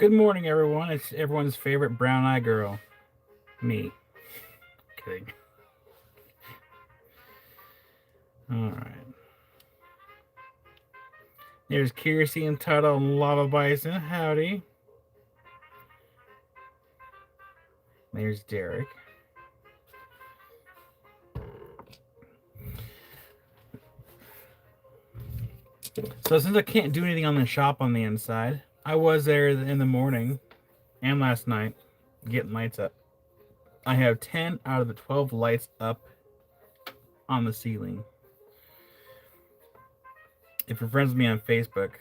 Good morning, everyone. It's everyone's favorite brown eye girl, me. Kidding. All right. There's Kiersey and Tuttle and Lava Bison. Howdy. There's Derek. So since I can't do anything on the shop on the inside, I was there in the morning and last night getting lights up. I have 10 out of the 12 lights up on the ceiling. If you're friends with me on Facebook,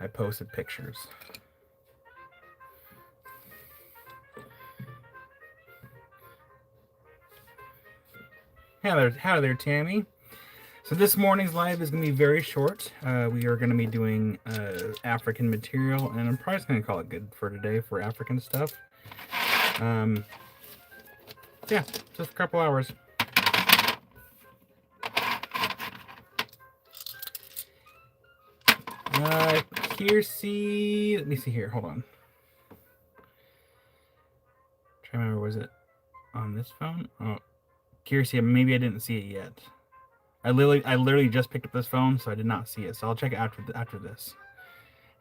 I posted pictures. Howdy there, Tammy. So this morning's live is going to be very short. We are going to be doing African material, and I'm probably just going to call it good for today for African stuff. Yeah, just a couple hours. Kiersey, let me see here. Hold on. Try to remember, was it on this phone? Oh, Kiersey, maybe I didn't see it yet. I literally just picked up this phone, so I did not see it. So I'll check it after this.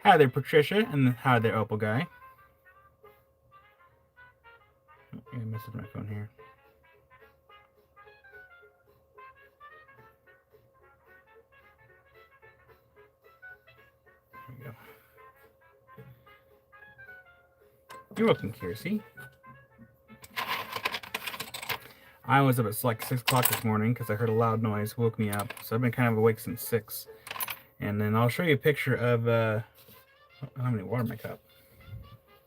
Hi there, Patricia, and hi there, Opal guy. Oh, I messed with my phone here. There we go. You're welcome, Kiersey. I was up at like 6 o'clock this morning because I heard a loud noise, woke me up. So I've been kind of awake since 6. And then I'll show you a picture of, I don't have any water in my cup.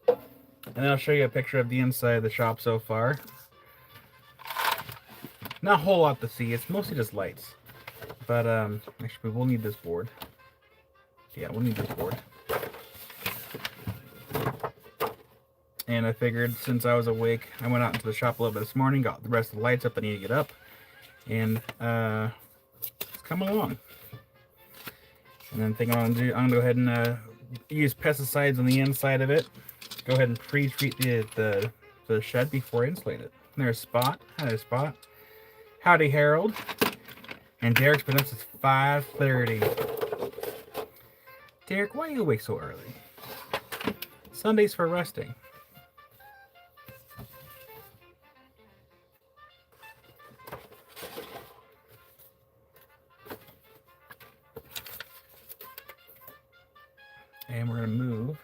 And then I'll show you a picture of the inside of the shop so far. Not a whole lot to see, it's mostly just lights. But actually we'll need this board. Yeah, we'll need this board. And I figured since I was awake, I went out into the shop a little bit this morning, got the rest of the lights up I need to get up, and it's coming along. And then I'm going to go ahead and use pesticides on the inside of it. Go ahead and pre-treat the shed before I insulate it. And there's Spot. Hi there, Spot. Howdy, Harold. And Derek's been up since 5:30. Derek, why are you awake so early? Sundays for resting. And we're going to move.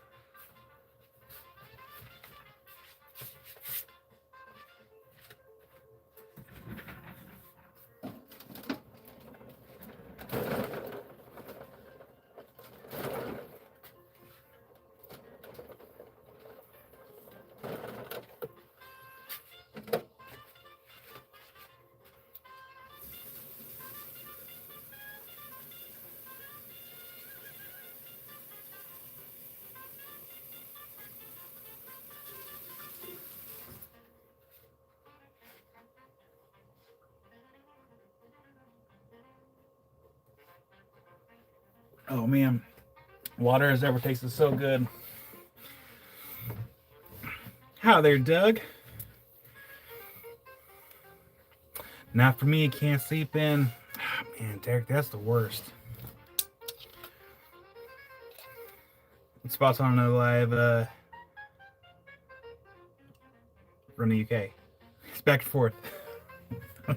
Oh man, water has never tasted so good. How there, Doug? Not for me, can't sleep in. Oh, man, Derek, that's the worst. Spot's on another live from the UK. It's back and forth. I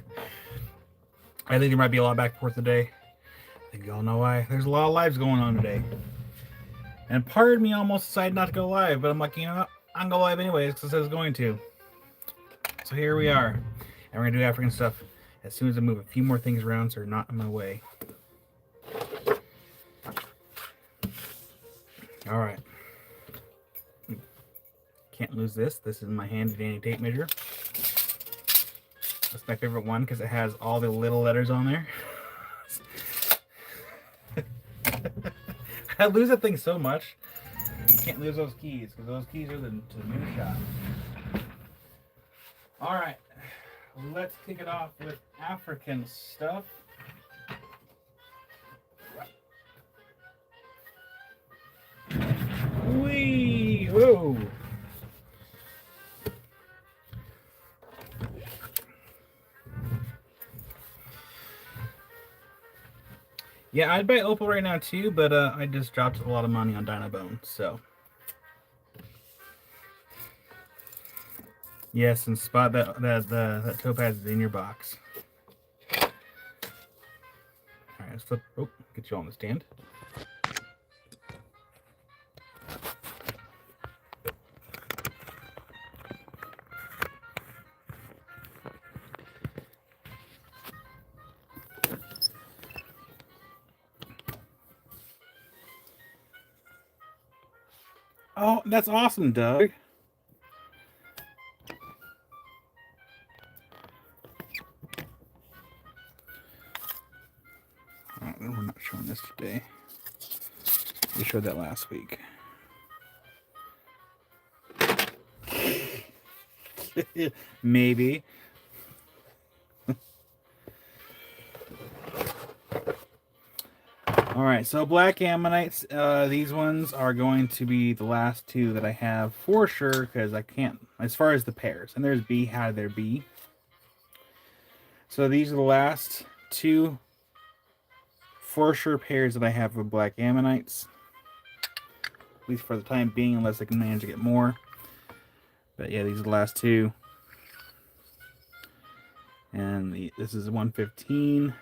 think there might be a lot back and forth today. I think you all know why. There's a lot of lives going on today. And part of me almost decided not to go live, but I'm like, you know what? I'm going to go live anyways because I was going to. So here we are. And we're going to do African stuff as soon as I move a few more things around so they're not in my way. All right. Can't lose this. This is my handy dandy tape measure. That's my favorite one because it has all the little letters on there. I lose that thing so much. You can't lose those keys because those keys are to the new shop. All right, let's kick it off with African stuff. Wee! Whoa. Yeah, I'd buy Opal right now too, but I just dropped a lot of money on Dynabone, so. Yes, and spot that topaz is in your box. All right, let's flip. Oh, get you on the stand. Oh, that's awesome, Doug. Oh, we're not showing this today. We showed that last week. Maybe. All right, so black ammonites. These ones are going to be the last two that I have for sure because I can't, as far as the pairs. And there's B, how there B. So these are the last two for sure pairs that I have of black ammonites. At least for the time being, unless I can manage to get more. But yeah, these are the last two. And this is 115.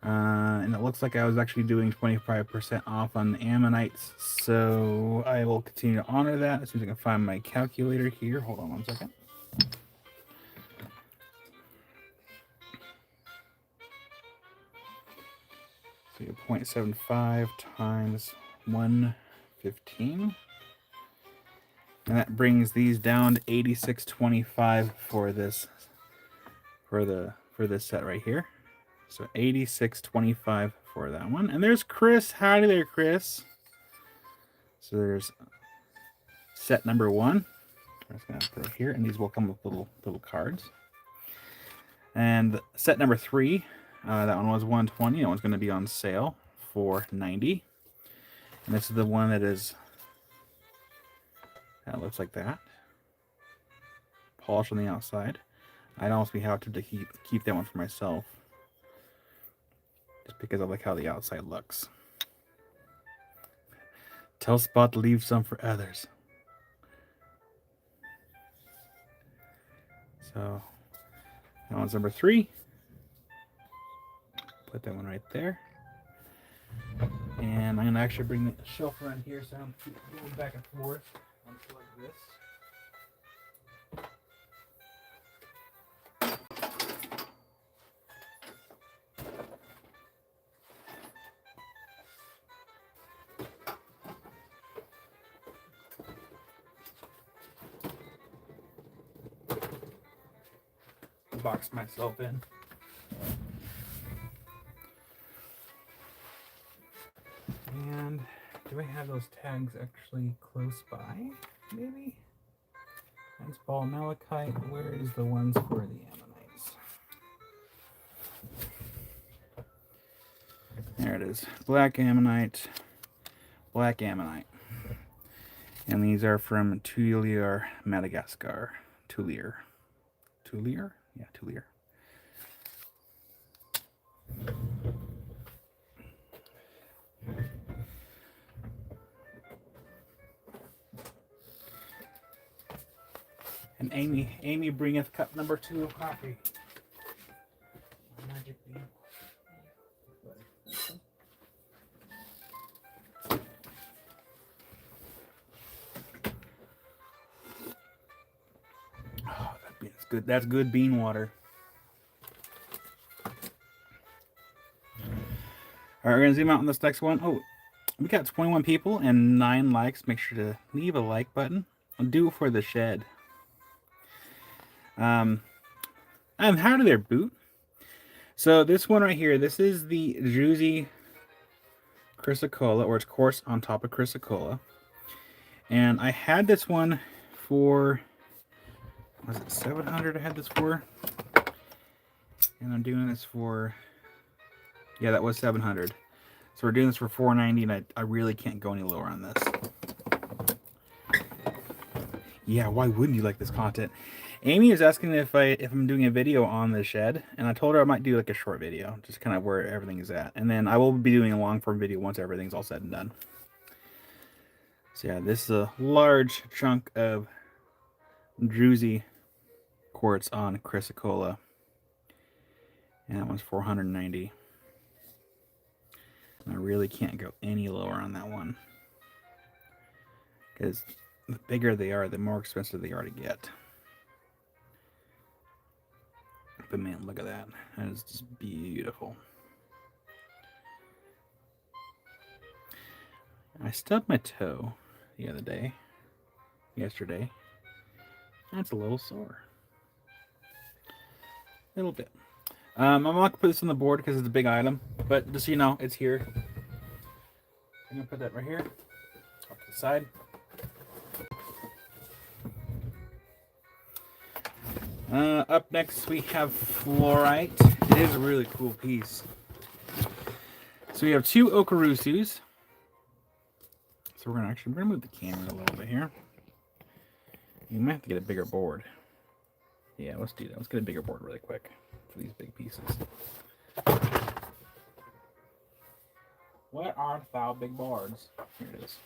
And it looks like I was actually doing 25% off on the ammonites, so I will continue to honor that as soon as I can find my calculator here. Hold on 1 second. So you 0.75 times 115, and that brings these down to 86.25 for this set right here. So 86.25 for that one. And there's Chris. Howdy there, Chris. So there's set number 1. I'm just gonna put it here, and these will come with little cards. And set number 3, that one was 120. That one's going to be on sale for 90. And this is the one that looks like that, polished on the outside. I'd almost be happy to keep that one for myself, just because I like how the outside looks. Tell Spot to leave some for others. So that one's number 3. Put that one right there. And I'm going to actually bring the shelf around here so I don't keep going back and forth. Unplug this. Box myself in. And do I have those tags actually close by? Maybe? Nice ball malachite. Where is the ones for the ammonites? There it is. Black ammonite. Black ammonite. And these are from Tulier, Madagascar. Tulier? Yeah, Tulier. And Amy bringeth cup number 2 of coffee. Magic bean. Oh, that bean is good. That's good bean water. All right, we're gonna zoom out on this next one. Oh, we got 21 people and 9 likes. Make sure to leave a like button. I'll do it for the shed. And how do their boot? So this one right here, this is the Juicy Chrysocolla, or it's coarse on top of Chrysocolla. And I had this one for, was it 700 I had this for? And I'm doing this for, yeah, that was 700. So we're doing this for 490, and I really can't go any lower on this. Yeah, why wouldn't you like this content? Amy is asking if I'm doing a video on the shed, and I told her I might do like a short video, just kind of where everything is at, and then I will be doing a long form video once everything's all said and done. So yeah, this is a large chunk of druzy quartz on chrysocolla, and that one's 490. And I really can't go any lower on that one, because the bigger they are, the more expensive they are to get. But man, look at that. That is just beautiful. I stubbed my toe the other day, yesterday. That's a little sore. A little bit. I'm not going to put this on the board because it's a big item, but just so you know, it's here. I'm going to put that right here, off to the side. Up next, we have fluorite. It is a really cool piece. So we have 2 Okarusus. So we're gonna move the camera a little bit here. You might have to get a bigger board. Yeah, let's do that. Let's get a bigger board really quick for these big pieces. What art thou, big boards? Here it is.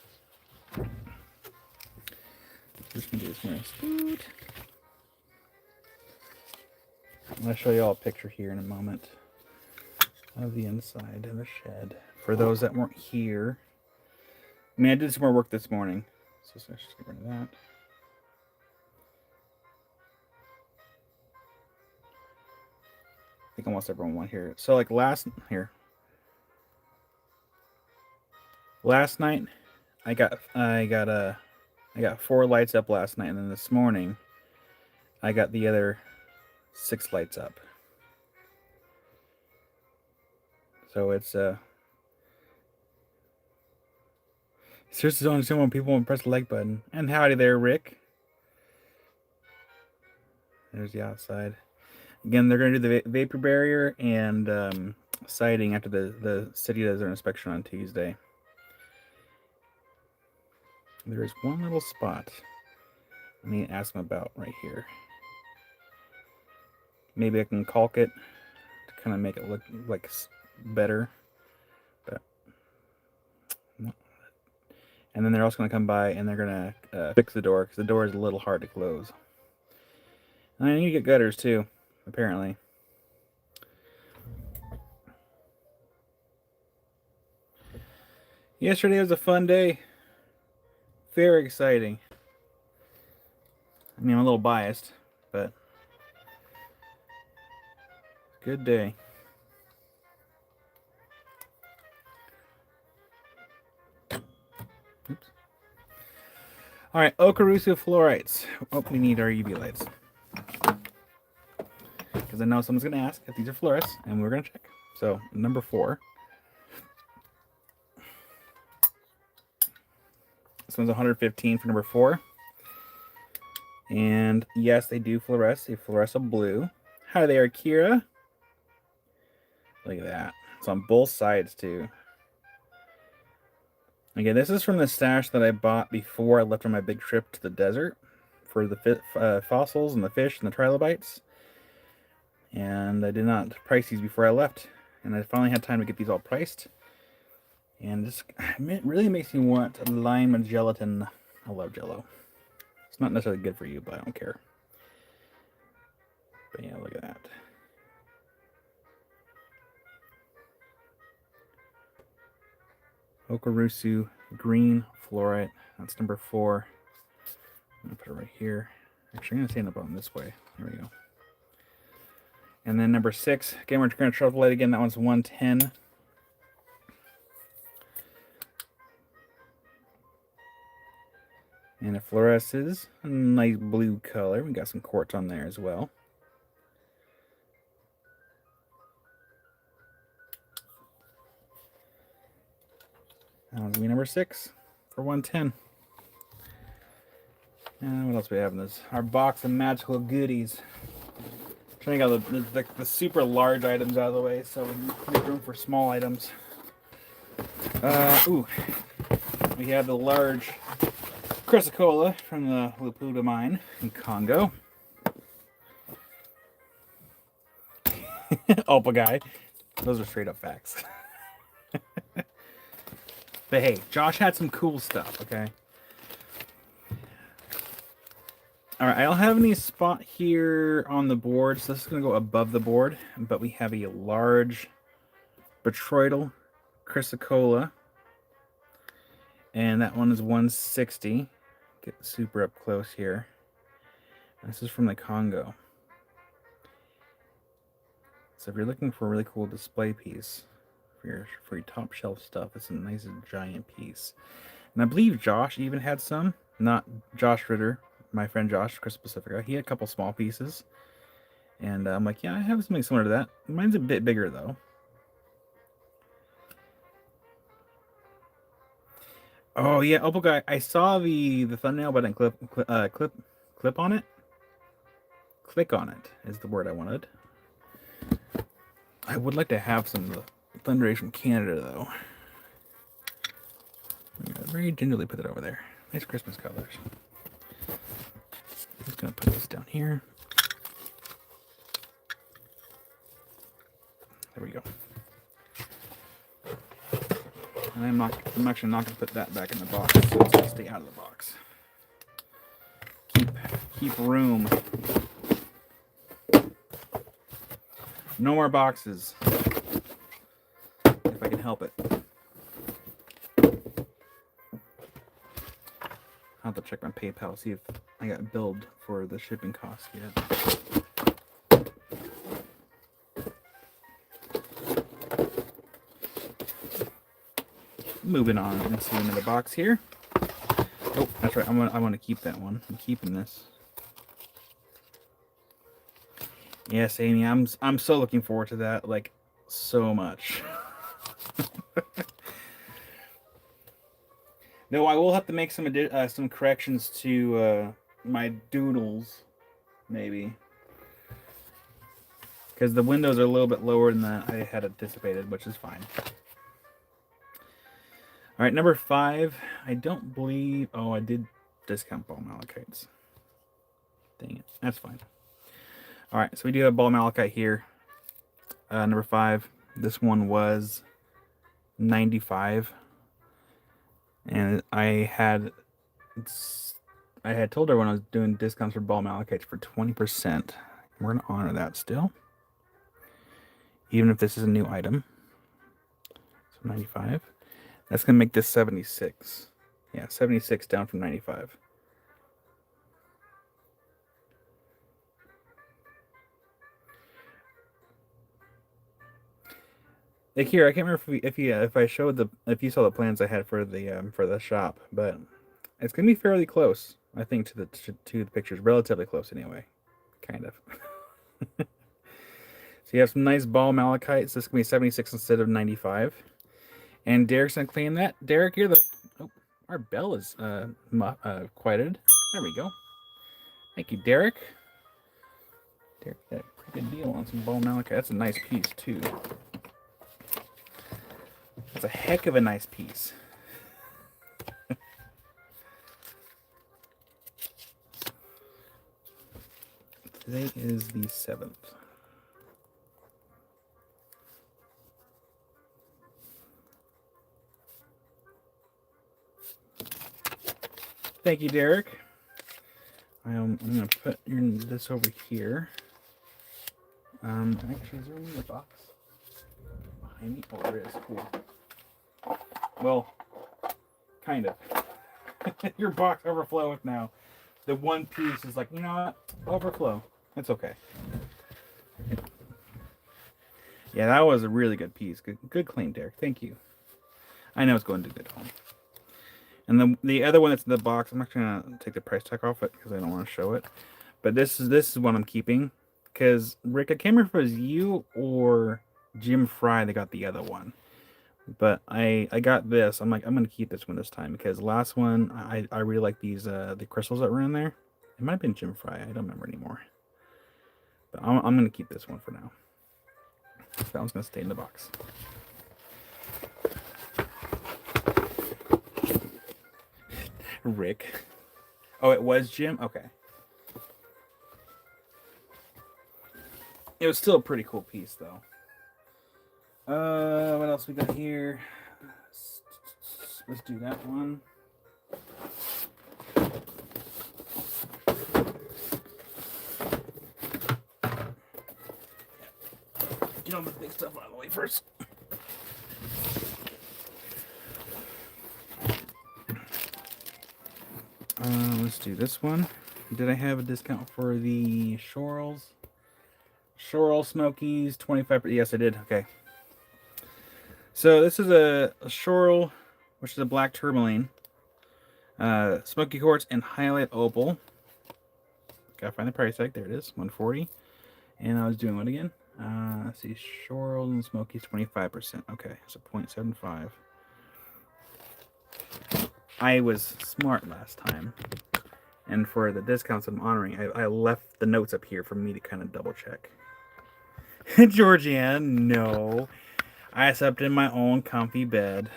Just gonna do this one. Scoot. I'm going to show you all a picture here in a moment of the inside of the shed. For those that weren't here. I mean, I did some more work this morning. So let's just get rid of that. I think almost everyone went here. So like last night I got 4 lights up last night, and then this morning I got the other 6 lights up. So it's seriously don't understand when people won't press the like button. And howdy there, Rick. There's the outside. Again, they're gonna do the vapor barrier and siding after the city does their inspection on Tuesday. There is one little spot I need to ask them about right here. Maybe I can caulk it to kind of make it look like better. But and then they're also going to come by and they're going to fix the door, because the door is a little hard to close. And I need to get gutters too, apparently. Yesterday was a fun day. Very exciting. I mean, I'm a little biased, but good day. Oops. All right, Okarusu fluorites. Oh, we need our UV lights, because I know someone's going to ask if these are fluorescents, and we're going to check. So, number 4. This one's 115 for number 4. And yes, they do fluoresce. They fluoresce a blue. Hi there, Kira. Look at that. It's on both sides too. Again, this is from the stash that I bought before I left on my big trip to the desert for the fossils and the fish and the trilobites. And I did not price these before I left. And I finally had time to get these all priced. And this really makes me want lime gelatin. I love Jello. It's not necessarily good for you, but I don't care. But yeah, look at that. Okarusu green fluorite. That's number 4. I'm going to put it right here. Actually, I'm going to stand up on this way. There we go. And then number 6. Again, we're going to try the light again. That one's 110. And it fluoresces a nice blue color. We got some quartz on there as well. That one's number 6 for 110. And what else do we have in this? Our box of magical goodies. Trying to get the super large items out of the way so we make room for small items. We have the large Chrysocolla from the Laputa mine in Congo. Opal guy. Those are straight up facts. But hey, Josh had some cool stuff, okay? Alright, I don't have any spot here on the board, so this is going to go above the board. But we have a large botryoidal Chrysocolla. And that one is 160. Get super up close here. This is from the Congo. So if you're looking for a really cool display piece for your top shelf stuff, it's a nice giant piece. And I believe Josh even had some. Not Josh Ritter, my friend Josh, Chris Pacifica. He had a couple small pieces. And I'm like, yeah, I have something similar to that. Mine's a bit bigger though. Oh yeah, Opal guy. I saw the thumbnail, but I didn't click on it. Click on it is the word I wanted. I would like to have some of the Thunder Age from Canada though. I'm gonna very gingerly put it over there. Nice Christmas colors. I'm just gonna put this down here. There we go. And I'm actually not gonna put that back in the box, so it's gonna stay out of the box. Keep room. No more boxes. If I can help it. I'll have to check my PayPal, see if I got billed for the shipping cost yet. Moving on into another box here. Oh, that's right. I want to keep that one. I'm keeping this. Yes, Amy. I'm so looking forward to that. Like so much. No, I will have to make some corrections to my doodles, maybe, because the windows are a little bit lower than that I had anticipated, which is fine. All right, number 5. I don't believe... Oh, I did discount ball malachites. Dang it. That's fine. All right, so we do have ball malachite here. Number 5. This one was $95. And I had told everyone I was doing discounts for ball malachites for 20%. We're going to honor that still. Even if this is a new item. So 95. That's going to make this 76. Yeah, 76 down from 95. Like here, I can't remember if I showed if you saw the plans I had for the shop, but it's going to be fairly close, I think, to the pictures, relatively close anyway, kind of. So you have some nice ball malachite. So this is going to be 76 instead of 95. And Derek's going to claim that. Derek, you're the... Oh, our bell is quieted. There we go. Thank you, Derek. Derek got a pretty good deal on some ball malachite. That's a nice piece, too. That's a heck of a nice piece. Today is the 7th. Thank you, Derek. I'm going to put this over here. Actually, is there another box behind me? Oh, there is. Cool. Well, kind of. Your box overfloweth now. The one piece is like, you know what? Overflow. It's okay. Yeah, that was a really good piece. Good claim, Derek. Thank you. I know it's going to good home. And the other one that's in the box, I'm actually gonna take the price tag off it because I don't want to show it. But this is what I'm keeping. Because Rick, I can't remember if it was you or Jim Fry that got the other one. But I got this. I'm like, I'm gonna keep this one this time because the last one I really like these the crystals that were in there. It might have been Jim Fry. I don't remember anymore. But I'm gonna keep this one for now. So that one's gonna stay in the box. Rick. Oh, it was Jim? Okay. It was still a pretty cool piece, though. What else we got here? Let's do that one. Get all the big stuff out of the way first. Let's do this one. Did I have a discount for the Shorels? Shorel Smokies, 25%. Yes, I did. Okay. So this is a Shorel, which is a black tourmaline. Smoky quartz and highlight opal. Gotta find the price tag. There it is, $140. And I was doing what again? Let's see, Shorel and Smokies, 25%. Okay, so 0.75. I was smart last time. And for the discounts I'm honoring, I left the notes up here for me to kind of double check. Georgianne, no. I slept in my own comfy bed.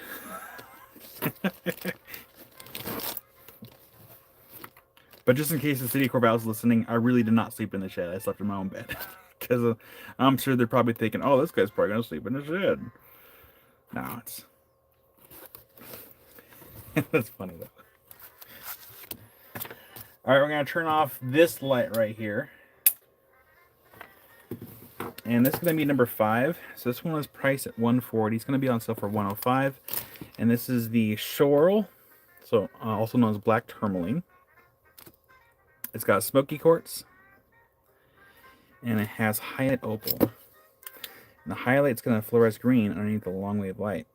But just in case the City Corval is listening, I really did not sleep in the shed. I slept in my own bed. Because I'm sure they're probably thinking, oh, this guy's probably going to sleep in the shed. No, it's... That's funny, though. All right, we're going to turn off this light right here. And this is going to be number 5. So this one is priced at $140. It's going to be on sale for $105. And this is the Shorel, so also known as black tourmaline. It's got smoky quartz. And it has highlight opal. And the highlight's going to fluoresce green underneath the long wave light.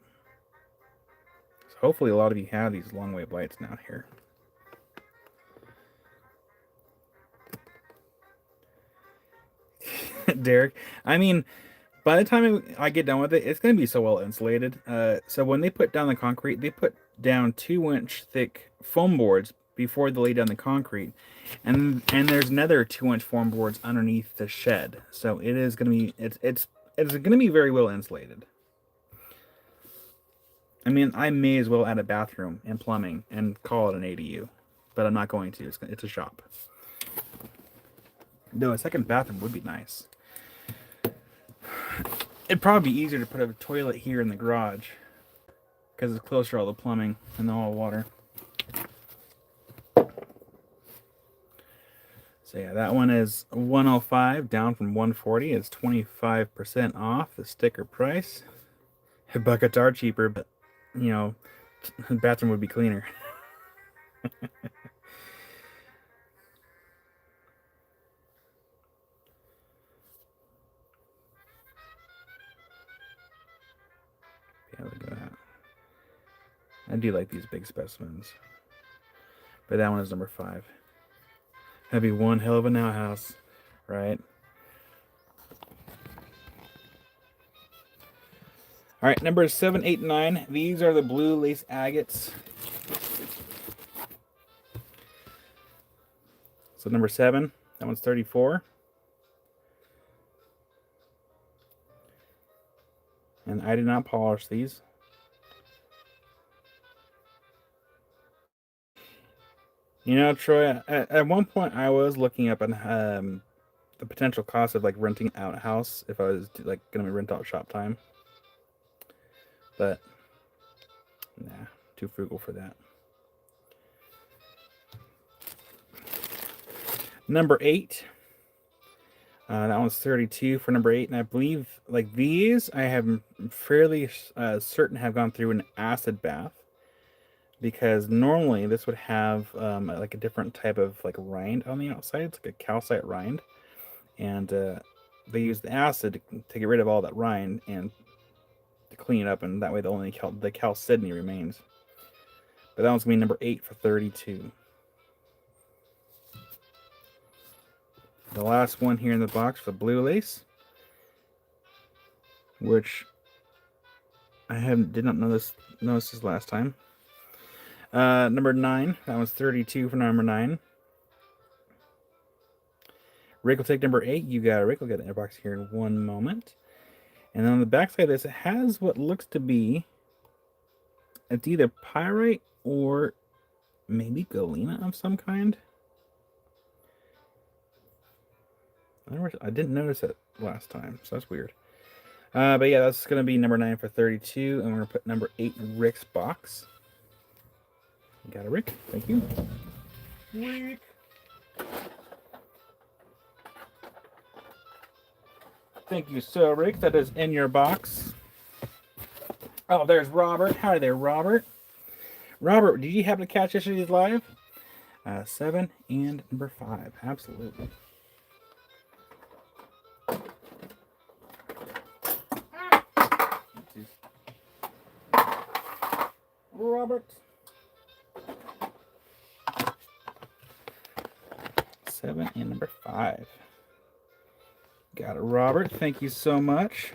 So hopefully a lot of you have these long wave lights now here. Derek, I mean, by the time I get done with it, it's going to be so well insulated. So when they put down the concrete, they put down 2-inch thick foam boards before they lay down the concrete, and there's another 2-inch foam boards underneath the shed. So it is going to be it's going to be very well insulated. I mean, I may as well add a bathroom and plumbing and call it an ADU, but I'm not going to. It's a shop. Though a second bathroom would be nice. It'd probably be easier to put a toilet here in the garage because it's closer to all the plumbing and all the water. So yeah, that one is $105, down from $140. It's 25% off the sticker price. Buckets are cheaper, but you know, the bathroom would be cleaner. Yeah, look at that. I do like these big specimens. But that one is number 5. That'd be one hell of an outhouse, right? All right, number 7, 8, 9. These are the blue lace agates. So number 7, that one's $34. And I did not polish these. You know, Troy, at one point I was looking up on the potential cost of like renting out a house if I was like going to rent out shop time. But nah, too frugal for that. Number 8. That one's $32 for number 8, and I believe like these I have fairly certain have gone through an acid bath, because normally this would have like a different type of like rind on the outside. It's like a calcite rind, and they use the acid to get rid of all that rind and to clean it up, and that way the chalcedony remains. But that one's gonna be number 8 for $32. The last one here in the box for the blue lace, which I did not notice this last time. Number 9, that one's $32 for number 9. Rick will take number 8. You got it, Rick. We'll get it in the box here in one moment. And then on the back side of this, it has what looks to be, it's either pyrite or maybe galena of some kind. I didn't notice it last time, so that's weird. But yeah, that's going to be number 9 for 32, and we're going to put number 8 in Rick's box. You got it, Rick. Thank you. Rick. Thank you, so Rick. That is in your box. Oh, there's Robert. Hi there, Robert. Robert, did you happen to catch yesterday's live? 7 and number 5. Absolutely. Robert. 7 and number 5. Got it, Robert. Thank you so much.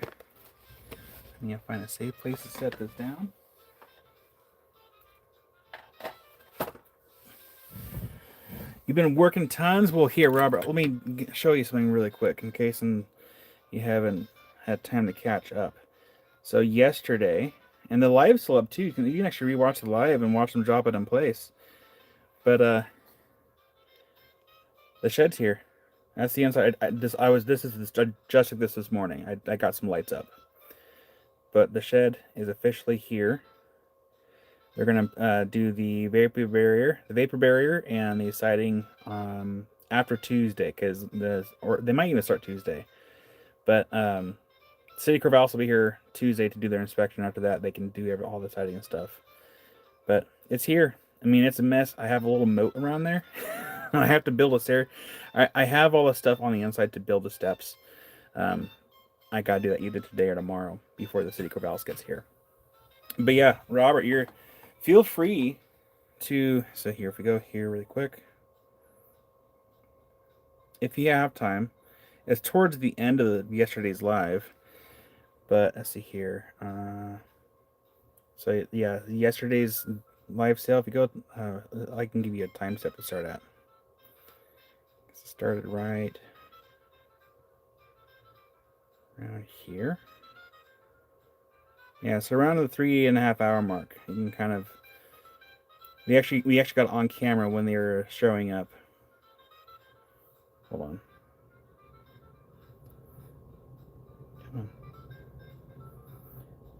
I need to find a safe place to set this down. You've been working tons? Well, here, Robert, let me show you something really quick in case you haven't had time to catch up. So yesterday, and the live's still up too. You can actually rewatch the live and watch them drop it in place. But the shed's here. That's the inside. I adjusted this morning. I got some lights up. But the shed is officially here. They're gonna do the vapor barrier, and the siding after Tuesday, because they might even start Tuesday. But City Crevasse will be here Tuesday to do their inspection. After that, they can do all the siding and stuff. But it's here. I mean, it's a mess. I have a little moat around there. I have to build a stair. I have all the stuff on the inside to build the steps. I gotta do that either today or tomorrow before the City Crevasse gets here. But yeah, Robert, feel free to. So here, if we go here really quick, if you have time, it's towards the end of yesterday's live. But let's see here. So yeah, yesterday's live sale. If you go, I can give you a time step to start at. It started right around here. Yeah, so around the 3.5 hour mark. You can kind of. We actually got on camera when they were showing up. Hold on. Come on.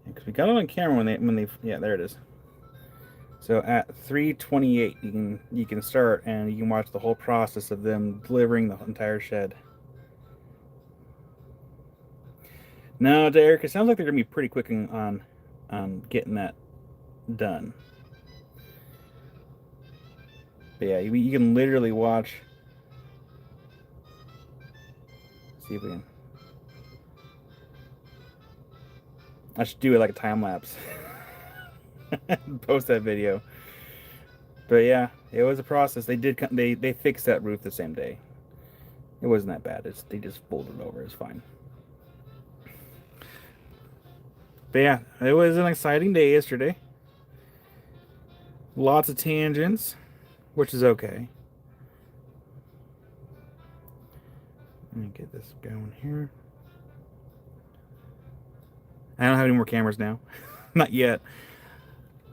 Because we got it on camera when they yeah, there it is. So at 3:28 you can start, and you can watch the whole process of them delivering the entire shed. No, Derek, it sounds like they're gonna be pretty quick on getting that done. But yeah, you can literally watch. Let's see if we can. I should do it like a time lapse. Post that video. But yeah, it was a process. They fixed that roof the same day. It wasn't that bad. They just folded it over. It's fine. But yeah, it was an exciting day yesterday. Lots of tangents, which is okay. Let me get this going here. I don't have any more cameras now. Not yet.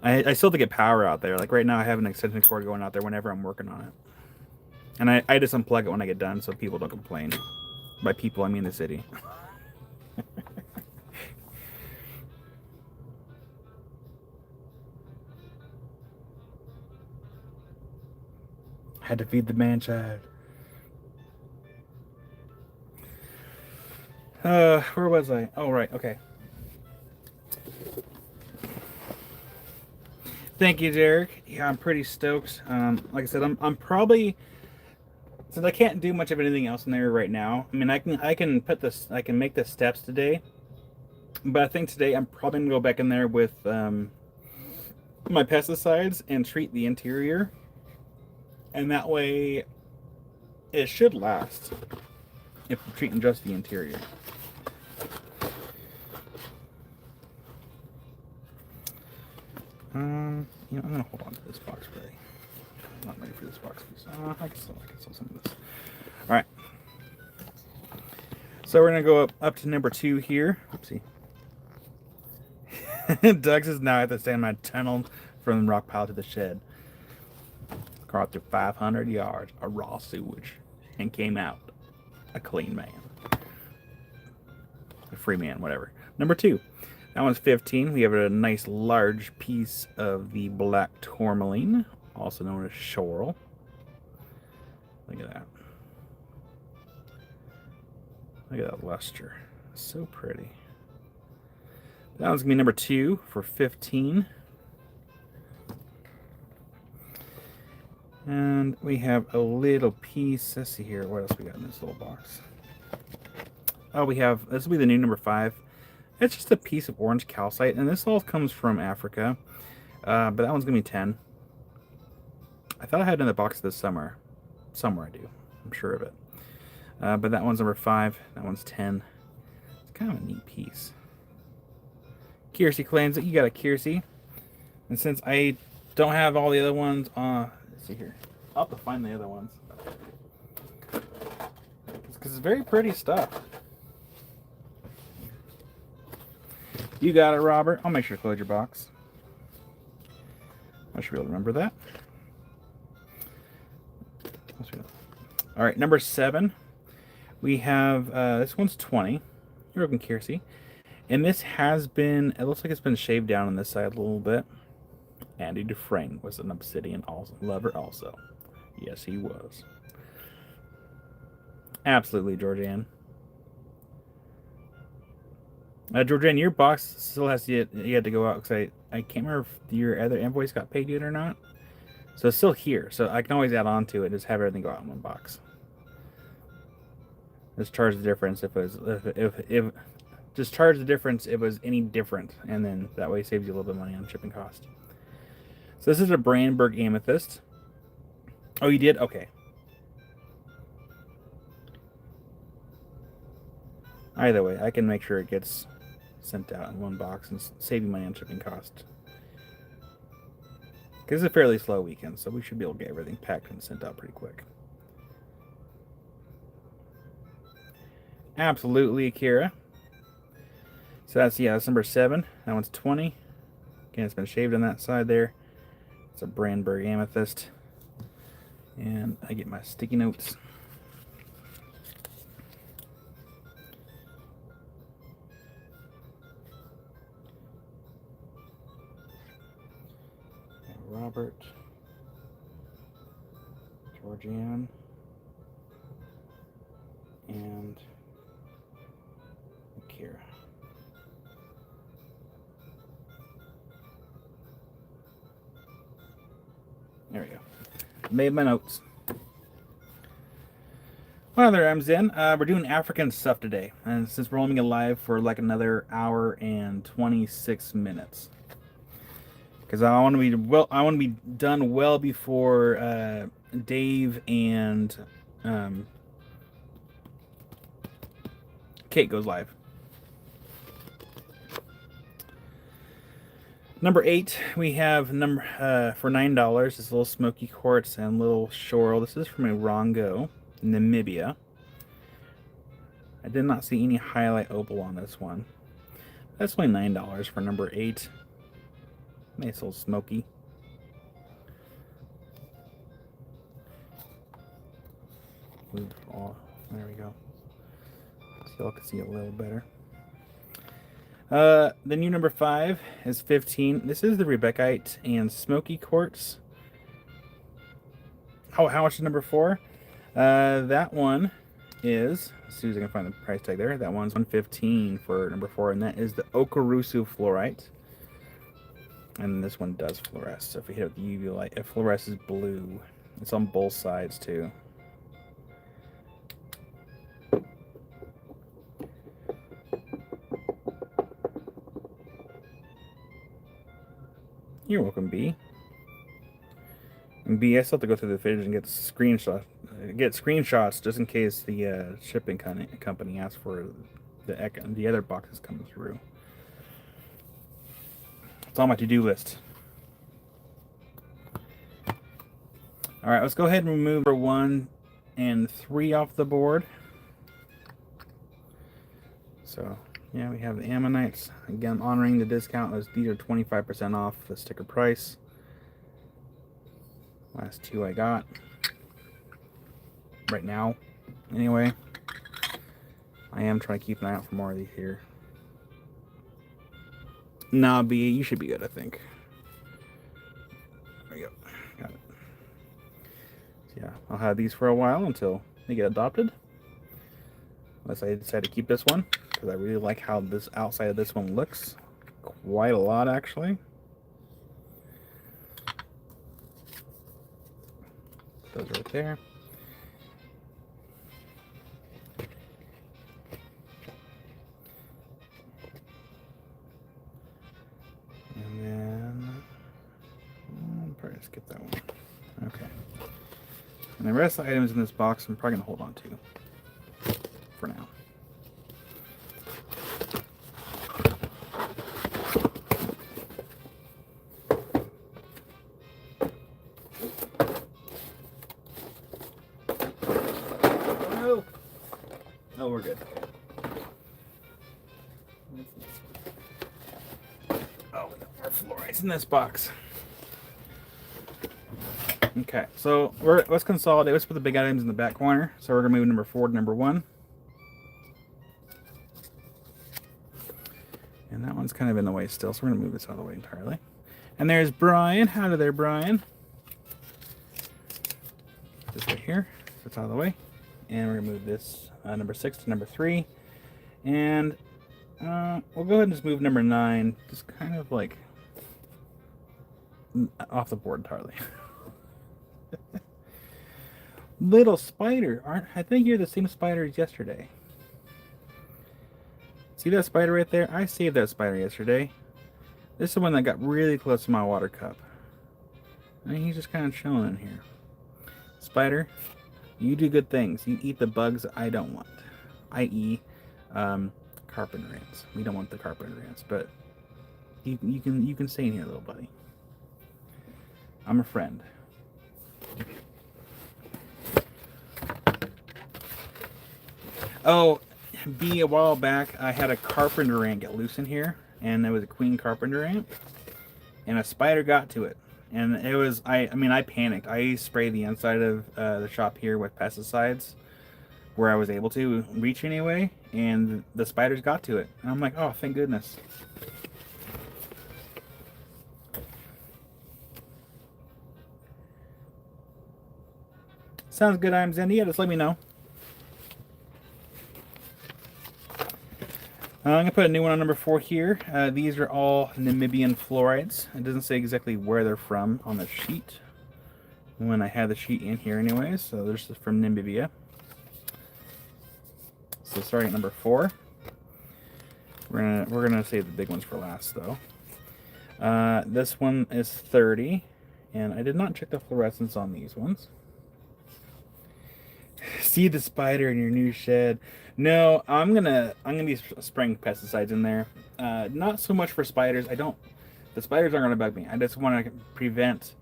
I still have to get power out there. Like right now I have an extension cord going out there whenever I'm working on it. And I just unplug it when I get done so people don't complain. By people, I mean the city. Had to feed the man-child. Where was I? Oh, right. Okay. Thank you, Derek. Yeah, I'm pretty stoked. Like I said, I'm probably, since I can't do much of anything else in there right now. I mean, I can make the steps today, but I think today I'm probably gonna go back in there with my pesticides and treat the interior, and that way it should last if I'm treating just the interior. You know, I'm gonna hold on to this box, really. I'm not ready for this box. I can sell some of this. All right. So we're gonna go up to number 2 here. Oopsie. Doug's is now at the stand my tunnel from the rock pile to the shed. Crawled through 500 yards of raw sewage and came out a clean man. A free man, whatever. Number 2. That one's 15. We have a nice large piece of the black tourmaline, also known as schorl. Look at that. Look at that luster. So pretty. That one's going to be number 2 for 15. And we have a little piece. Let's see here. What else we got in this little box? Oh, we have, this will be the new number 5. It's just a piece of orange calcite, and this all comes from Africa. But that one's going to be 10. I thought I had it in the box this summer. Somewhere I do. I'm sure of it. But that one's number 5. That one's 10. It's kind of a neat piece. Kiersey claims that you got a Kiersey. And since I don't have all the other ones, let's see here. I'll have to find the other ones. Because it's very pretty stuff. You got it, Robert. I'll make sure to close your box. I should be able to remember that. All right, number 7. We have, this one's 20. You're open, Kiersey. And this has been, it looks like it's been shaved down on this side a little bit. Andy Dufresne was an Obsidian lover also. Yes, he was. Absolutely, Georgianne. Georgianne, your box still has to, you had to go out because I can't remember if your other invoice got paid yet or not. So it's still here. So I can always add on to it and just have everything go out in one box. Just charge the difference if it was, if just charge the difference if it was any different, and then that way it saves you a little bit of money on shipping cost. So this is a Brandenburg amethyst. Oh, you did? Okay. Either way, I can make sure it gets sent out in one box and save you money on shipping cost. Because it's a fairly slow weekend, so we should be able to get everything packed and sent out pretty quick. Absolutely, Akira. So that's number 7. That one's 20. Again, it's been shaved on that side there. It's a Brandenburg amethyst. And I get my sticky notes. And Robert. Georgianne. And Akira. There we go. Made my notes. Well, there I'm in. We're doing African stuff today, and since we're only live for like another hour and 26 minutes, because I want to be done well before Dave and Kate goes live. Number 8, we have for $9. This little smoky quartz and little schorl. This is from Irongo, Namibia. I did not see any highlight opal on this one. That's only $9 for number 8. Nice little smoky. Move all. There we go. So y'all can see it a little better. The new number 5 is 15. This is the Rebekite and Smoky Quartz. Oh, how much is number 4? That one is, as soon as I can find the price tag there, that one's $115 for number 4, and that is the Okurusu fluorite. And this one does fluoresce, so if we hit it with UV light, it fluoresces blue. It's on both sides too. You're welcome, B. And B, I still have to go through the footage and get screenshots just in case the shipping company asks for the other boxes coming through. It's on my to-do list. All right, let's go ahead and remove number 1 and 3 off the board. So yeah, we have the ammonites. Again, honoring the discount. These are 25% off the sticker price. Last two I got. Right now, anyway. I am trying to keep an eye out for more of these here. Nah, B, you should be good, I think. There you go. Got it. So yeah, I'll have these for a while until they get adopted. Unless I decide to keep this one, because I really like how this outside of this one looks. Quite a lot, actually. Put those right there. And then I'll probably skip that one. Okay. And the rest of the items in this box I'm probably gonna hold on to for now. Oh, no, we're good. Oh, we got more fluorides in this box. Okay, so let's consolidate. Let's put the big items in the back corner. So we're gonna move number 4 to number 1. And that one's kind of in the way still, so we're gonna move this out of the way entirely. And there's Brian. Howdy there, Brian. This right here, so it's out of the way. And we're gonna move this number 6 to number 3. And we'll go ahead and just move number 9, just kind of like off the board entirely. Little spider, I think you're the same spider as yesterday. See that spider right there? I saved that spider yesterday. This is the one that got really close to my water cup. And he's just kind of chilling in here. Spider, you do good things. You eat the bugs I don't want. I.e., carpenter ants. We don't want the carpenter ants, but you can stay in here, little buddy. I'm a friend. Oh, B, a while back, I had a carpenter ant get loose in here, and it was a queen carpenter ant, and a spider got to it. And it was, I mean, I panicked. I sprayed the inside of the shop here with pesticides, where I was able to reach anyway, and the spiders got to it. And I'm like, oh, thank goodness. Sounds good, I'm Zendy. Yeah, just let me know. I'm going to put a new one on number 4 here. These are all Namibian fluorides. It doesn't say exactly where they're from on the sheet. When I had the sheet in here anyways, so they're from Namibia. So starting at number 4. We're gonna save the big ones for last though. This one is 30, and I did not check the fluorescence on these ones. See the spider in your new shed. No, I'm gonna be spraying pesticides in there. Not so much for spiders. The spiders aren't gonna bug me. I just want to prevent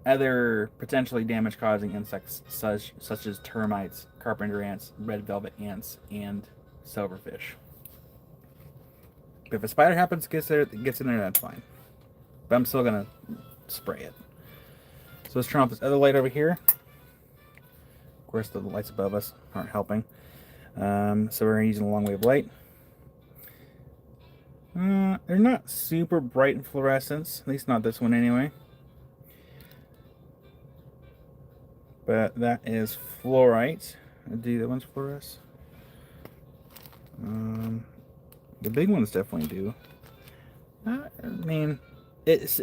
other potentially damage-causing insects such as termites, carpenter ants, red velvet ants, and silverfish. If a spider happens to get in there, that's fine. But I'm still gonna spray it. So let's turn off this other light over here. Of course, the lights above us aren't helping. So we're using a long wave light. They're not super bright in fluorescence, at least not this one anyway. But that is fluorite. Do the ones fluoresce? The big ones definitely do. It's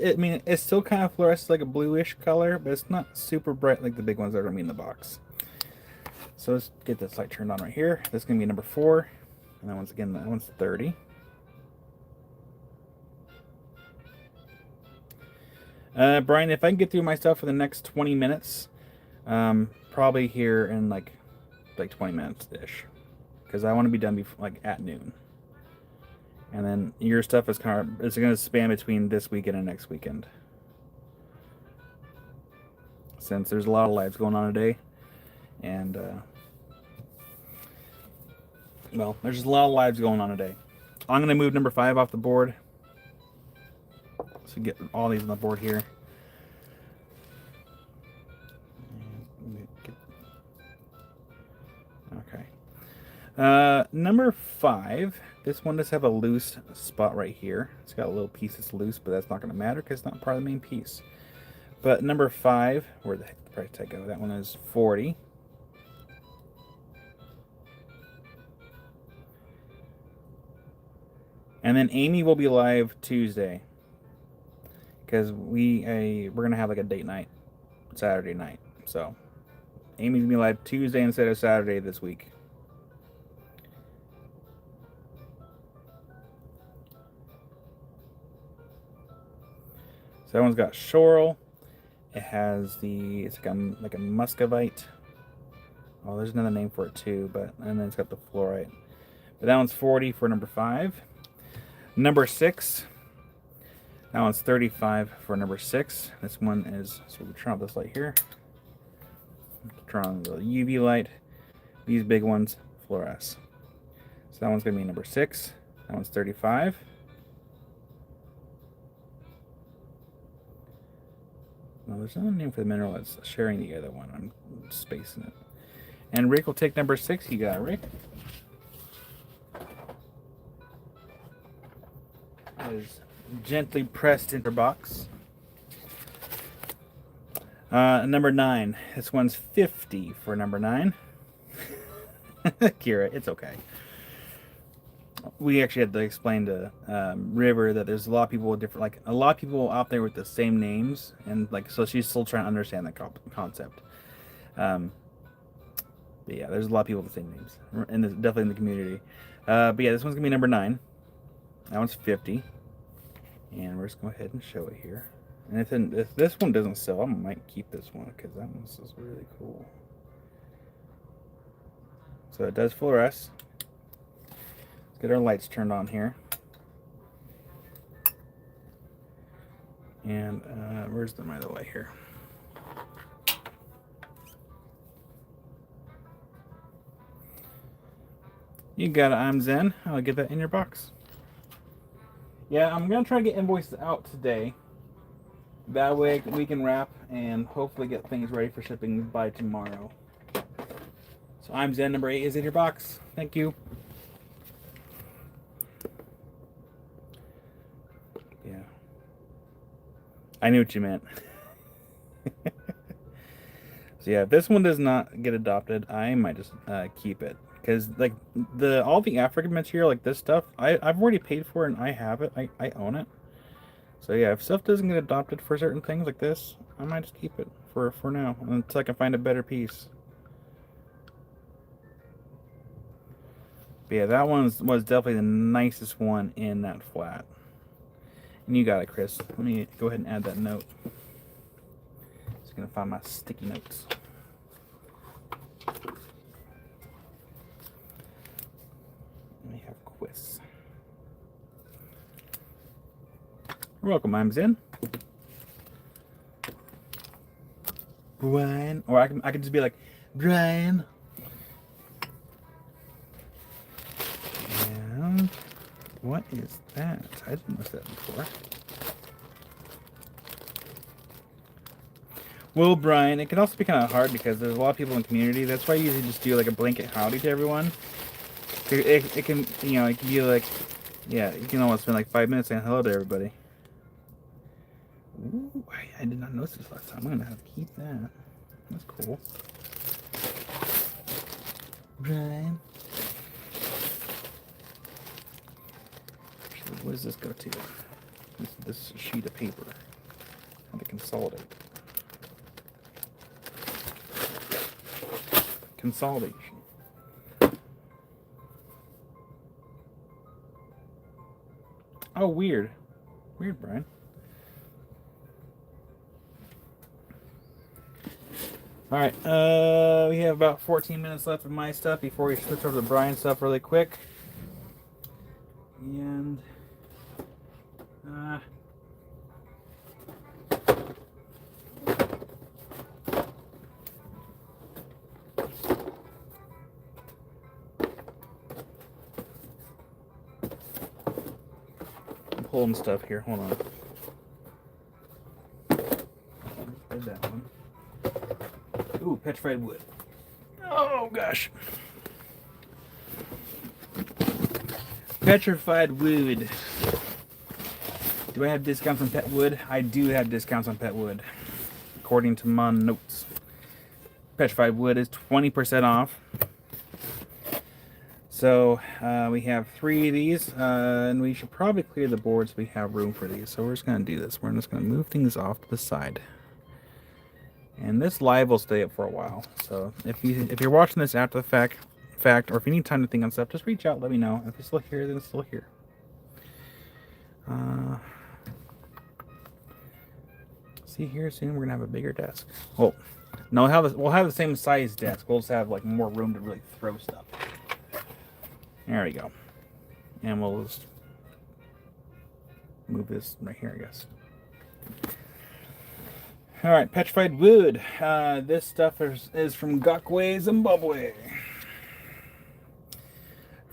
still kind of fluoresces like a bluish color, but it's not super bright like the big ones that are gonna be in the box. So let's get this light turned on right here. This is gonna be number 4, and that one's 30. Brian, if I can get through my stuff for the next 20 minutes, probably here in like 20 minutes ish, because I want to be done at noon. And then your stuff is going to span between this weekend and next weekend, since there's a lot of lives going on today, and well, there's just a lot of lives going on today. I'm going to move number 5 off the board, so get all these on the board here. Number 5. This one does have a loose spot right here. It's got a little piece that's loose, but that's not going to matter because it's not part of the main piece. But number 5, where the heck did the price tag go? That one is 40. And then Amy will be live Tuesday because we're gonna have like a date night, Saturday night. So Amy's gonna be live Tuesday instead of Saturday this week. So that one's got Shoral. It has it's like a muscovite. Oh, there's another name for it too, and then it's got the fluorite. But that one's 40 for number 5. Number 6. That one's 35 for number 6. This one is, so we turn on this light here. Turn on the UV light. These big ones, fluoresce. So that one's gonna be number 6. That one's 35. Well, there's another name for the mineral that's sharing the other one. I'm spacing it. And Rick will take number 6. You got it, Rick. That is gently pressed into her box. Number 9. This one's 50 for number 9. Kira, it's okay. We actually had to explain to River that there's a lot of people with different, like a lot of people out there with the same names, and like so she's still trying to understand the concept. But yeah, there's a lot of people with the same names, and definitely in the community. But yeah, this one's gonna be number 9. That one's 50, and we're just going to go ahead and show it here. And if this one doesn't sell, I might keep this one because that one's just really cool. So it does fluoresce. Let's get our lights turned on here. And where's my other light here? You got it, I'm Zen. I'll get that in your box. Yeah, I'm going to try to get invoices out today. That way we can wrap and hopefully get things ready for shipping by tomorrow. So I'm Zen. Number 8 is in your box. Thank you. Yeah. I knew what you meant. So yeah, if this one does not get adopted, I might just keep it. Because like all the African material, like this stuff, I've already paid for it and I have it. I own it. So yeah, if stuff doesn't get adopted for certain things like this, I might just keep it for now until I can find a better piece. But yeah, that one was definitely the nicest one in that flat. And you got it, Chris. Let me go ahead and add that note. Just gonna find my sticky notes. We have quiz. You're welcome, I'm Zen. Brian, or I can just be like Brian. And what is that? I didn't notice that before. Well, Brian, it can also be kind of hard because there's a lot of people in the community. That's why I usually just do like a blanket howdy to everyone. It can, you know, it can be like, yeah, you can almost spend like 5 minutes saying hello to everybody. Ooh, I did not notice this last time. I'm gonna have to keep that. That's cool. Brian. So what does this go to? This sheet of paper. How to consolidate. Consolidation. Oh, weird. Weird, Brian. Alright, we have about 14 minutes left of my stuff before we switch over to Brian's stuff really quick. And, I'm pulling stuff here, hold on. Did that one. Ooh, petrified wood. Oh, gosh. Petrified wood. Do I have discounts on pet wood? I do have discounts on pet wood, according to my notes. Petrified wood is 20% off. So we have 3 of these, and we should probably clear the board so we have room for these. So we're just going to do this. We're just going to move things off to the side. And this live will stay up for a while. So if you're watching this after the fact, or if you need time to think on stuff, just reach out, let me know. If it's still here, then it's still here. See here soon, we're gonna have a bigger desk. Oh, no, we'll have the same size desk. We'll just have like more room to really throw stuff. There we go. And we'll just move this right here, I guess. All right, petrified wood. This stuff is from Gokwe, Zimbabwe.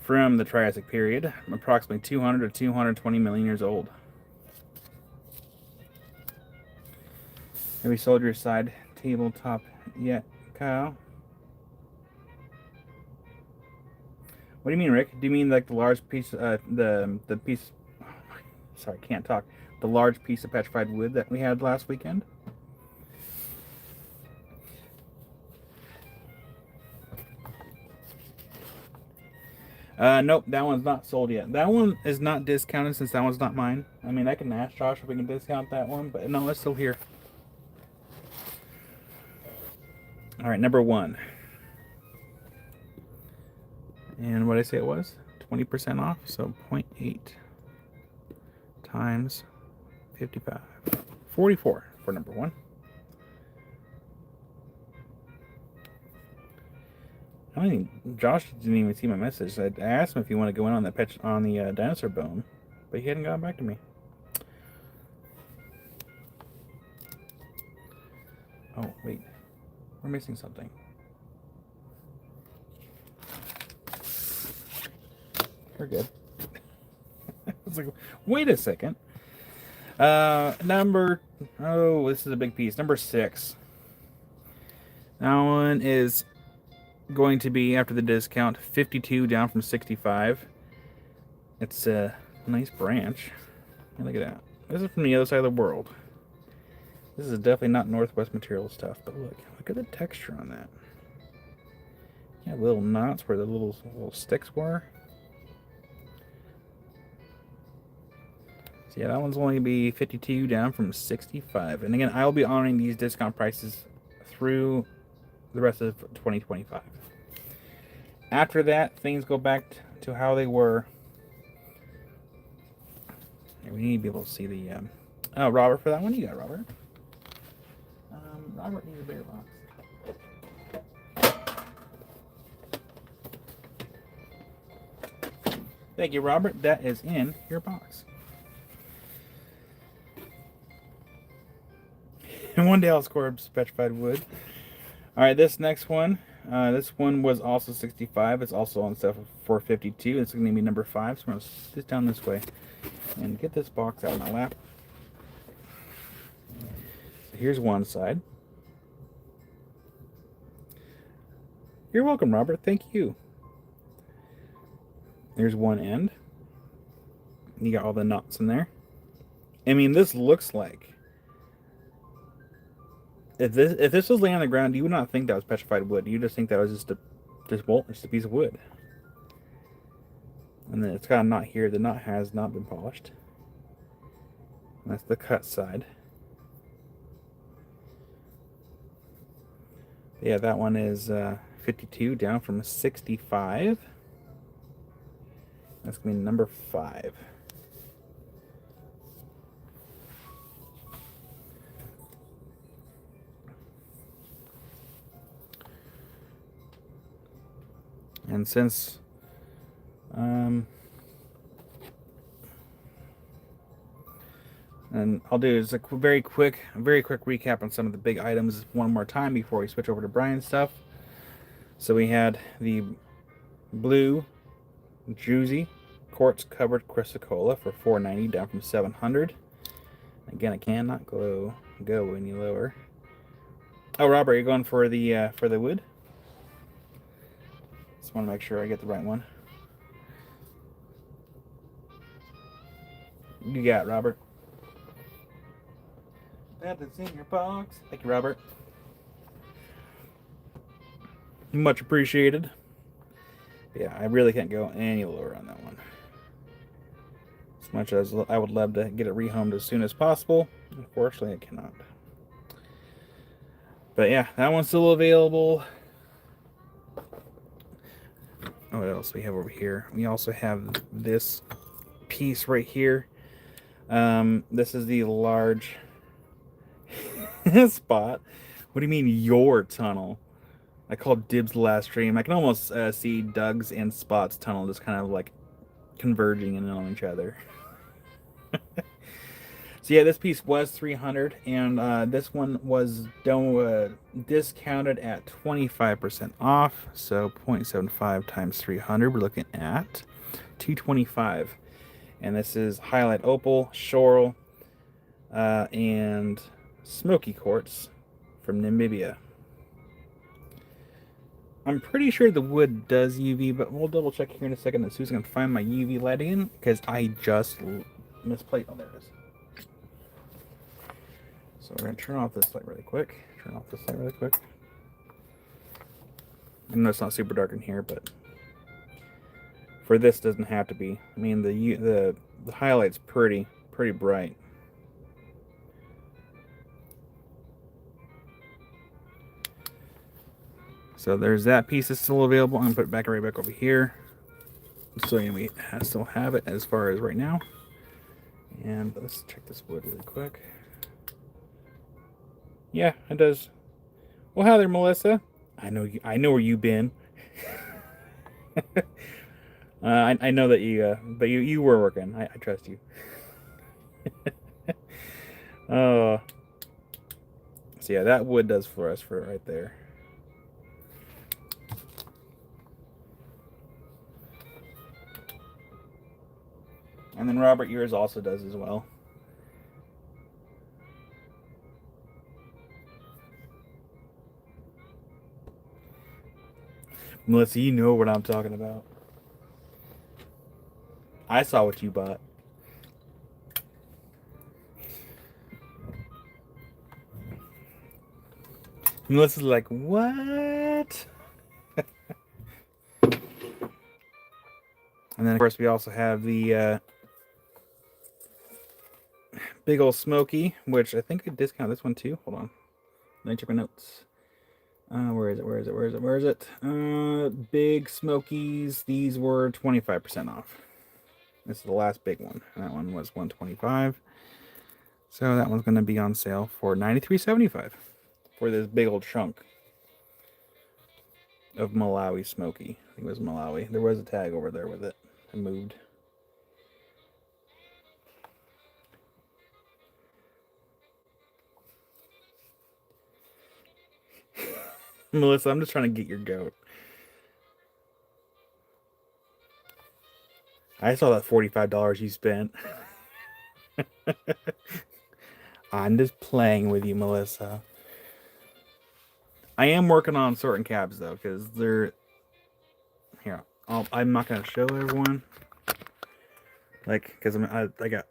From the Triassic period, approximately 200 to 220 million years old. Every soldier's side tabletop yet, Kyle? What do you mean, Rick? Do you mean like the large piece, the piece? Oh, sorry, can't talk. The large piece of petrified wood that we had last weekend? Nope, that one's not sold yet. That one is not discounted since that one's not mine. I mean, I can ask Josh if we can discount that one, but no, it's still here. All right, number 1. And what did I say it was? 20% off, so 0.8 times 55. 44 for number 1. I don't even, Josh didn't even see my message. I asked him if he wanted to go in on the dinosaur bone, but he hadn't gotten back to me. Oh, wait. We're missing something. We're good. I was like, wait a second. This is a big piece. Number 6. That one is going to be, after the discount, 52 down from 65. It's a nice branch. Look at that. This is from the other side of the world. This is definitely not Northwest material stuff, but look at the texture on that. Yeah, little knots where the little sticks were. So yeah, that one's only going to be 52 down from 65. And again, I'll be honoring these discount prices through the rest of 2025. After that, things go back to how they were. We need to be able to see the... Oh, Robert, for that one, you got Robert. Robert needs a bigger box. Thank you, Robert. That is in your box. And one day I'll score petrified wood. All right, this next one. This one was also 65. It's also on stuff for 52. It's going to be number 5. So I'm going to sit down this way and get this box out of my lap. So here's one side. You're welcome, Robert. Thank you. There's one end. You got all the knots in there. I mean, this looks like... If this was laying on the ground, you would not think that was petrified wood. You just think that was just a piece of wood. And then it's got a knot here. The knot has not been polished. And that's the cut side. Yeah, that one is 52 down from 65. That's going to be number 5. And since and I'll do is a very quick recap on some of the big items one more time before we switch over to Brian's stuff. So we had the blue Juicy quartz covered Chrysocolla for $4.90 down from $700. Again, I cannot go any lower. Oh, Robert, you're going for the wood? Just want to make sure I get the right one. You got, Robert? That's in your box. Thank you, Robert. Much appreciated. Yeah, I really can't go any lower on that one. As much as I would love to get it rehomed as soon as possible, unfortunately, I cannot. But yeah, that one's still available. Oh, what else do we have over here? We also have this piece right here. This is the large spot. What do you mean your tunnel? I called dibs the last stream. I can almost see Doug's and Spot's tunnel just kind of like converging in on each other. So yeah, this piece was $300, and this one was discounted at 25% off. So 0.75 times 300, we're looking at $225. And this is highlight opal, schorl, and smoky quartz from Namibia. I'm pretty sure the wood does UV, but we'll double check here in a second. As soon as I can find my UV lighting, because I just misplaced. Oh, there it is. So we're going to turn off this light really quick. I know it's not super dark in here, but for this doesn't have to be. I mean, the highlight's pretty bright. So there's that piece that's still available. I'm going to put it right back over here. So we still have it as far as right now. And let's check this wood really quick. Yeah, it does. Well, hi there, Melissa. I know you. I know where you've been. I know that you, but you were working. I trust you. Oh, so yeah, that wood does fluoresce for right there. And then Robert, yours also does as well. Melissa, you know what I'm talking about. I saw what you bought. Melissa's like, what? And then, of course, we also have the big old smoky, which I think I discount this one too. Hold on. Let me check my notes. Where is it? Big smokies. These were 25% off. This is the last big one. That one was $125. So that one's going to be on sale for $93.75 for this big old chunk of Malawi smoky. I think it was Malawi. There was a tag over there with it. I moved. Melissa, I'm just trying to get your goat. I saw that $45 you spent. I'm just playing with you, Melissa. I am working on certain cabs though, because they're here. I'm not gonna show everyone, like, because I got.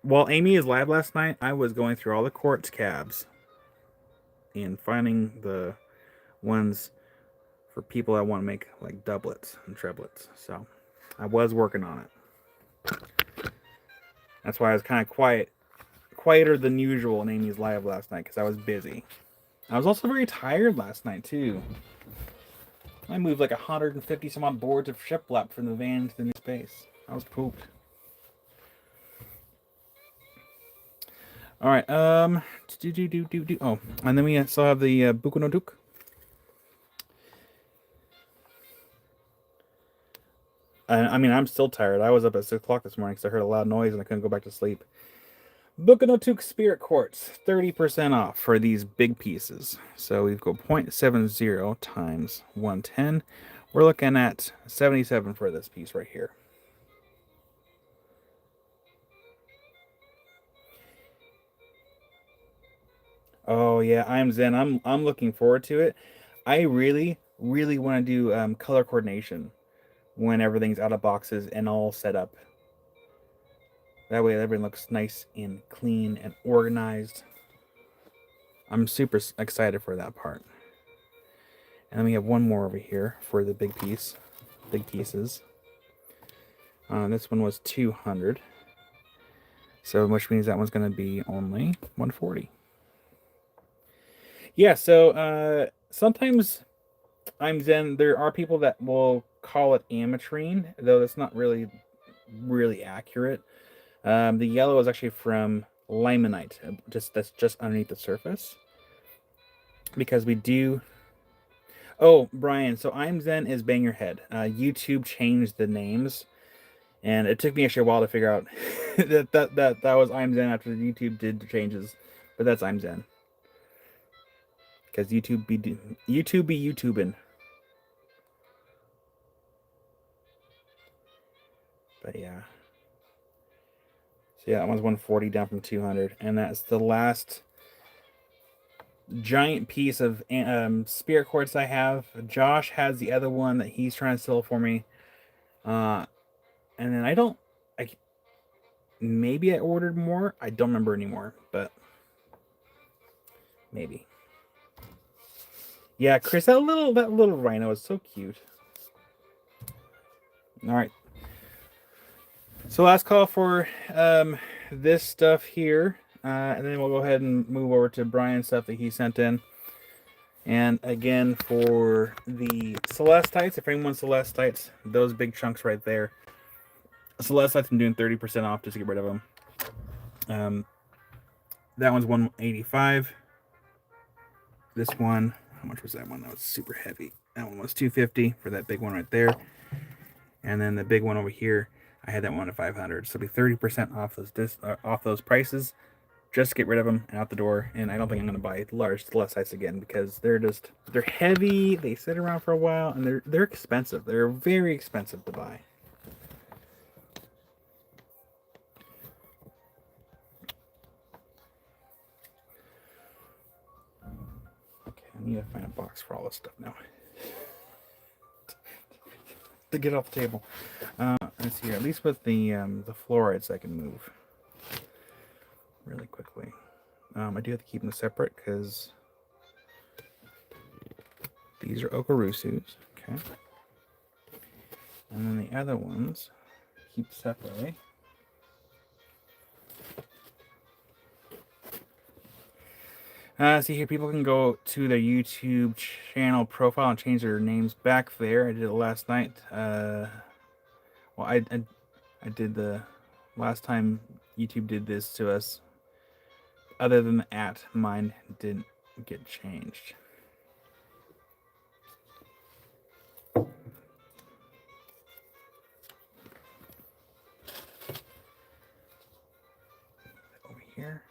While Amy is live last night, I was going through all the quartz cabs and finding the ones for people that want to make like doublets and triplets. So I was working on it. That's why I was kind of quieter than usual in Amy's live last night, because I was busy. I was also very tired last night too. I moved like 150 some odd boards of shiplap from the van to the new space. I was pooped. All right. Oh, and then we still have the Buku no Duk. I mean, I'm still tired. I was up at 6 o'clock this morning because I heard a loud noise and I couldn't go back to sleep. Buku no Duk Spirit Quartz, 30% off for these big pieces. So we've got 0.70 times 110. We're looking at 77 for this piece right here. Oh yeah, I'm zen. I'm looking forward to it. I really want to do color coordination when everything's out of boxes and all set up. That way everything looks nice and clean and organized. I'm super excited for that part. And then we have one more over here for the big pieces. This one was 200. So which means that one's going to be only 140. Yeah, so sometimes there are people that will call it ametrine, though that's not really accurate. The yellow is actually from limonite, that's just underneath the surface. Because we do... Oh, Brian, so I'm Zen is Bang Your Head. YouTube changed the names, and it took me actually a while to figure out that was I'm Zen after YouTube did the changes, but that's I'm Zen. Because YouTube be YouTubing. But yeah. So yeah, that one's 140 down from 200, and that's the last giant piece of spirit quartz I have. Josh has the other one that he's trying to sell for me. And then maybe I ordered more. I don't remember anymore, but maybe. Yeah, Chris, that little rhino is so cute. All right. So last call for this stuff here, and then we'll go ahead and move over to Brian's stuff that he sent in. And again, for the celestites, if anyone wants celestites, those big chunks right there. Celestites, I'm doing 30% off just to get rid of them. That one's 185. This one, how much was that one? That was super heavy. That one was 250 for that big one right there. And then the big one over here, I had that one at 500. So it'll be 30% off those prices. Just get rid of them and out the door. And I don't think I'm going to buy large celestites again because they're heavy. They sit around for a while, and they're expensive. They're very expensive to buy. Okay, I need to find a box for all this stuff now. To get off the table. Let's see here. At least with the fluorides, I can move really quickly. I do have to keep them separate because these are Okarusus. Okay. And then the other ones keep separately. See here, people can go to their YouTube channel profile and change their names back there. I did it last night. Well, I did the last time YouTube did this to us. Other than the @ mine didn't get changed. Over here.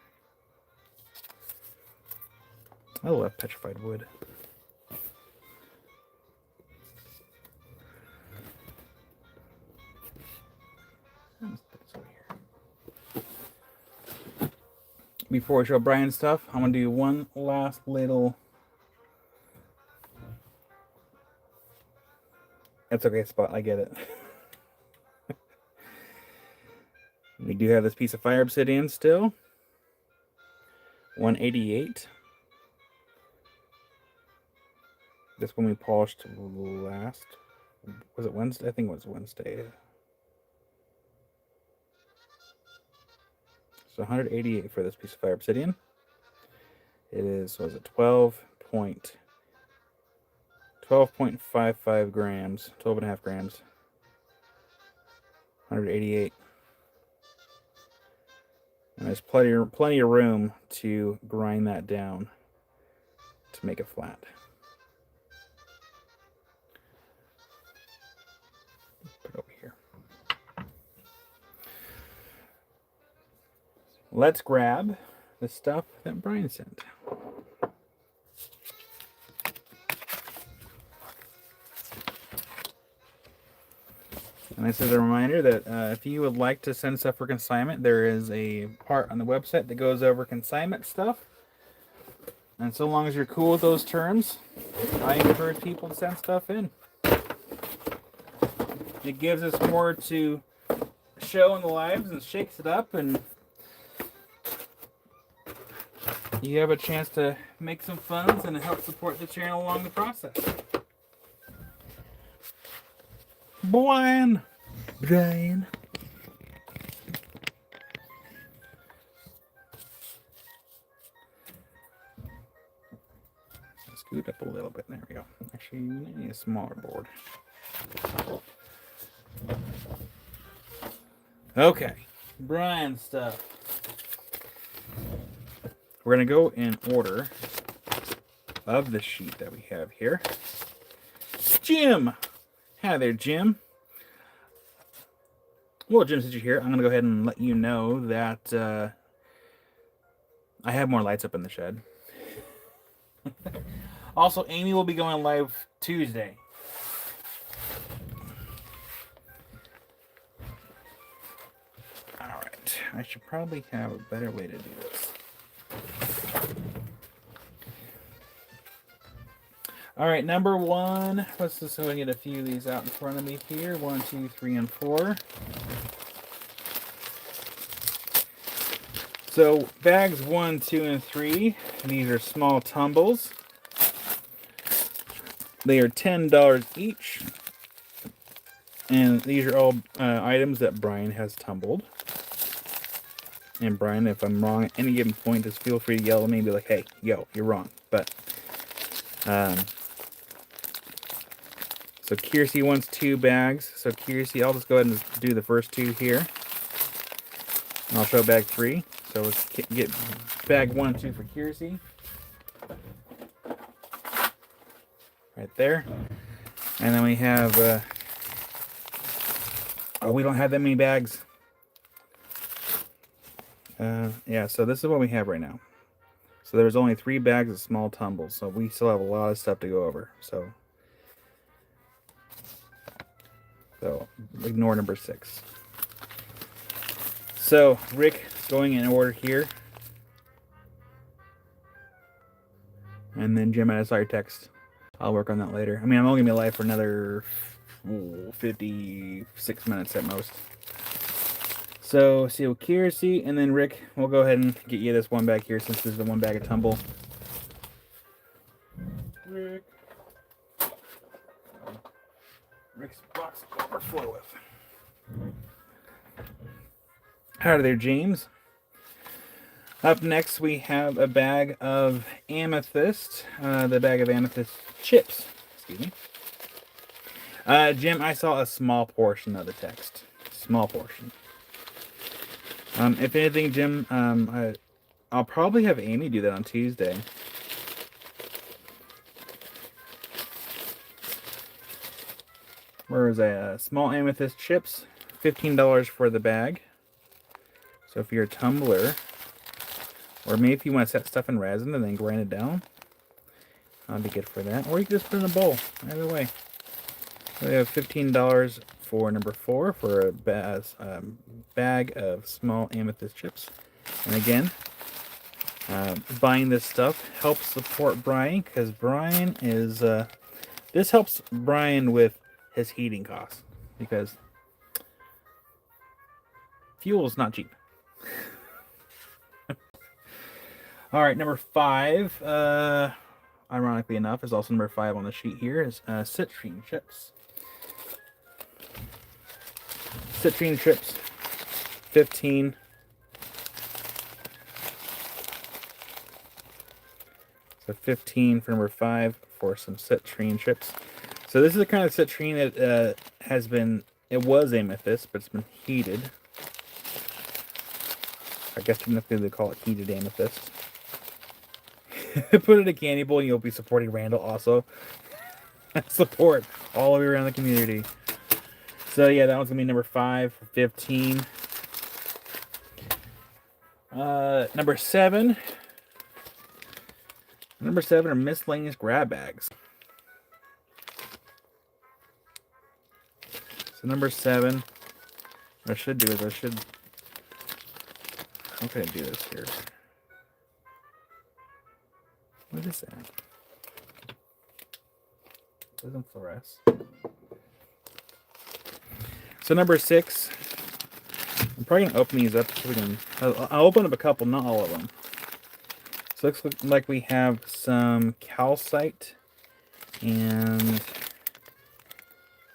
I love petrified wood. Before I show Brian's stuff, I'm going to do one last little... That's okay, Spot. I get it. We do have this piece of fire obsidian still. 188. This one we polished last... Was it Wednesday? I think it was Wednesday. So 188 for this piece of fire obsidian. It is, what is it, 12.55 grams, 12.5 grams. 188. And there's plenty of room to grind that down to make it flat. Put it over here. Let's grab the stuff that Brian sent. And this is a reminder that if you would like to send stuff for consignment, there is a part on the website that goes over consignment stuff. And so long as you're cool with those terms, I encourage people to send stuff in. It gives us more to show in the lives and shakes it up, and you have a chance to make some funds and help support the channel along the process. Brian. Scoot up a little bit. There we go. Actually, you need a smaller board. Okay, Brian stuff. We're going to go in order of the sheet that we have here. Jim! Hi there, Jim. Well, Jim, since you're here, I'm going to go ahead and let you know that I have more lights up in the shed. Also, Amy will be going live Tuesday. Alright, I should probably have a better way to do this. Alright, number one. Let's just go and get a few of these out in front of me here. 1, 2, 3, and 4. So, bags 1, 2, and 3. These are small tumbles. They are $10 each. And these are all items that Brian has tumbled. And Brian, if I'm wrong at any given point, just feel free to yell at me and be like, hey, yo, you're wrong. But, so Kiersey wants 2 bags. So Kiersey, I'll just go ahead and do the first 2 here. And I'll show bag 3. So let's get bag 1 and 2 for Kiersey. Right there. And then we have, we don't have that many bags. Yeah, so this is what we have right now. So there's only 3 bags of small tumbles. So we still have a lot of stuff to go over. So ignore number 6. So Rick, going in order here. And then Jim, I saw your text. I'll work on that later. I mean, I'm only going to be live for another 56 minutes at most. So, seal Kiersey, and then Rick, we'll go ahead and get you this one bag here since this is the one bag of tumble. Rick's box overflow with. Howdy there, James. Up next, we have a bag of amethyst. The bag of amethyst chips. Excuse me. Jim, I saw a small portion of the text. Small portion. If anything, Jim, I'll probably have Amy do that on Tuesday. Where is a small amethyst chips? $15 for the bag. So if you're a tumbler, or maybe if you want to set stuff in resin and then grind it down, that'll be good for that. Or you can just put it in a bowl. Either way. So we have $15 for number 4 for a bag of small amethyst chips. And again, buying this stuff helps support Brian, because Brian is this helps Brian with his heating costs, because fuel is not cheap. All right, number 5, ironically enough, is also number 5 on the sheet here, is citrine chips. Citrine chips, 15. So 15 for number 5 for some citrine chips. So this is the kind of citrine that has been, it was amethyst, but it's been heated. I guess technically they call it heated amethyst. Put it in a candy bowl and you'll be supporting Randall also. Support all of you around the community. So yeah, that one's gonna be number 5 for 15. Number 7. Number 7 are miscellaneous grab bags. So number 7, what I should do is how can I do this here? What is that? It doesn't fluoresce. So number 6 I'm probably gonna open these up so we can. I'll open up a couple, not all of them. So it looks like we have some calcite and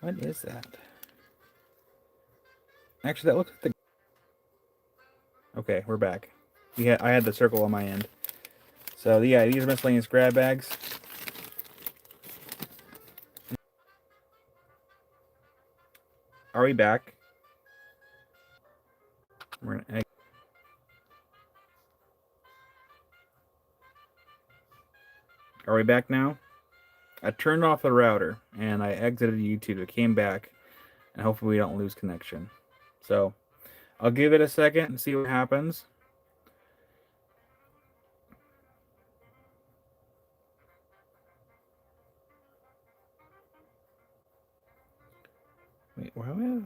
what is that? Actually, that looks like the. Okay, we're back. I had the circle on my end. So yeah, these are miscellaneous grab bags. Are we back? We're gonna. Are we back now? I turned off the router and I exited YouTube. It came back, and hopefully we don't lose connection. So I'll give it a second and see what happens. Wait, well,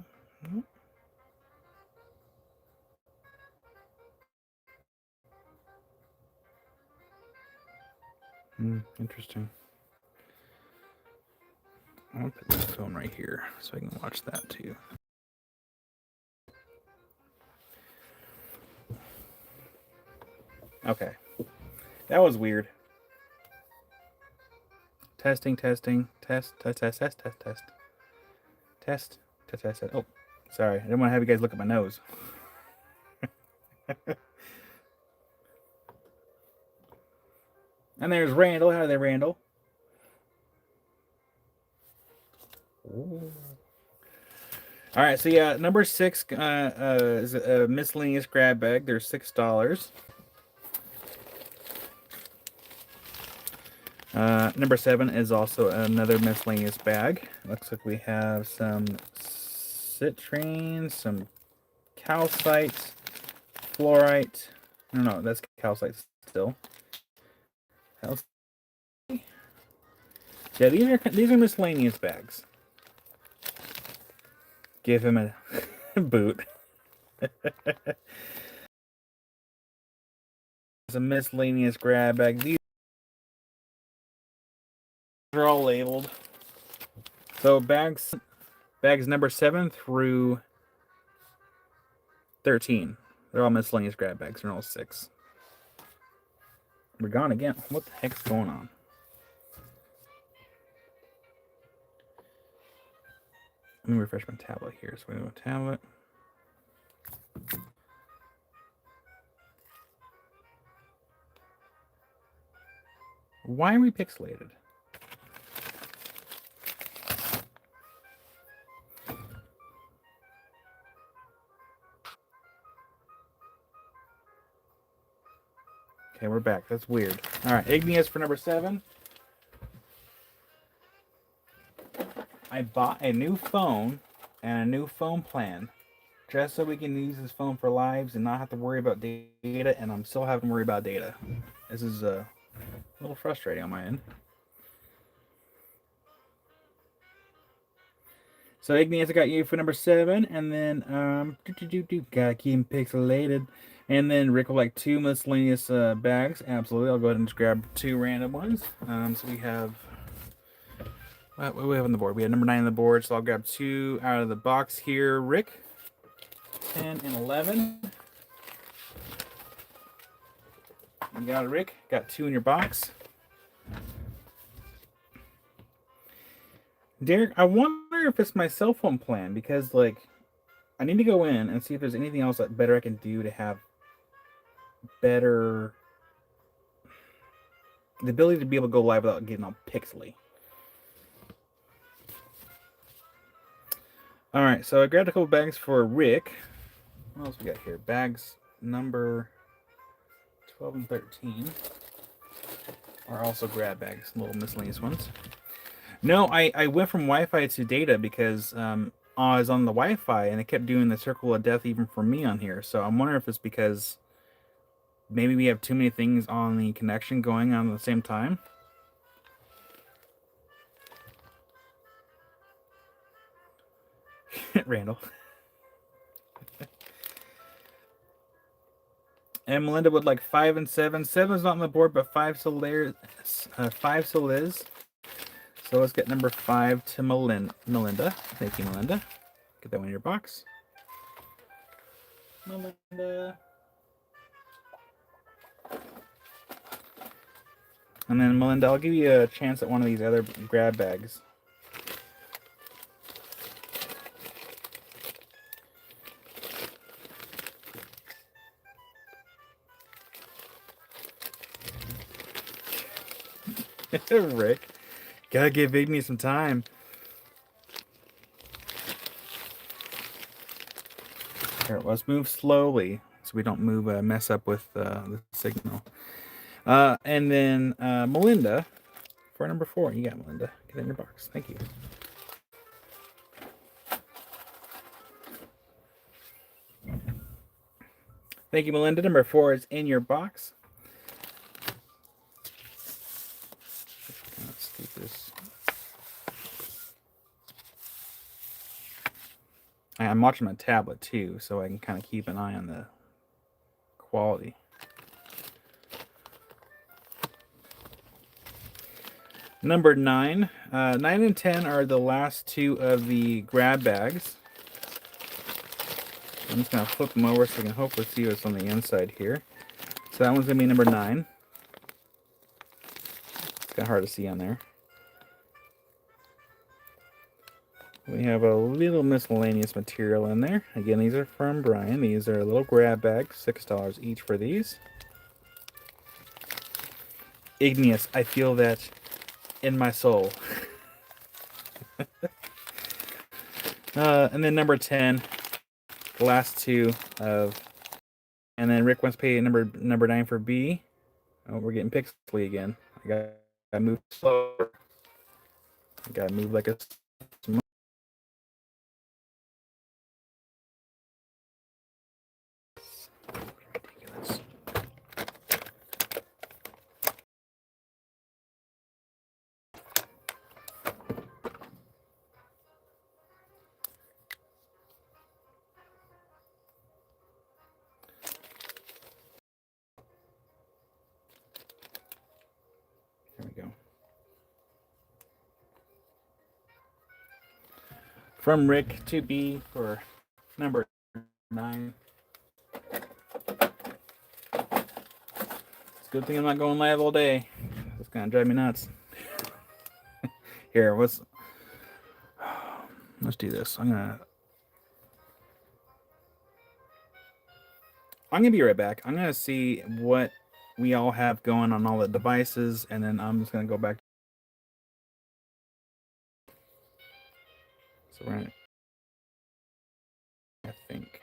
interesting. I'll put this phone right here so I can watch that too. Okay. That was weird. Testing, testing, test, test, test, test, test, test. Test, test, test, test. Oh, sorry. I didn't want to have you guys look at my nose. And there's Randall. Hi there, Randall. Ooh. All right, so yeah, number 6 is a miscellaneous grab bag. They're $6. Number 7 is also another miscellaneous bag. Looks like we have some citrine, some calcite, fluorite. No, that's calcite still. Yeah, these are miscellaneous bags. Give him a boot. It's a miscellaneous grab bag. These are all labeled. So bags number 7 through 13. They're all miscellaneous grab bags. They're all 6. We're gone again. What the heck's going on? Let me refresh my tablet here. So we have a tablet. Why are we pixelated? Okay, we're back. That's weird. All right, igneous for number 7. I bought a new phone and a new phone plan just so we can use this phone for lives and not have to worry about data, and I'm still having to worry about data. This is a little frustrating on my end. So igneous, I got you for number 7, and then gotta keep them pixelated. And then Rick will like 2 miscellaneous bags. Absolutely, I'll go ahead and just grab 2 random ones. So we have what do we have on the board? We have number 9 on the board, so I'll grab 2 out of the box here. Rick, 10 and 11. You got it, Rick. Got 2 in your box. Derek, I wonder if it's my cell phone plan, because like I need to go in and see if there's anything else that better I can do to have better the ability to be able to go live without getting all pixely. All right, so I grabbed a couple bags for Rick. What else we got here? Bags number 12 and 13 are also grab bags, little miscellaneous ones. No, I went from Wi-Fi to data because I was on the Wi-Fi and it kept doing the circle of death even for me on here. So I'm wondering if it's because maybe we have too many things on the connection going on at the same time. Randall. And Melinda would like 5 and 7. 7's not on the board, but 5 still there. 5 still is. So let's get number 5 to Melinda. Thank you, Melinda. Get that one in your box. Melinda. And then Melinda, I'll give you a chance at one of these other grab bags. Rick, gotta give me some time. Here, let's move slowly so we don't mess up with the signal. And then Melinda, for number 4, you got Melinda. Get in your box. Thank you. Thank you, Melinda. Number 4 is in your box. Let's keep this. I'm watching my tablet too, so I can kind of keep an eye on the quality. Number 9. 9 and 10 are the last 2 of the grab bags. I'm just going to flip them over so we can hopefully see what's on the inside here. So that one's going to be number 9. It's kind of hard to see on there. We have a little miscellaneous material in there. Again, these are from Brian. These are little grab bags, $6 each for these. Igneous, I feel that in my soul. And then number 10, the last 2 of, and then Rick wants to pay number 9 for B. Oh, we're getting pixely again. I gotta move slower. I gotta move like a ridiculous. There we go. From Rick to B for number 9. It's a good thing I'm not going live all day. It's gonna drive me nuts. Here, let's do this. I'm gonna be right back. I'm gonna see what we all have going on all the devices, and then I'm just gonna go back. So we're gonna, I think.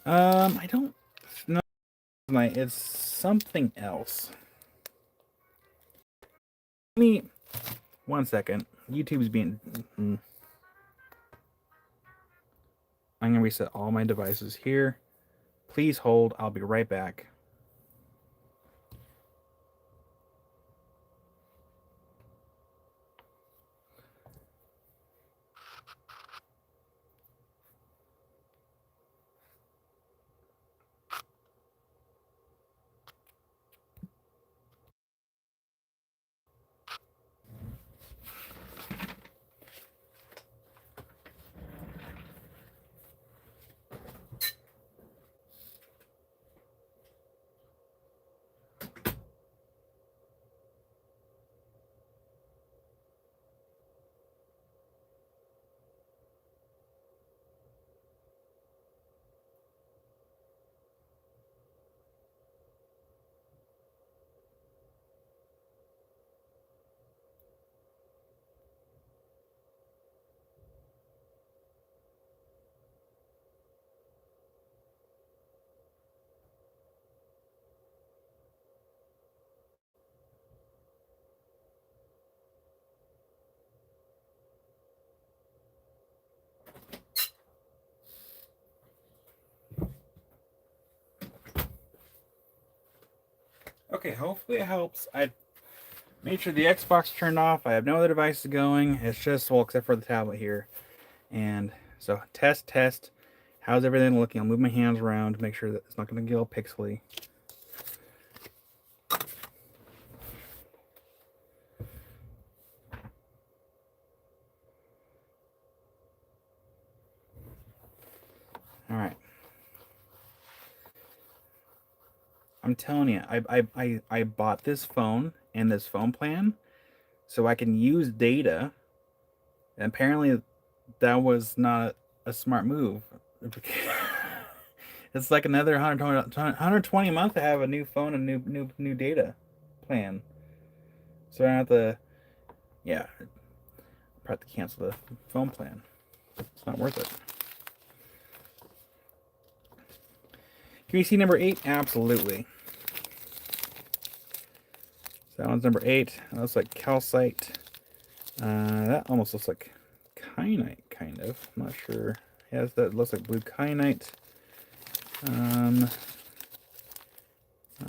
I don't know. It's something else. Give me 1 second. YouTube's being. I'm gonna reset all my devices here. Please hold. I'll be right back. Okay, hopefully it helps. I made sure the Xbox turned off. I have no other devices going. It's just, well, except for the tablet here. And so test. How's everything looking? I'll move my hands around to make sure that it's not going to get all pixely. All right. I'm telling you, I bought this phone and this phone plan so I can use data. And apparently that was not a smart move. It's like another 120 a month to have a new phone and new data plan. So I have to, yeah, I have to cancel the phone plan. It's not worth it. Can you see number 8? Absolutely. So that one's number 8. That looks like calcite. That almost looks like kyanite, kind of. I'm not sure. Yes, that looks like blue kyanite.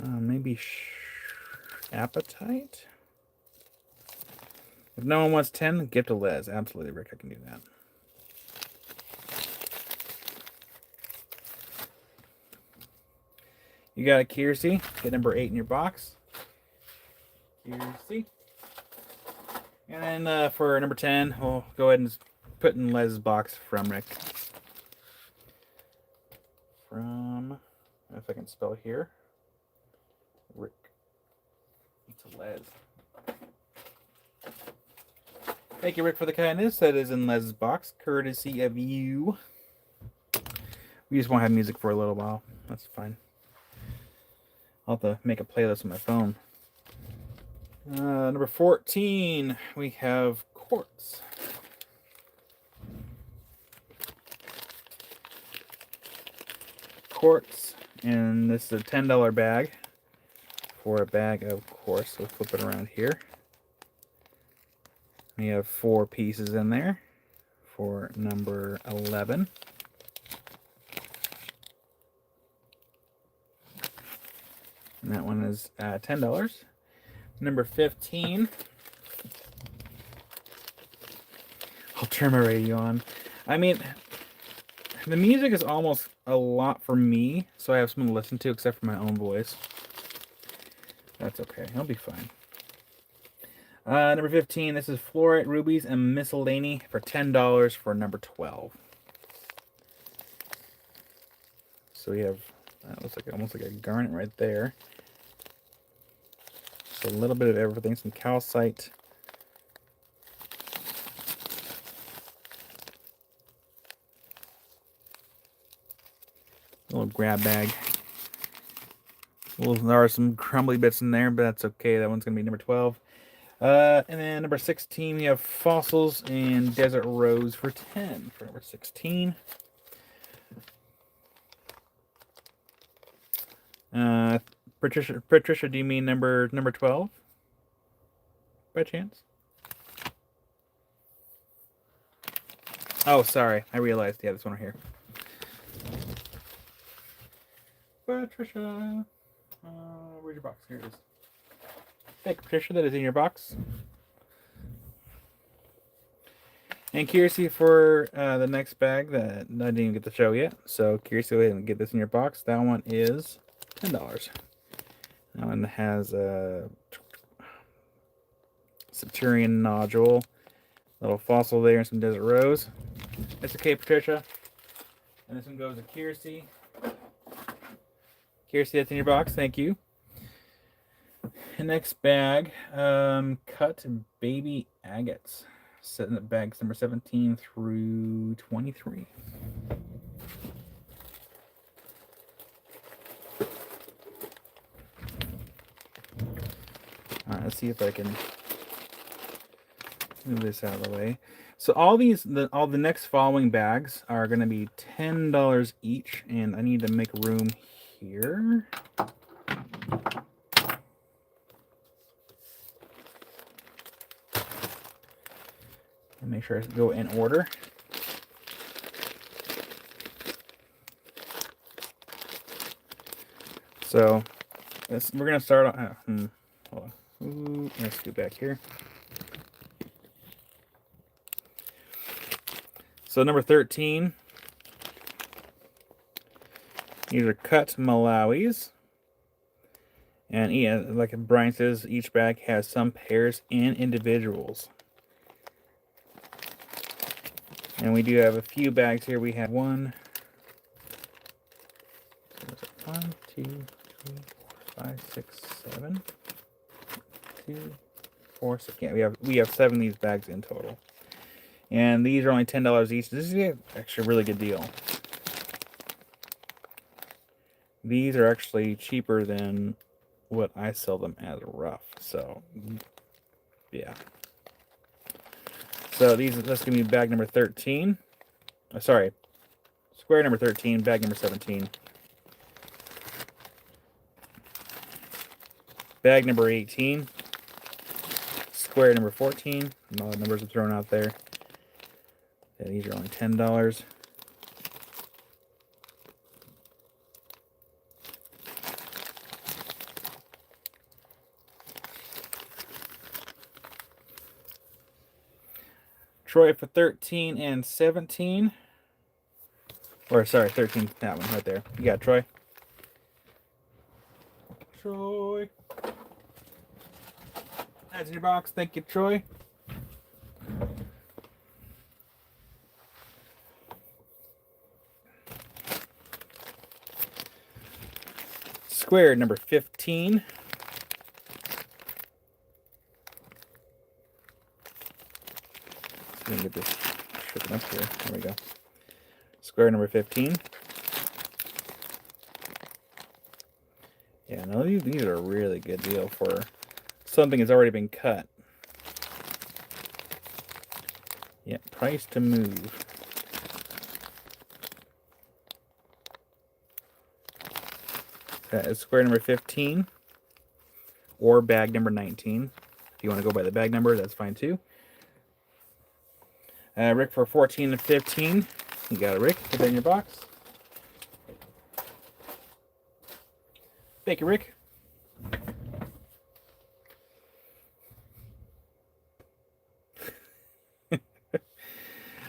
Maybe apatite. If no one wants 10, give to Les. Absolutely, Rick. I can do that. You got a Kiersey. Get number 8 in your box. Kiersey. And then for number 10, we'll go ahead and put in Les's box from Rick. From, if I can spell here, Rick to Les. Thank you, Rick, for the kindness. That is in Les's box, courtesy of you. We just won't have music for a little while. That's fine. I'll have to make a playlist on my phone. Number 14, we have quartz. Quartz, and this is a $10 bag for a bag of quartz. So we'll flip it around here. We have 4 pieces in there for number 11. And that one is $10. Number 15. I'll turn my radio on. I mean, the music is almost a lot for me, so I have something to listen to except for my own voice. That's okay. I'll be fine. Number 15, this is fluorite, rubies, and miscellany for $10 for number 12. So we have, that looks like almost like a garnet right there. So a little bit of everything, some calcite. Little grab bag. Well, there are some crumbly bits in there, but that's okay. That one's going to be number 12. And then number 16, we have fossils and desert rose for 10 for number 16. Patricia, do you mean number 12? By chance? Oh, sorry. I realized. Yeah, this one right here. Patricia. Where's your box? Here it is. Thank you, Patricia. That is in your box. And Kiersey for the next bag that I didn't even get to show yet. So Kiersey, go ahead and get this in your box. That one is $10. That one has a Saturnian nodule, little fossil there, and some desert rose. That's okay, Patricia. And this one goes to Kiersey. Kiersey, that's in your box. Thank you. The next bag, cut baby agates. Set in the bags number 17 through 23. All right, let's see if I can move this out of the way. So all the next following bags are going to be $10 each, and I need to make room here. And make sure I go in order. So we're going to start on. Hold on. Ooh, let's go back here. So number 13, these are cut Malawis. And yeah, like Brian says, each bag has some pairs and individuals. And we do have a few bags here. We have 1, 1, 2, 3, 4, 5, 6, 7. 2, 4, 6. Yeah, we have 7 of these bags in total. And these are only $10 each. This is actually a really good deal. These are actually cheaper than what I sell them as rough. So, yeah. So that's going to be bag number 13. Sorry. Square number 13, bag number 17. Bag number 18. Square number 14. And all the numbers are thrown out there. Yeah, these are only $10. Troy for 13 and 17. Or, sorry, 13. That one right there. You got it, Troy. Troy. That's in your box. Thank you, Troy. Square number 15. Let me get this stripping up here. There we go. Square number 15. Yeah, no, these are a really good deal for something that's already been cut. Yeah, price to move. That is square number 15 or bag number 19. If you want to go by the bag number, that's fine too. Rick for 14 and 15. You got it, Rick. Put that in your box. Thank you, Rick.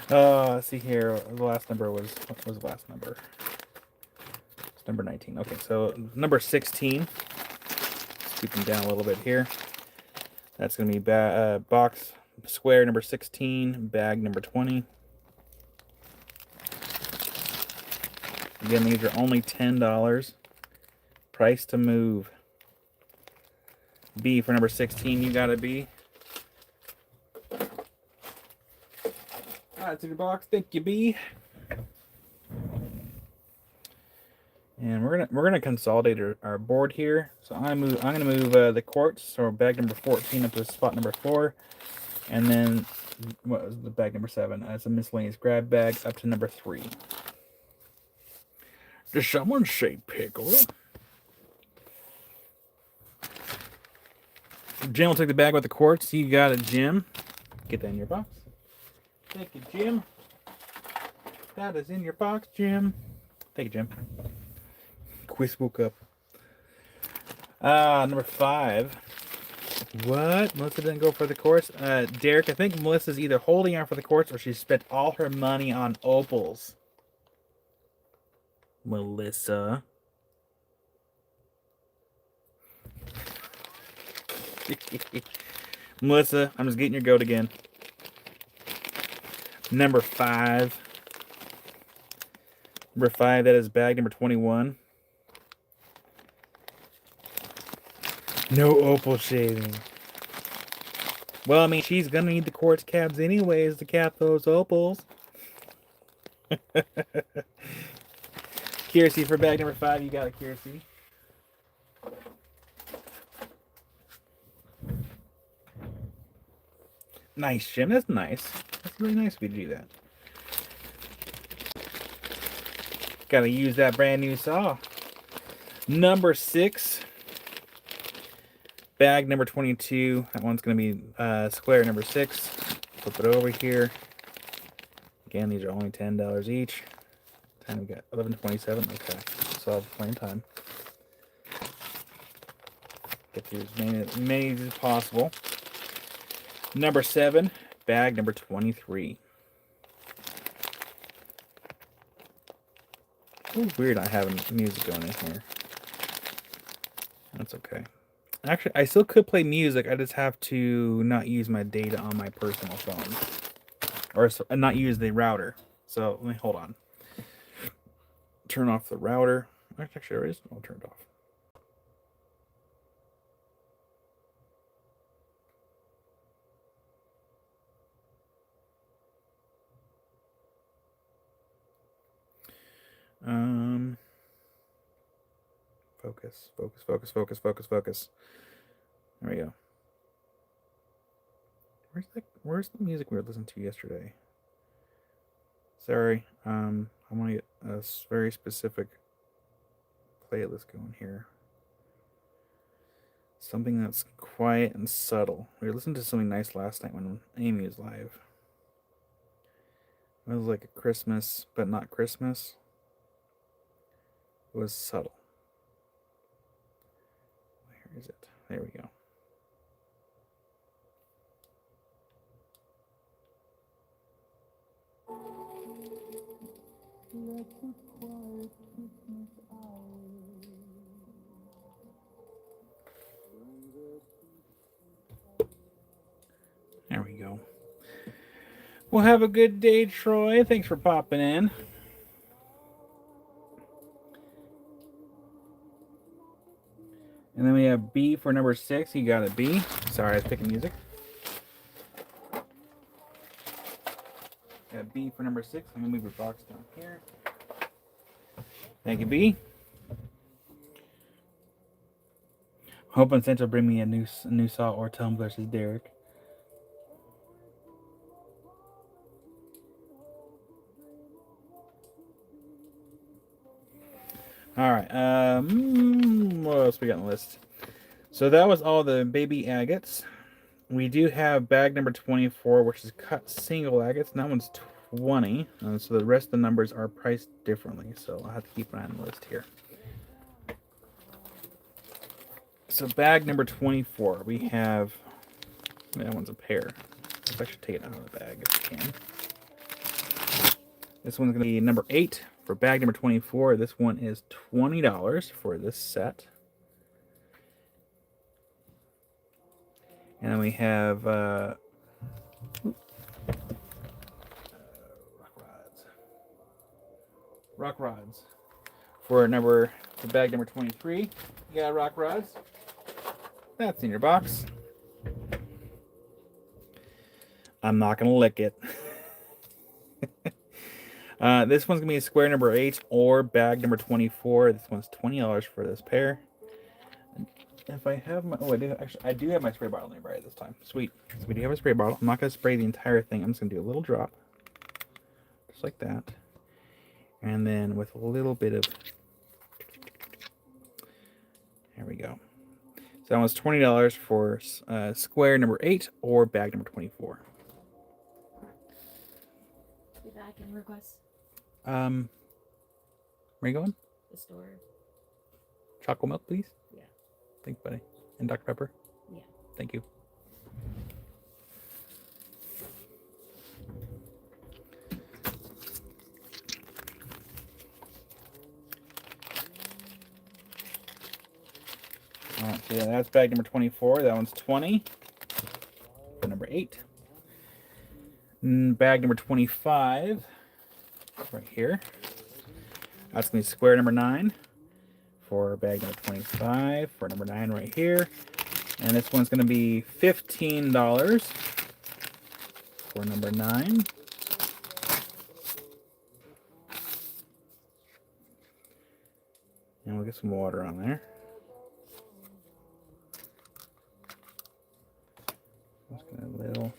Let's see here. The last number was, what was the last number? It's number 19. Okay, so number 16. Scooping down a little bit here. That's going to be box square number 16, bag number 20. Again, these are only $10. Price to move. B for number 16, you got a B. That's in your box. Thank you, B. And we're gonna consolidate our board here. So I'm gonna move the quartz, so bag number 14 up to spot number 4, and then what was the bag number 7? It's a miscellaneous grab bag up to number 3. Does someone say pickle? Jim will take the bag with the quartz. You got it, Jim. Get that in your box. Thank you, Jim. That is in your box, Jim. Thank you, Jim. Quiz woke up. Number 5. What? Melissa didn't go for the quartz. Derek, I think Melissa's either holding out for the quartz or she spent all her money on opals. Melissa. Melissa, I'm just getting your goat again. Number 5. Number 5, that is bag number 21. No opal shaving. Well, I mean, she's going to need the quartz cabs anyways to cap those opals. Kiersey for bag number 5. You got it, Kiersey. Nice, Jim. That's nice. That's really nice of you to do that. Gotta use that brand new saw. Number 6. Bag number 22. That one's going to be square number 6. Flip it over here. Again, these are only $10 each. Time we got 11:27. Okay, so I have plenty of time. Get through as many as possible. Number 7. Bag number 23. It's weird not having music going in here. That's okay. Actually, I still could play music. I just have to not use my data on my personal phone. Or not use the router. So, let me hold on. Turn off the router. actually, it is all turned off. Focus, focus, focus, focus, focus, focus. There we go. Where's the music we were listening to yesterday? Sorry, I want to get a very specific playlist going here. Something that's quiet and subtle. We listened to something nice last night when Amy was live. It was like a Christmas, but not Christmas. It was subtle. Where is it? There we go. There we go. Well, have a good day, Troy. Thanks for popping in. And then we have B for number 6. You got a B. Sorry, I was picking music. Got B for number 6. I'm going to move your box down here. Thank you, B. Hoping Santa will bring me a new saw or tumbler, says Derek. All right. What else we got on the list? So that was all the baby agates. We do have bag number 24, which is cut single agates, and that one's 20. So the rest of the numbers are priced differently. So I'll have to keep an eye on the list here. So bag number 24, we have, that one's a pair. Let's actually take it out of the bag if we can. This one's going to be number 8 for bag number 24. This one is $20 for this set. And then we have rock rods for bag number 23. You got rock rods. That's in your box. I'm not gonna lick it. This one's gonna be square number 8 or bag number 24. This one's $20 for this pair. If I have my, I do have my spray bottle nearby this time. Sweet. So we do have a spray bottle. I'm not gonna spray the entire thing. I'm just gonna do a little drop, just like that, and then with a little bit of. There we go. So that was $20 for square number 8 or bag number 24. Be back in requests. Where are you going? The store. Chocolate milk, please. Yeah. Thanks, buddy. And Dr. Pepper? Yeah. Thank you. Alright, so yeah, that's bag number 24. That one's 20 for number 8. Bag number 25, right here. That's going to be square number 9 for bag number 25 for number 9 right here. And this one's going to be $15 for number 9. And we'll get some water on there. Just get a little.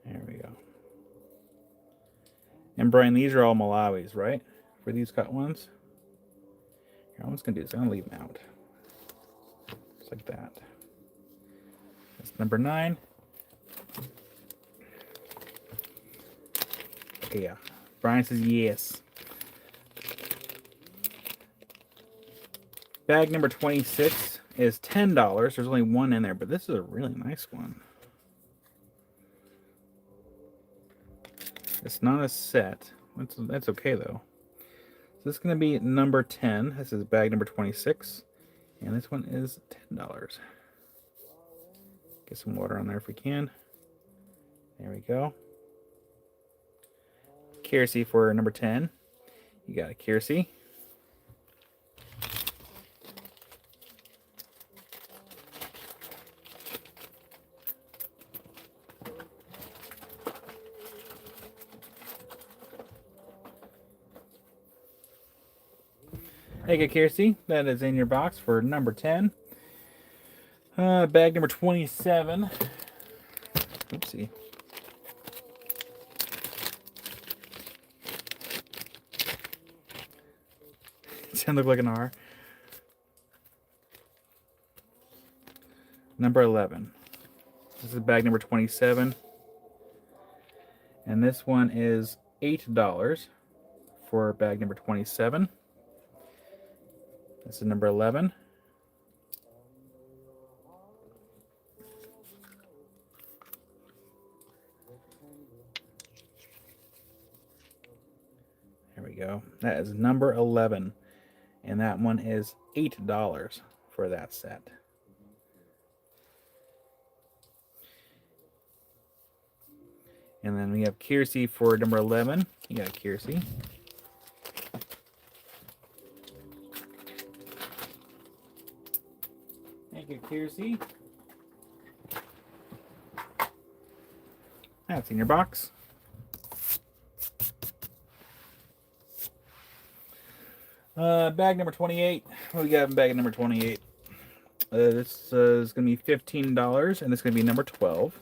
There we go. And Brian, these are all Malawis, right? For these cut ones. Here, I'm just gonna do this. I'm gonna leave them out. Just like that. That's number 9. Okay, yeah. Brian says yes. Bag number 26 is $10. There's only one in there, but this is a really nice one. It's not a set. That's okay though. So this is going to be number 10. This is bag number 26. And this one is $10. Get some water on there if we can. There we go. Kiersey for number 10 You got a Kiersey. Hey, good Kiersey. That is in your box for number 10. Bag number 27. Oopsie. Doesn't look like an R. Number 11. This is bag number 27. And this one is $8 for bag number 27. This is number 11. There we go. That is number 11. And that one is $8 for that set. And then we have Kiersey for number 11. You got Kiersey. Thank you, Kiersey. That's in your box. Bag number 28. What do we got in bag number 28? This is going to be $15, and this is going to be number 12.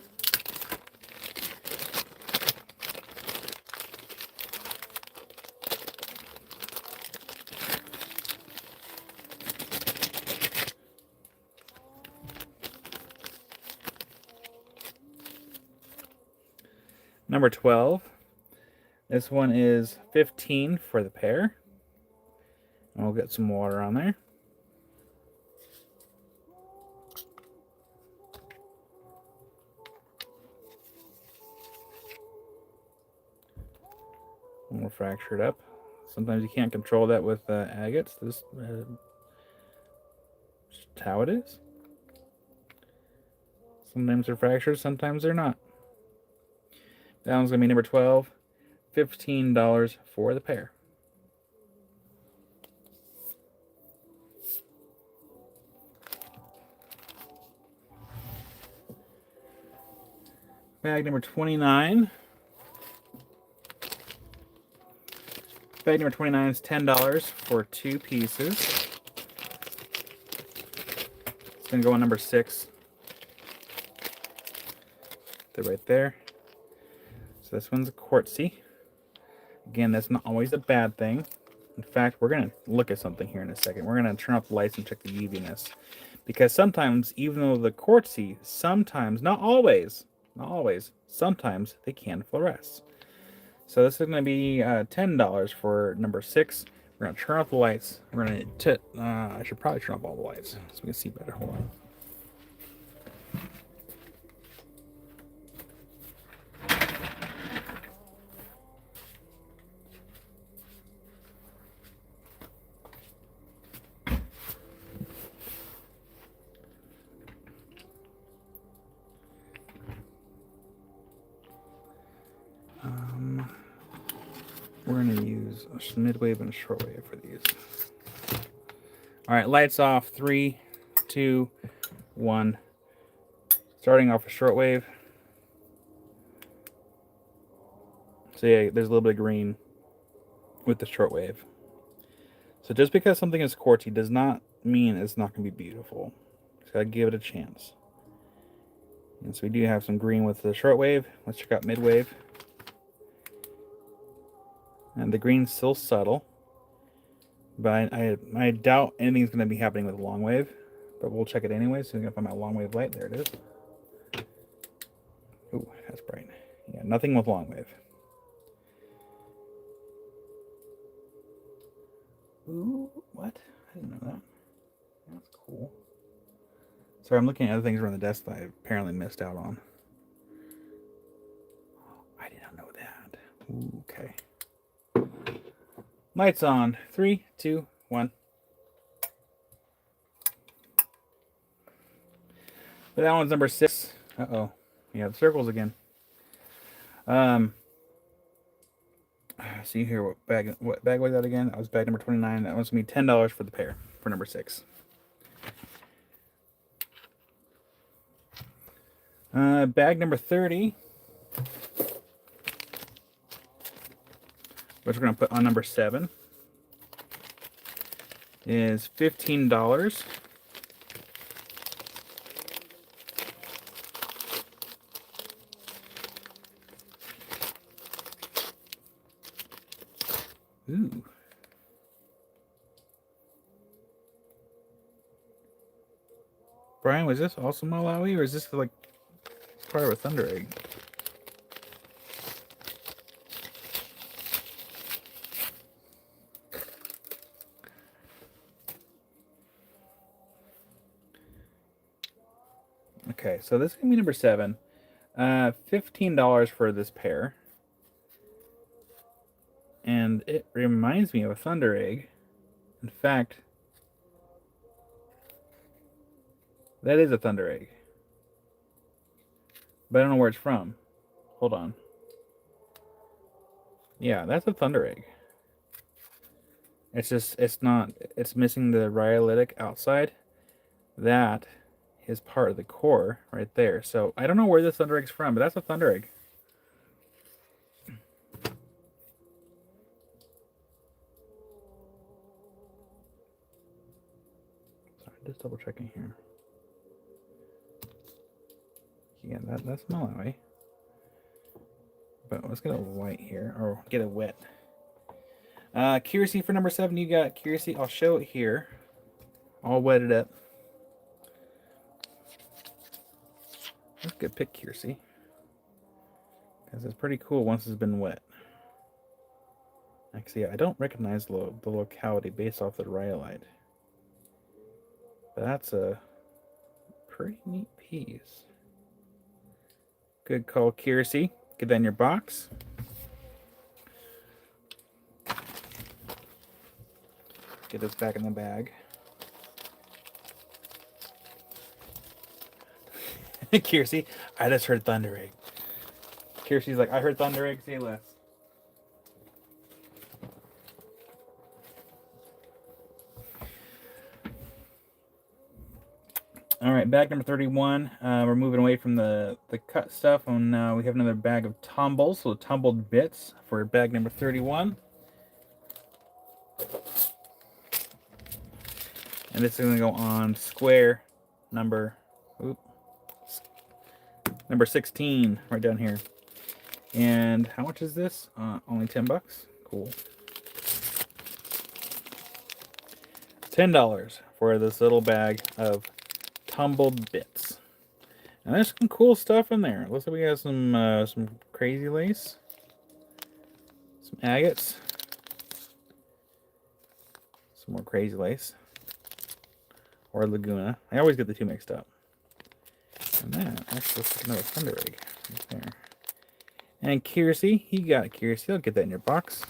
Number 12. This one is 15 for the pair. And we'll get some water on there. And we'll fracture it up. Sometimes you can't control that with agates. This just how it is. Sometimes they're fractured, sometimes they're not. That one's going to be number 12. $15 for the pair. Bag number 29. Bag number 29 is $10 for 2 pieces. It's going to go on number 6. They're right there. So this one's a quartzy. Again, that's not always a bad thing. In fact, we're going to look at something here in a second. We're going to turn off the lights and check the UV-ness. Because sometimes, even though the quartzy, sometimes, not always, sometimes they can fluoresce. So this is going to be $10 for number 6. We're going to turn off the lights. We're going to, I should probably turn off all the lights so we can see better. Hold on. We're going to use a mid-wave and a short-wave for these. All right, lights off. 3, 2, 1. Starting off with short-wave. So yeah, there's a little bit of green with the short-wave. So just because something is quartzy does not mean it's not going to be beautiful. Just got to give it a chance. And so we do have some green with the short-wave. Let's check out mid-wave. And the green's still subtle, but I doubt anything's going to be happening with long wave. But we'll check it anyway. So I'm going to find my long wave light. There it is. Ooh, that's bright. Yeah, nothing with long wave. Ooh, what? I didn't know that. That's cool. Sorry, I'm looking at other things around the desk that I apparently missed out on. I did not know that. Ooh, okay. Lights on. 3, 2, 1. But that one's number 6. Uh-oh. We have circles again. See here what bag was that again? That was bag number 29. That was gonna be $10 for the pair for number 6. Bag number 30, which we're gonna put on number 7, is $15. Ooh. Brian, was this also Malawi, or is this like part of a Thunder Egg? Okay, so this is gonna be number 7. $15 for this pair. And it reminds me of a Thunder Egg. In fact, that is a Thunder Egg. But I don't know where it's from. Hold on. Yeah, that's a Thunder Egg. It's not, it's missing the rhyolitic outside. That is part of the core right there. So I don't know where this Thunder Egg's from, but that's a Thunder Egg. Sorry, just double checking here. Yeah, that's Malawi. But let's get a white here, or get a wet. Kiersey for number 7, you got Kiersey. I'll show it here. All wetted up. That's a good pick, Kiersey. Because it's pretty cool once it's been wet. Actually, I don't recognize the locality based off the rhyolite. But that's a pretty neat piece. Good call, Kiersey. Get that in your box. Get this back in the bag. Kiersey, I just heard Thunder Egg. Kiersey's like, I heard Thunder Egg, say less. All right, bag number 31. We're moving away from the cut stuff, and now we have another bag of tumbles, so tumbled bits for bag number 31. And this is going to go on square number 16, right down here. And how much is this? Only $10. Cool. $10 for this little bag of tumbled bits. And there's some cool stuff in there. Looks like we got some crazy lace, some agates, some more crazy lace, or Laguna. I always get the two mixed up. And that actually looks like another Thunder Egg right there. And Kiersey, you got it, Kiersey. I'll get that in your box.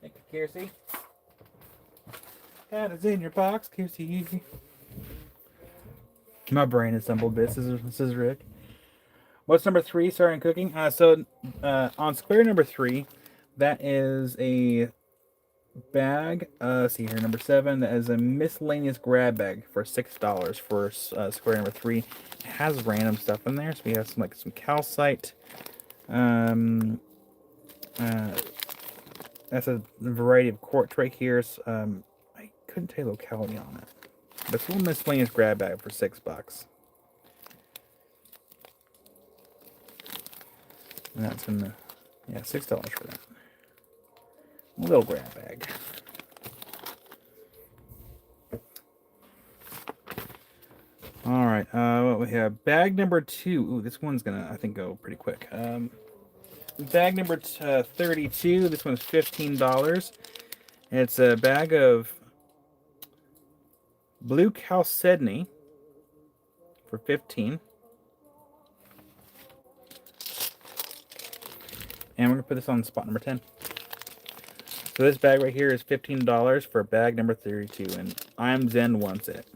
Thank you, Kiersey. That is in your box, Kiersey. My brain is tumbled bits. This is Rick. What's number 3? Starting cooking. So on square number 3, that is a bag. See here, number 7. That is a miscellaneous grab bag for $6 for square number 3. It has random stuff in there. So we have some calcite. That's a variety of quartz right here. I couldn't tell you locality on it. But it's a little miscellaneous grab bag for $6. And that's in the, yeah, $6 for that. A little grab bag. All right, what we have, bag number 2. Ooh, this one's gonna, I think, go pretty quick. Bag number 32. This one's $15. It's a bag of blue chalcedony for $15. And we're gonna put this on spot number 10. So this bag right here is $15 for bag number 32, and I'm Zen wants it.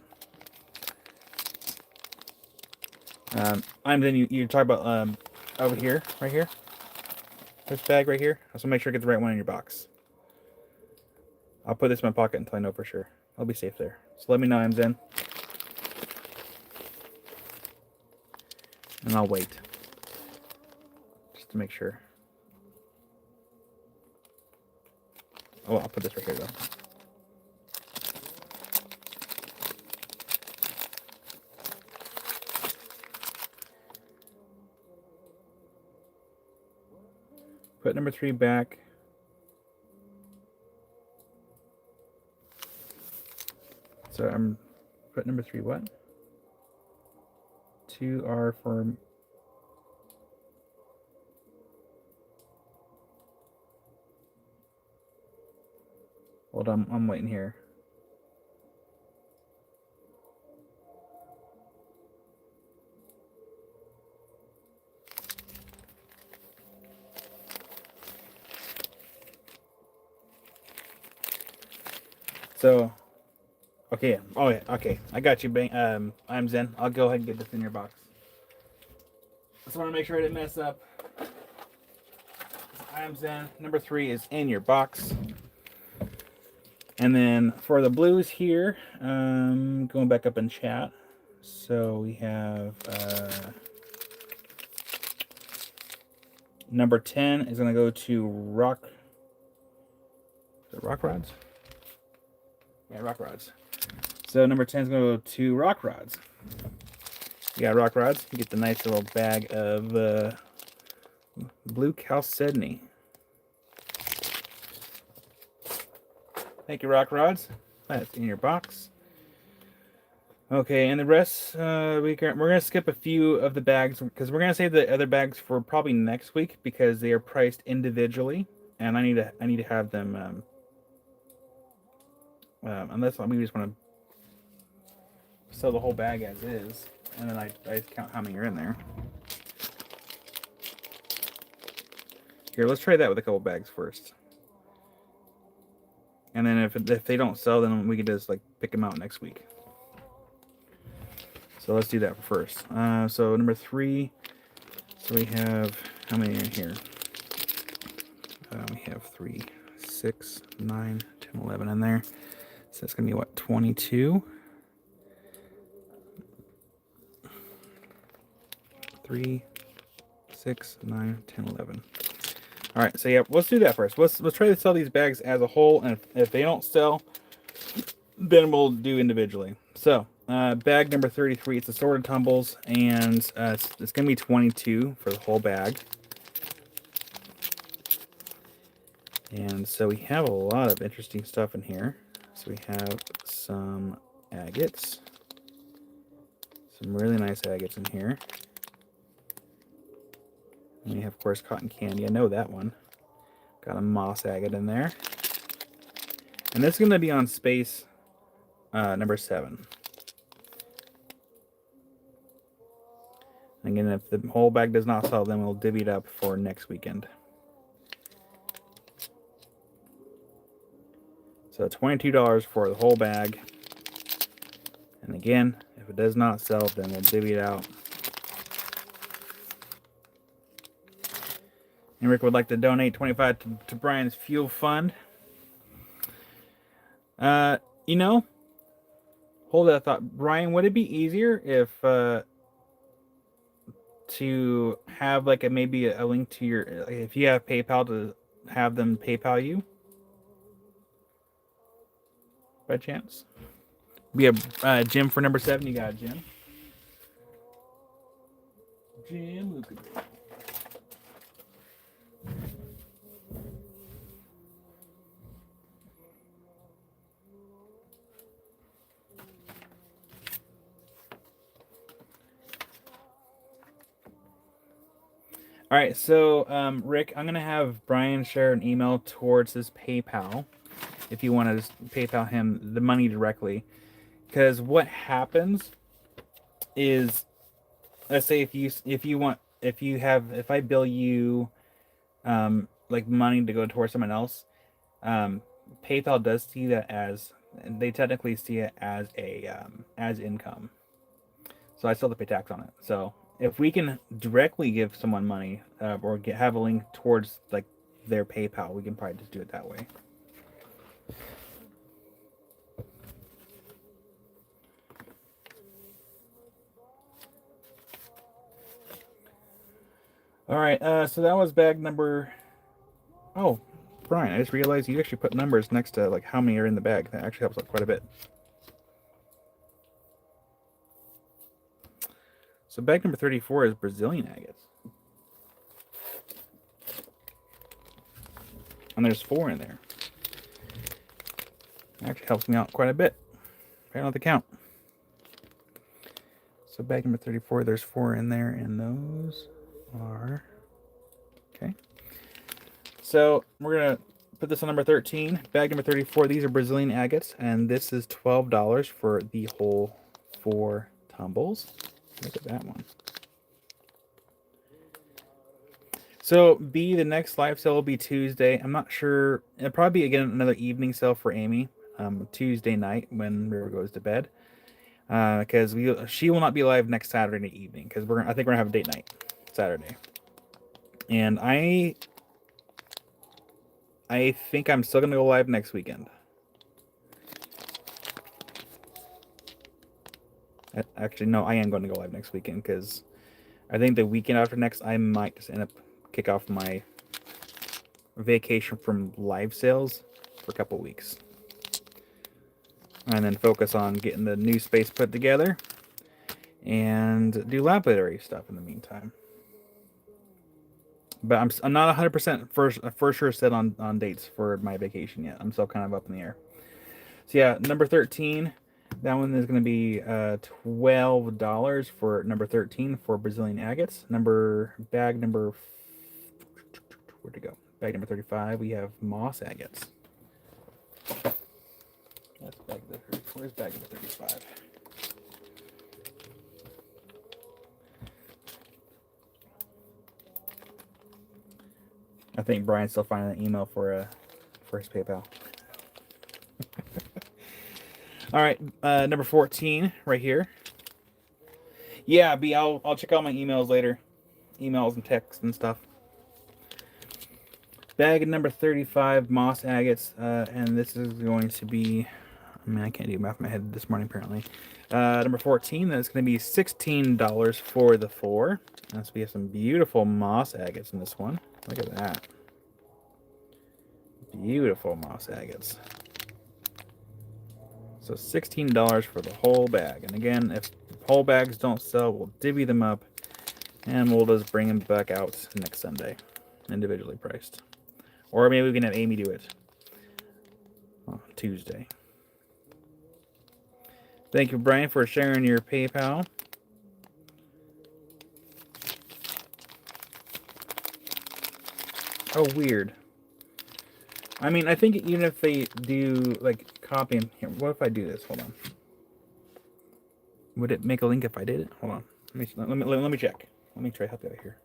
I'm Zen. You talk about over here, right here. this bag right here. I just want to make sure I get the right one in your box. I'll put this in my pocket until I know for sure. I'll be safe there. So let me know I'm in. And I'll wait. Just to make sure. Oh, I'll put this right here though. Put number 3 back. So I'm put number 3 what? 2R for hold on, I'm waiting here. So, okay, oh yeah, okay, I got you, Bang. I'm Zen. I'll go ahead and get this in your box. Just want to make sure I didn't mess up. I'm Zen. Number 3 is in your box. And then for the blues here, going back up in chat. So we have number 10 is going to go to Rock. Is it Rock Rods? Yeah, Rock Rods. So number 10 is going to go to Rock Rods. You got Rock Rods. You get the nice little bag of blue chalcedony. Thank you, Rock Rods. That's in your box. Okay, and the rest, we're gonna skip a few of the bags because we're gonna save the other bags for probably next week because they are priced individually, and I need to have them. Unless we just want to sell the whole bag as is, and then I count how many are in there. Here, let's try that with a couple bags first. And then if they don't sell, then we can just like pick them out next week. So let's do that first. So number 3. So we have how many in here? We have 3, 6, 9, 10, 11 in there. So that's gonna be what, 22? 3, 6, 9, 10, 11. All right, so yeah, let's do that first. Let's try to sell these bags as a whole, and if they don't sell, then we'll do individually. So bag number 33, it's assorted tumbles, and it's gonna be 22 for the whole bag. And so we have a lot of interesting stuff in here. So we have some agates, some really nice agates in here. And we have, of course, cotton candy. I know that one. Got a moss agate in there. And this is going to be on space number 7. Again, if the whole bag does not sell, then we'll divvy it up for next weekend. So $22 for the whole bag. And again, if it does not sell, then we'll divvy it out. And Rick would like to donate $25 to Brian's fuel fund. You know, hold that thought. Brian, would it be easier if to have like maybe a link to your, if you have PayPal, to have them PayPal you? By chance? We have Jim for number 7. You got it, Jim. Jim, look at that. All right, so Rick, I'm gonna have Brian share an email towards this PayPal if you want to just PayPal him the money directly. Because what happens is, let's say if I bill you like money to go towards someone else, PayPal does see that as, they technically see it as a as income. So I still have to pay tax on it. So if we can directly give someone money or have a link towards like their PayPal, we can probably just do it that way. All right, so that was bag number. Oh, Brian, I just realized you actually put numbers next to like how many are in the bag. That actually helps out quite a bit. So bag number 34 is Brazilian agates. And there's 4 in there. It actually helps me out quite a bit. I don't have to count. So bag number 34, there's 4 in there, and those are... Okay. So we're going to put this on number 13. Bag number 34, these are Brazilian agates, and this is $12 for the whole 4 tumbles. Look at that one. So B, the next live sale will be Tuesday. I'm not sure. It'll probably be again another evening sale for Amy, Tuesday night when River goes to bed, because she will not be live next Saturday evening because I think we're gonna have a date night Saturday, and I think I'm still gonna go live next weekend. Actually, no, I am going to go live next weekend because I think the weekend after next I might just end up kick off my vacation from live sales for a couple weeks, and then focus on getting the new space put together and do laboratory stuff in the meantime. But I'm not 100% for sure set on dates for my vacation yet. I'm still kind of up in the air. So yeah, number 13, that one is going to be $12 for number 13 for Brazilian agates. Bag number, where'd it go? Bag number 35, we have moss agates. That's bag number 34. Where's bag number 35? I think Brian's still finding an email for his PayPal. All right, number 14 right here. Yeah, B, I'll check out my emails later. Emails and texts and stuff. Bag number 35, moss agates, and this is going to be, I mean, I can't do math in my head this morning apparently. Number 14, that's going to be $16 for the 4. So we have some beautiful moss agates in this one. Look at that. Beautiful moss agates. So $16 for the whole bag. And again, if whole bags don't sell, we'll divvy them up and we'll just bring them back out next Sunday, individually priced. Or maybe we can have Amy do it on Tuesday. Thank you, Brian, for sharing your PayPal. Oh, weird. I mean, I think even if they do, like, copy and here, what if I do this? Hold on. Would it make a link if I did it? Hold on. Let me check. Let me try to help you out here.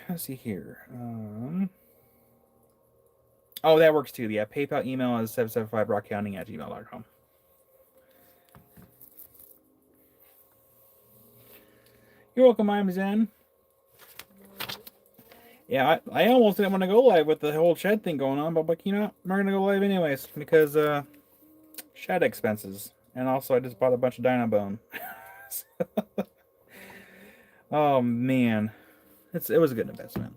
Let's see here. Oh, that works too. Yeah, PayPal email is 775rockcounting@gmail.com. You're welcome, I'm Zen. Yeah, I almost didn't want to go live with the whole shed thing going on, but like, you know, I'm not gonna go live anyways because shed expenses, and also I just bought a bunch of Dynabone. Oh man, it was a good investment.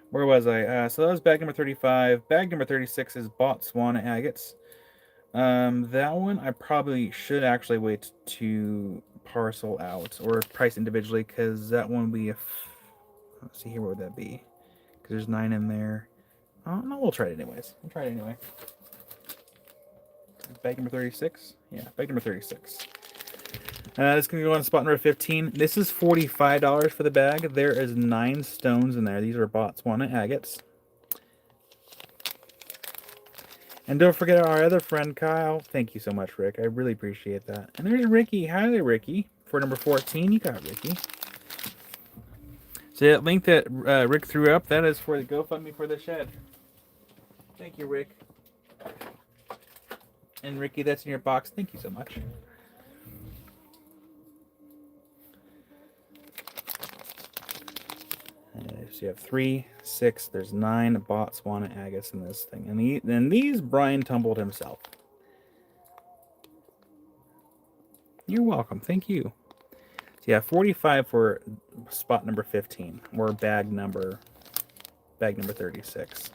Where was I? So that was bag number 35. Bag number 36 is Botswana agates. That one I probably should actually wait to parcel out or price individually because that one we let's see here, what would that be? Because there's 9 in there. Oh no, we'll try it anyways. We'll try it anyway. Bag number 36. Yeah, bag number 36. This can go on spot number 15. This is $45 for the bag. There is 9 stones in there. These are Botswana agates. And don't forget our other friend, Kyle. Thank you so much, Rick. I really appreciate that. And there's Ricky. Hi there, Ricky. For number 14, you got Ricky. So that link that Rick threw up, that is for the GoFundMe for the shed. Thank you, Rick. And Ricky, that's in your box. Thank you so much. So you have 3, 6. There's 9 Botswana agates in this thing, and these Brian tumbled himself. You're welcome. Thank you. So yeah, 45 for spot number 15, or bag number 36.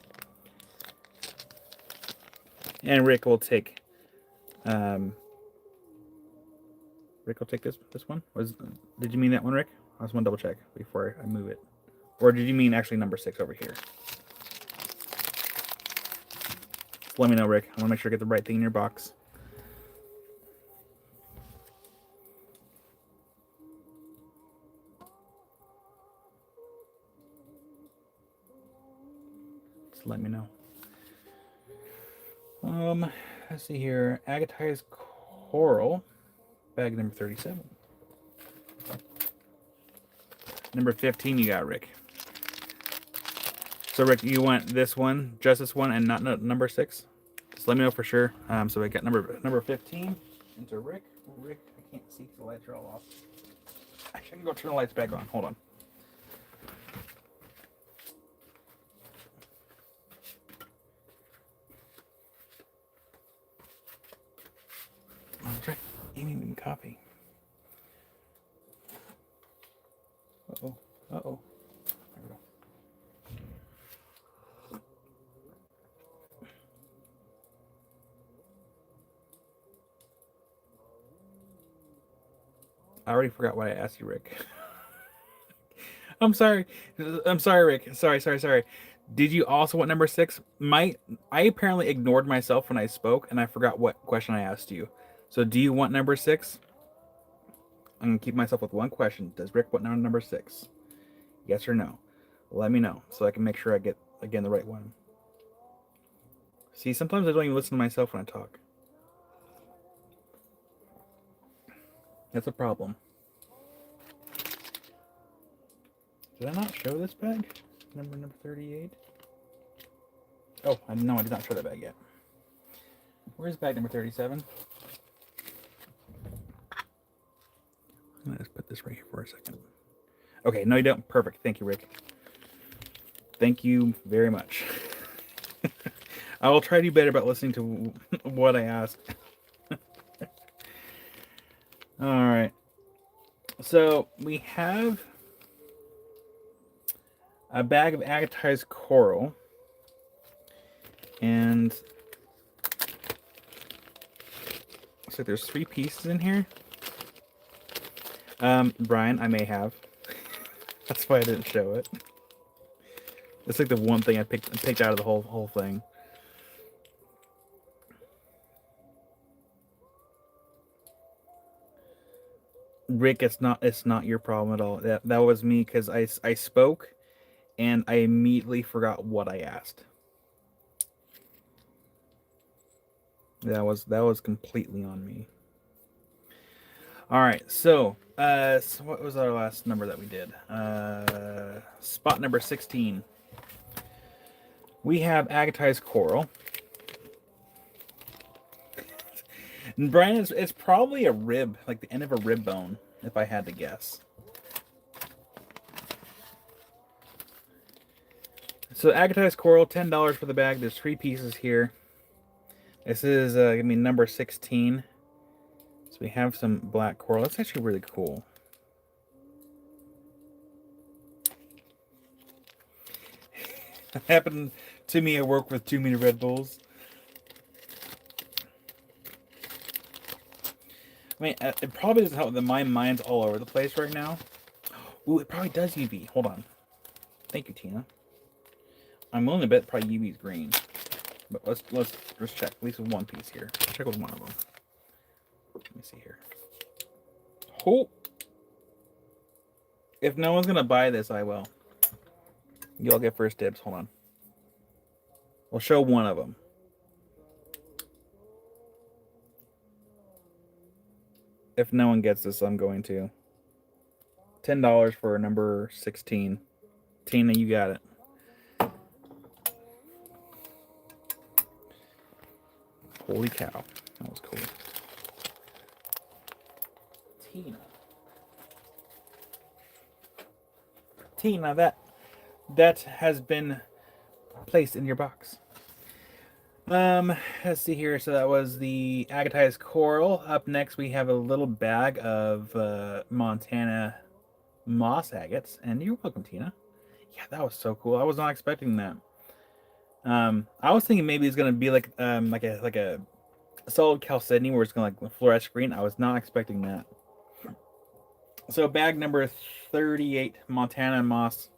And Rick will take this one. Did you mean that one, Rick? I just want to double check before I move it. Or did you mean actually number 6 over here? Just let me know, Rick. I want to make sure I get the right thing in your box. Just let me know. Let's see here. Agatized coral, bag number 37. Number 15 you got, Rick. So, Rick, you want this one, just this one, and not number 6? Just let me know for sure. So I got number 15 into Rick. Rick, I can't see because the lights are all off. Actually, I can go turn the lights back on. Hold on. That's right. Amy made coffee. Uh-oh. Uh-oh. There we go. I already forgot what I asked you, Rick. I'm sorry. I'm sorry, Rick. Sorry. Did you also want number 6? I apparently ignored myself when I spoke, and I forgot what question I asked you. So do you want number 6? I'm going to keep myself with one question. Does Rick want number 6? Yes or no? Let me know so I can make sure I get, again, the right one. See, sometimes I don't even listen to myself when I talk. That's a problem. Did I not show this bag? Number 38? Oh, no, I did not show that bag yet. Where's bag number 37? I'm going to just put this right here for a second. Okay, no you don't. Perfect. Thank you, Rick. Thank you very much. I will try to do better about listening to what I ask. All right. So we have a bag of agatized coral. And looks like there's 3 pieces in here. Brian, I may have. That's why I didn't show it. It's like the one thing I picked out of the whole thing. Rick, it's not your problem at all. That was me because I spoke and I immediately forgot what I asked. That was completely on me. All right, so what was our last number that we did? Spot number 16. We have agatized coral. And Brian, it's probably a rib, like the end of a rib bone, if I had to guess. So agatized coral, $10 for the bag. There's 3 pieces here. This is gonna be number 16. So we have some black coral. That's actually really cool. It happened to me at work with too many Red Bulls. I mean, it probably doesn't help that my mind's all over the place right now. Ooh, it probably does UV. Hold on. Thank you, Tina. I'm willing to bet probably UV's green. But let's check. At least with one piece here. Check with one of them. Let me see here. Oh! If no one's gonna buy this, I will. You'll get first dibs. Hold on. We'll show one of them. If no one gets this, I'm going to. $10 for number 16. Tina, you got it. Holy cow. That was cool. Tina, that has been placed in your box. Let's see here. So that was the agatized coral. Up next, we have a little bag of Montana moss agates, and you're welcome, Tina. Yeah, that was so cool. I was not expecting that. I was thinking maybe it's gonna be like a solid chalcedony where it's gonna like fluoresce green. I was not expecting that. So bag number 38, Montana moss,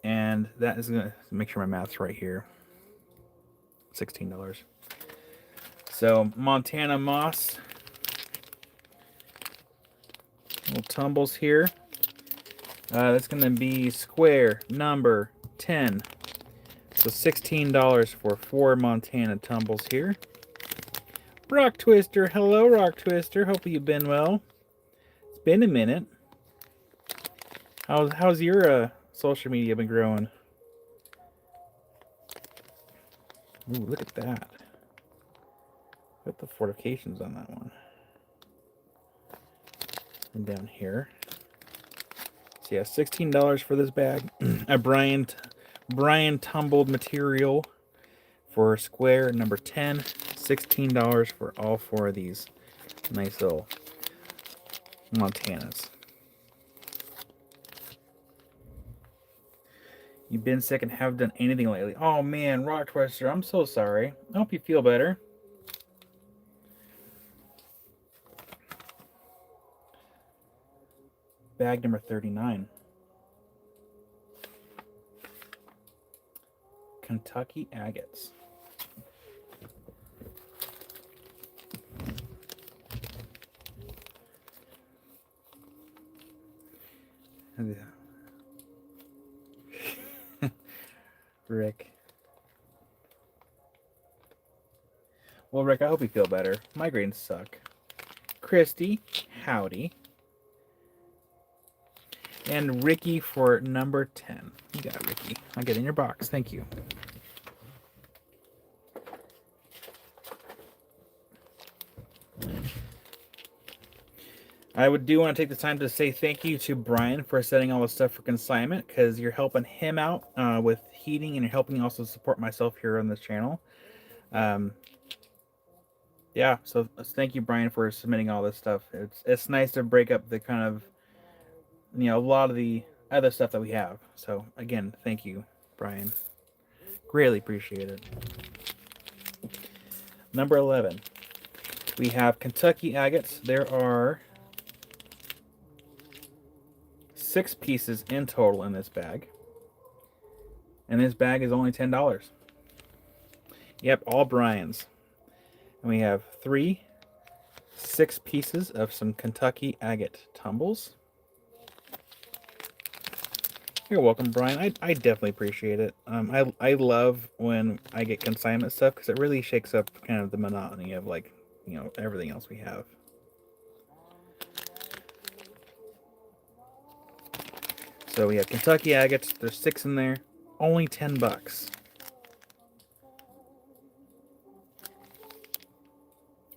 and that is gonna make sure my math's right here. $16. So Montana moss, little tumbles here. That's gonna be square number 10. So $16 for 4 Montana tumbles here. Rock Twister, hello Rock Twister. Hope you've been well. It's been a minute. How's your social media been growing? Ooh, look at that. Look at the fortifications on that one. And down here. So yeah, $16 for this bag. A Brian tumbled material for square number 10. $16 for all 4 of these nice little Montanas. You've been sick and haven't done anything lately. Oh man, Rock Twister, I'm so sorry. I hope you feel better. Bag number 39. Kentucky agates. Rick. Well, Rick, I hope you feel better. Migraines suck. Christy, howdy. And Ricky for number 10. You got it, Ricky. I'll get in your box. Thank you. I do want to take the time to say thank you to Brian for setting all the stuff for consignment, because you're helping him out with heating, and you're helping also support myself here on this channel. Yeah, so thank you, Brian, for submitting all this stuff. It's nice to break up the kind of, a lot of the other stuff that we have. So again, thank you, Brian. Greatly appreciate it. Number 11, we have Kentucky agates. There are 6 pieces in total in this bag. And this bag is only $10. Yep, all Brian's. And we have 6 pieces of some Kentucky agate tumbles. You're welcome, Brian. I definitely appreciate it. I love when I get consignment stuff, because it really shakes up kind of the monotony of everything else we have. So we have Kentucky agates. There's 6 in there. Only $10.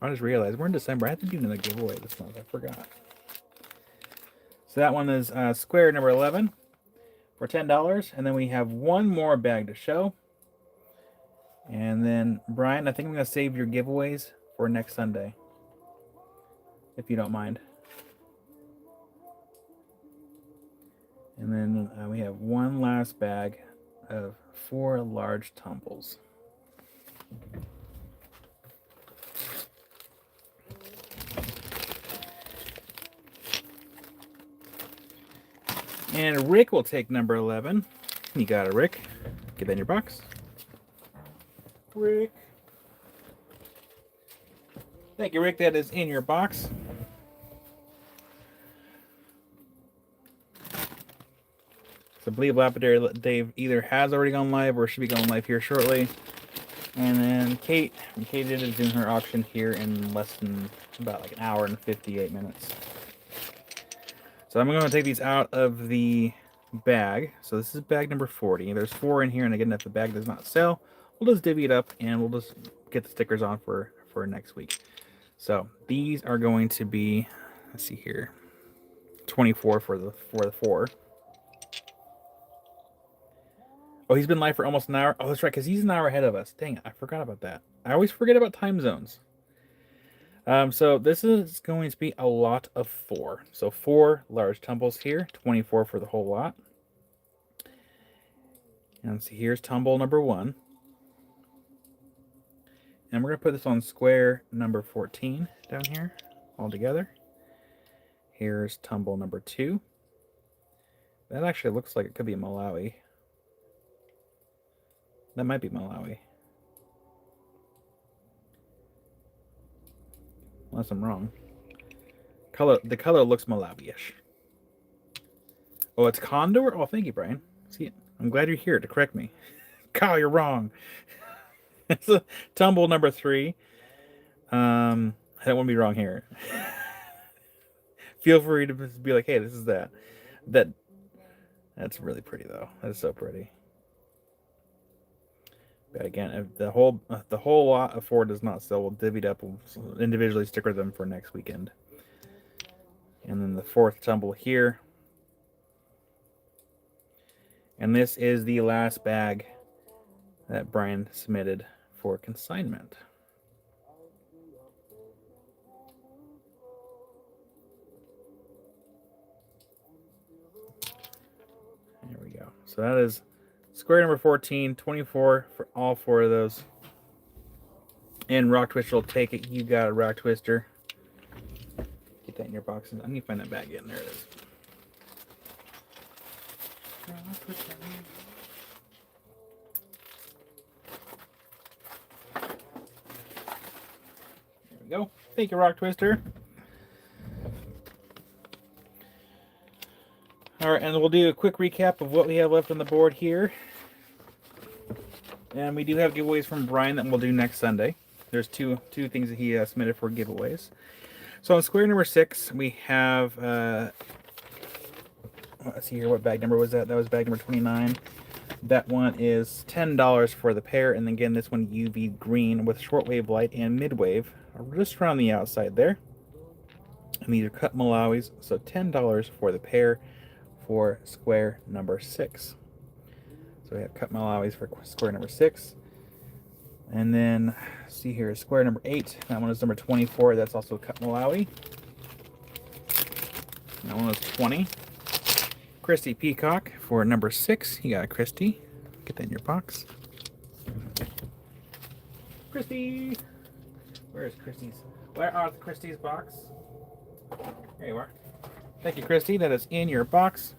I just realized we're in December. I have to do another giveaway this month. I forgot. So that one is square number 11 for $10. And then we have one more bag to show. And then, Brian, I think I'm going to save your giveaways for next Sunday, if you don't mind. And then we have one last bag of 4 large tumbles. And Rick will take number 11. You got it, Rick. Get that in your box. Rick. Thank you, Rick. That is in your box. So I believe Lapidary Dave either has already gone live or should be going live here shortly. And then Kate is doing her auction here in less than about like an hour and 58 minutes. So I'm going to take these out of the bag. So this is bag number 40. There's 4 in here, and again, if the bag does not sell, we'll just divvy it up and we'll just get the stickers on for next week. So these are going to be, let's see here, 24 for the 4. Oh, he's been live for almost an hour. Oh, that's right, because he's an hour ahead of us. Dang it, I forgot about that. I always forget about time zones. So this is going to be a lot of 4. So 4 large tumbles here, 24 for the whole lot. And see, here's tumble number 1. And we're going to put this on square number 14 down here all together. Here's tumble number 2. That actually looks like it could be Malawi. That might be Malawi. Unless I'm wrong. The color looks Malawi-ish. Oh, it's Condor? Oh, thank you, Brian. See, I'm glad you're here to correct me. Kyle, you're wrong. It's a tumble number 3. I don't want to be wrong here. Feel free to be like, hey, this is that. That's really pretty though. That's so pretty. But again, if the whole lot of 4 does not sell, we'll divvy it up. We'll individually sticker them for next weekend. And then the 4th tumble here. And this is the last bag that Brian submitted for consignment. There we go. So that is square number 14, 24 for all 4 of those. And Rock Twister will take it. You got a Rock Twister. Get that in your box. I need to find that bag again. There it is. There we go. Thank you, Rock Twister. All right, and we'll do a quick recap of what we have left on the board here. And we do have giveaways from Brian that we'll do next Sunday. There's two things that he submitted for giveaways. So on square number 6, we have, let's see here, what bag number was that? That was bag number 29. That one is $10 for the pair. And again, this one UV green with shortwave light and midwave just around the outside there. And these are cut Malawis, so $10 for the pair for square number 6. So we have cut Malawis for square number 6. And then, see here, square number 8. That one is number 24. That's also cut Malawi. That one was 20. Christy Peacock for number 6. You got a Christy. Get that in your box. Christy! Where is Christy's? Where are Christy's box? There you are. Thank you, Christy. That is in your box.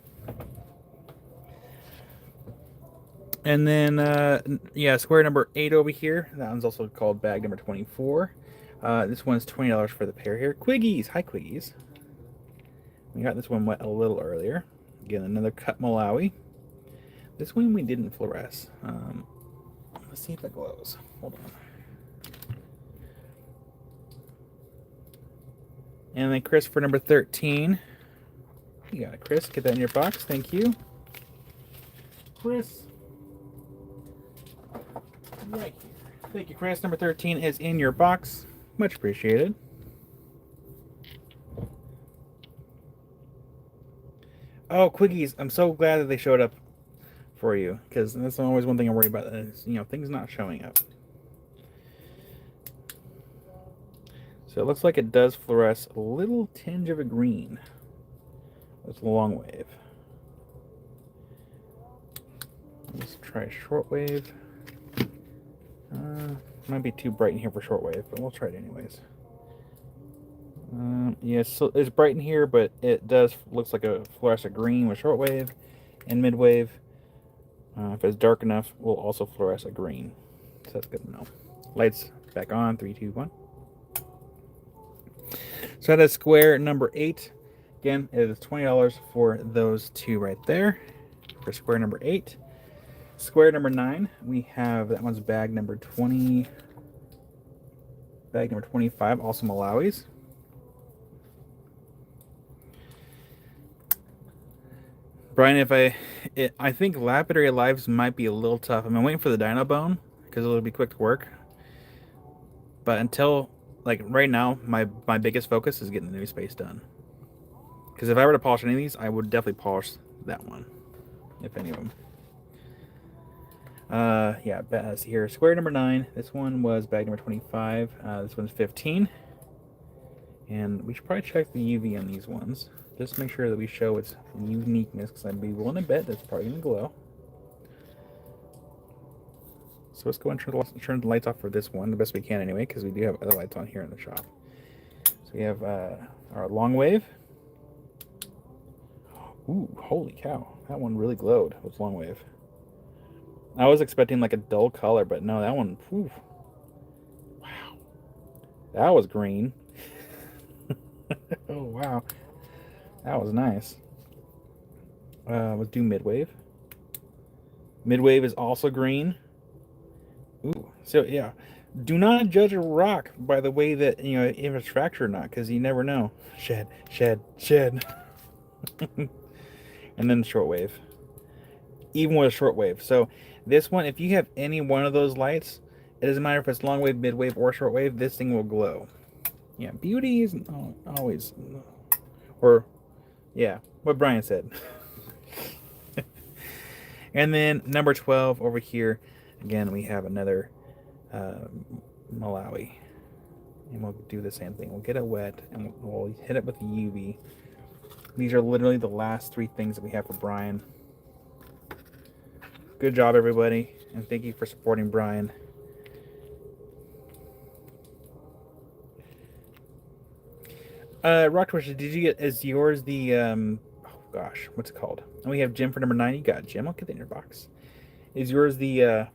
And then, yeah, square number 8 over here. That one's also called bag number 24. This one's $20 for the pair here. Quiggies. Hi, Quiggies. We got this one wet a little earlier. Again, another cut Malawi. This one we didn't fluoresce. Let's see if it glows. Hold on. And then Chris for number 13. You got it, Chris. Get that in your box. Thank you. Chris. Right here. Thank you, Chris. Number 13 is in your box. Much appreciated. Oh, Quiggies. I'm so glad that they showed up for you, because that's always one thing I worry about is, things not showing up. So it looks like it does fluoresce a little tinge of a green. It's a long wave. Let's try shortwave. Might be too bright in here for shortwave, but we'll try it anyways. Yeah, so it's bright in here, but it looks like a fluorescent green with shortwave and midwave. If it's dark enough, we'll also fluoresce a green. So that's good to know. Lights back on. 3, 2, 1. So that is square number 8. Again, it is $20 for those 2 right there for square number 8. Square number 9, we have, that one's bag number 20. Bag number 25, also Malawis. Brian, I think lapidary lives might be a little tough. I'm waiting for the Dino Bone because it'll be quick to work. But until like right now, my biggest focus is getting the new space done. Because if I were to polish any of these, I would definitely polish that one, if any of them. Yeah, see here, square number 9. This one was bag number 25. This one's 15. And we should probably check the UV on these ones. Just make sure that we show its uniqueness, because I'd be willing to bet that's probably going to glow. So let's go and turn the lights off for this one the best we can anyway, because we do have other lights on here in the shop. So we have our long wave. Ooh, holy cow. That one really glowed with long wave. I was expecting like a dull color, but no, that one, whew. Wow. That was green. Oh, wow. That was nice. Let's do midwave. Midwave is also green. Ooh, so yeah. Do not judge a rock by the way that, you know, if it's fractured or not, because you never know. Shed, shed, shed. And then shortwave. Even with a shortwave. So this one, if you have any one of those lights, it doesn't matter if it's long wave, midwave, or shortwave, this thing will glow. Yeah, beauty isn't always, or yeah, what Brian said. And then number 12 over here, again, we have another Malawi. And we'll do the same thing. We'll get it wet and we'll hit it with the UV. These are literally the last 3 things that we have for Brian. Good job, everybody, and thank you for supporting Brian. Rock Twisher, did you get, is yours the, oh gosh, what's it called? And we have Jim for number 9. You got it, Jim. I'll get that in your box. Is yours the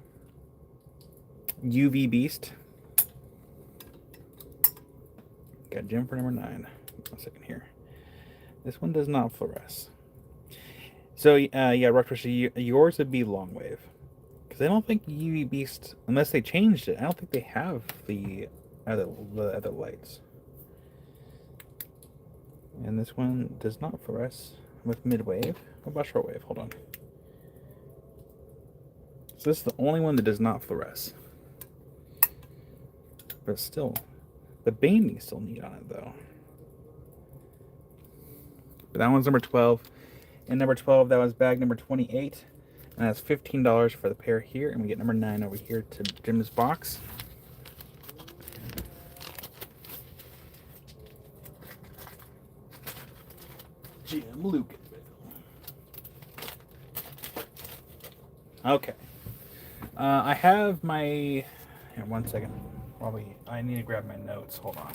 UV Beast? Got Jim for number 9. 1 second here. This one does not fluoresce. So, yeah, Rock Twisher, yours would be long wave. Because I don't think UV Beast, unless they changed it, I don't think they have the other lights. And this one does not fluoresce with midwave. What about shortwave? Hold on. So this is the only one that does not fluoresce. But still, the banding's still neat on it though. But that one's number 12. And number 12, that was bag number 28. And that's $15 for the pair here. And we get number 9 over here to Jim's box. Jim Lucasville. Okay. I have my... Here, 1 second. I need to grab my notes. Hold on.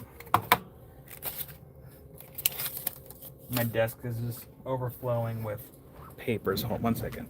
My desk is just overflowing with papers. Hold on 1 second.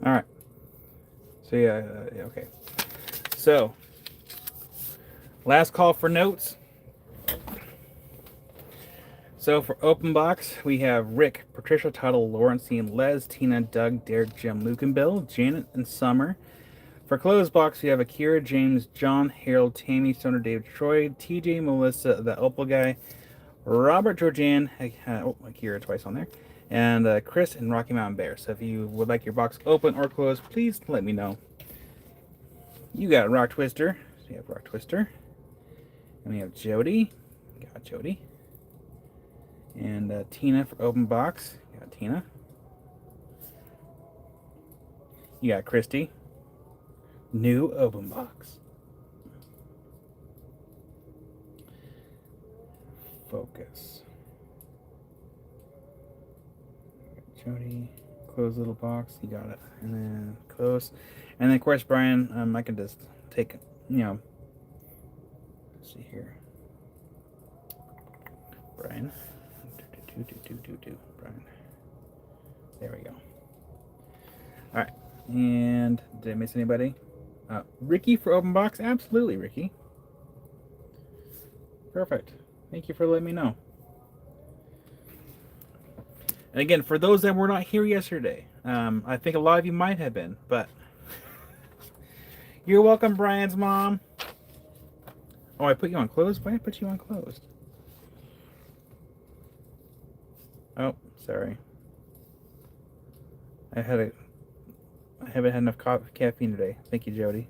All right. So yeah, okay. So last call for notes. So for open box, we have Rick, Patricia, Tuttle, Laurentine, Les, Tina, Doug, Derek, Jim, Luke, and Bill, Janet, and Summer. For closed box, we have Akira, James, John, Harold, Tammy, Stoner, David, Troy, TJ, Melissa, the Opal guy, Robert, Georgianne, Akira twice on there, and Chris and Rocky Mountain Bear. So if you would like your box open or closed, please let me know. You got Rock Twister. So you have Rock Twister. And we have Jody. Got Jody. And Tina for open box. You got Tina. You got Christy. New open box. Focus. Jody, close the little box. You got it. And then close. And then, of course, Brian, I can just take, let's see here. Brian. Brian. There we go. All right. And did I miss anybody? Ricky for open box? Absolutely, Ricky. Perfect. Thank you for letting me know. And again, for those that were not here yesterday, I think a lot of you might have been, but you're welcome, Brian's mom. Oh, I put you on closed? Why did I put you on closed? Oh, sorry. I haven't had enough caffeine today. Thank you, Jody.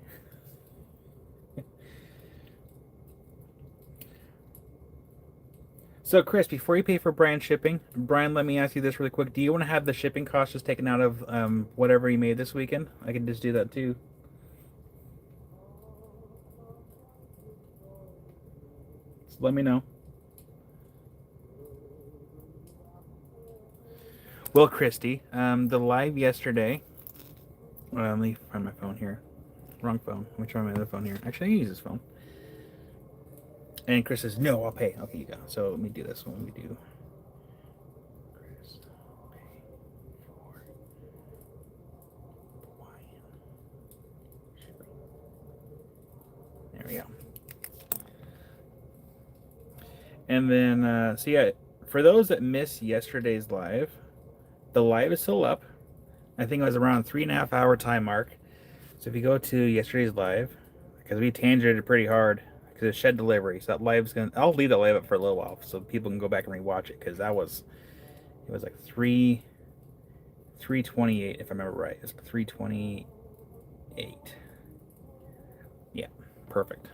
So, Chris, before you pay for Brian's shipping, Brian, let me ask you this really quick. Do you want to have the shipping cost just taken out of whatever you made this weekend? I can just do that too. Just let me know. Well, Christy, the live yesterday. Let me find my phone here. Wrong phone. Let me try my other phone here. Actually, I use this phone. And Chris says, no, I'll pay. Okay, you go. So let me do this one. We do. Chris, pay for Brian. There we go. And then, so yeah, for those that missed yesterday's live, the live is still up. I think it was around 3.5 hour time mark. So if you go to yesterday's live, because we tangented pretty hard, because it's shed delivery, so that live's gonna. I'll leave that live up for a little while so people can go back and rewatch it, because it was like 3:28 if I remember right. It's 3:28. Yeah, perfect.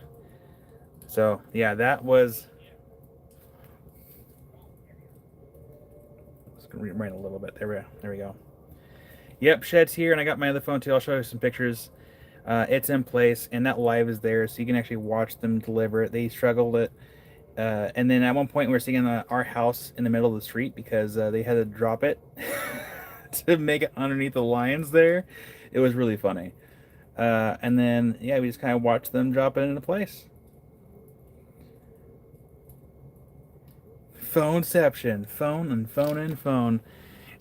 So yeah, that was. Just gonna rewrite a little bit. There we go. Yep, shed's here, and I got my other phone too. I'll show you some pictures. It's in place, and that live is there, so you can actually watch them deliver it. They struggled it, and then at one point we were seeing our house in the middle of the street because they had to drop it to make it underneath the lines there. It was really funny. And then yeah, we just kind of watched them drop it into place. Phoneception, phone and phone and phone.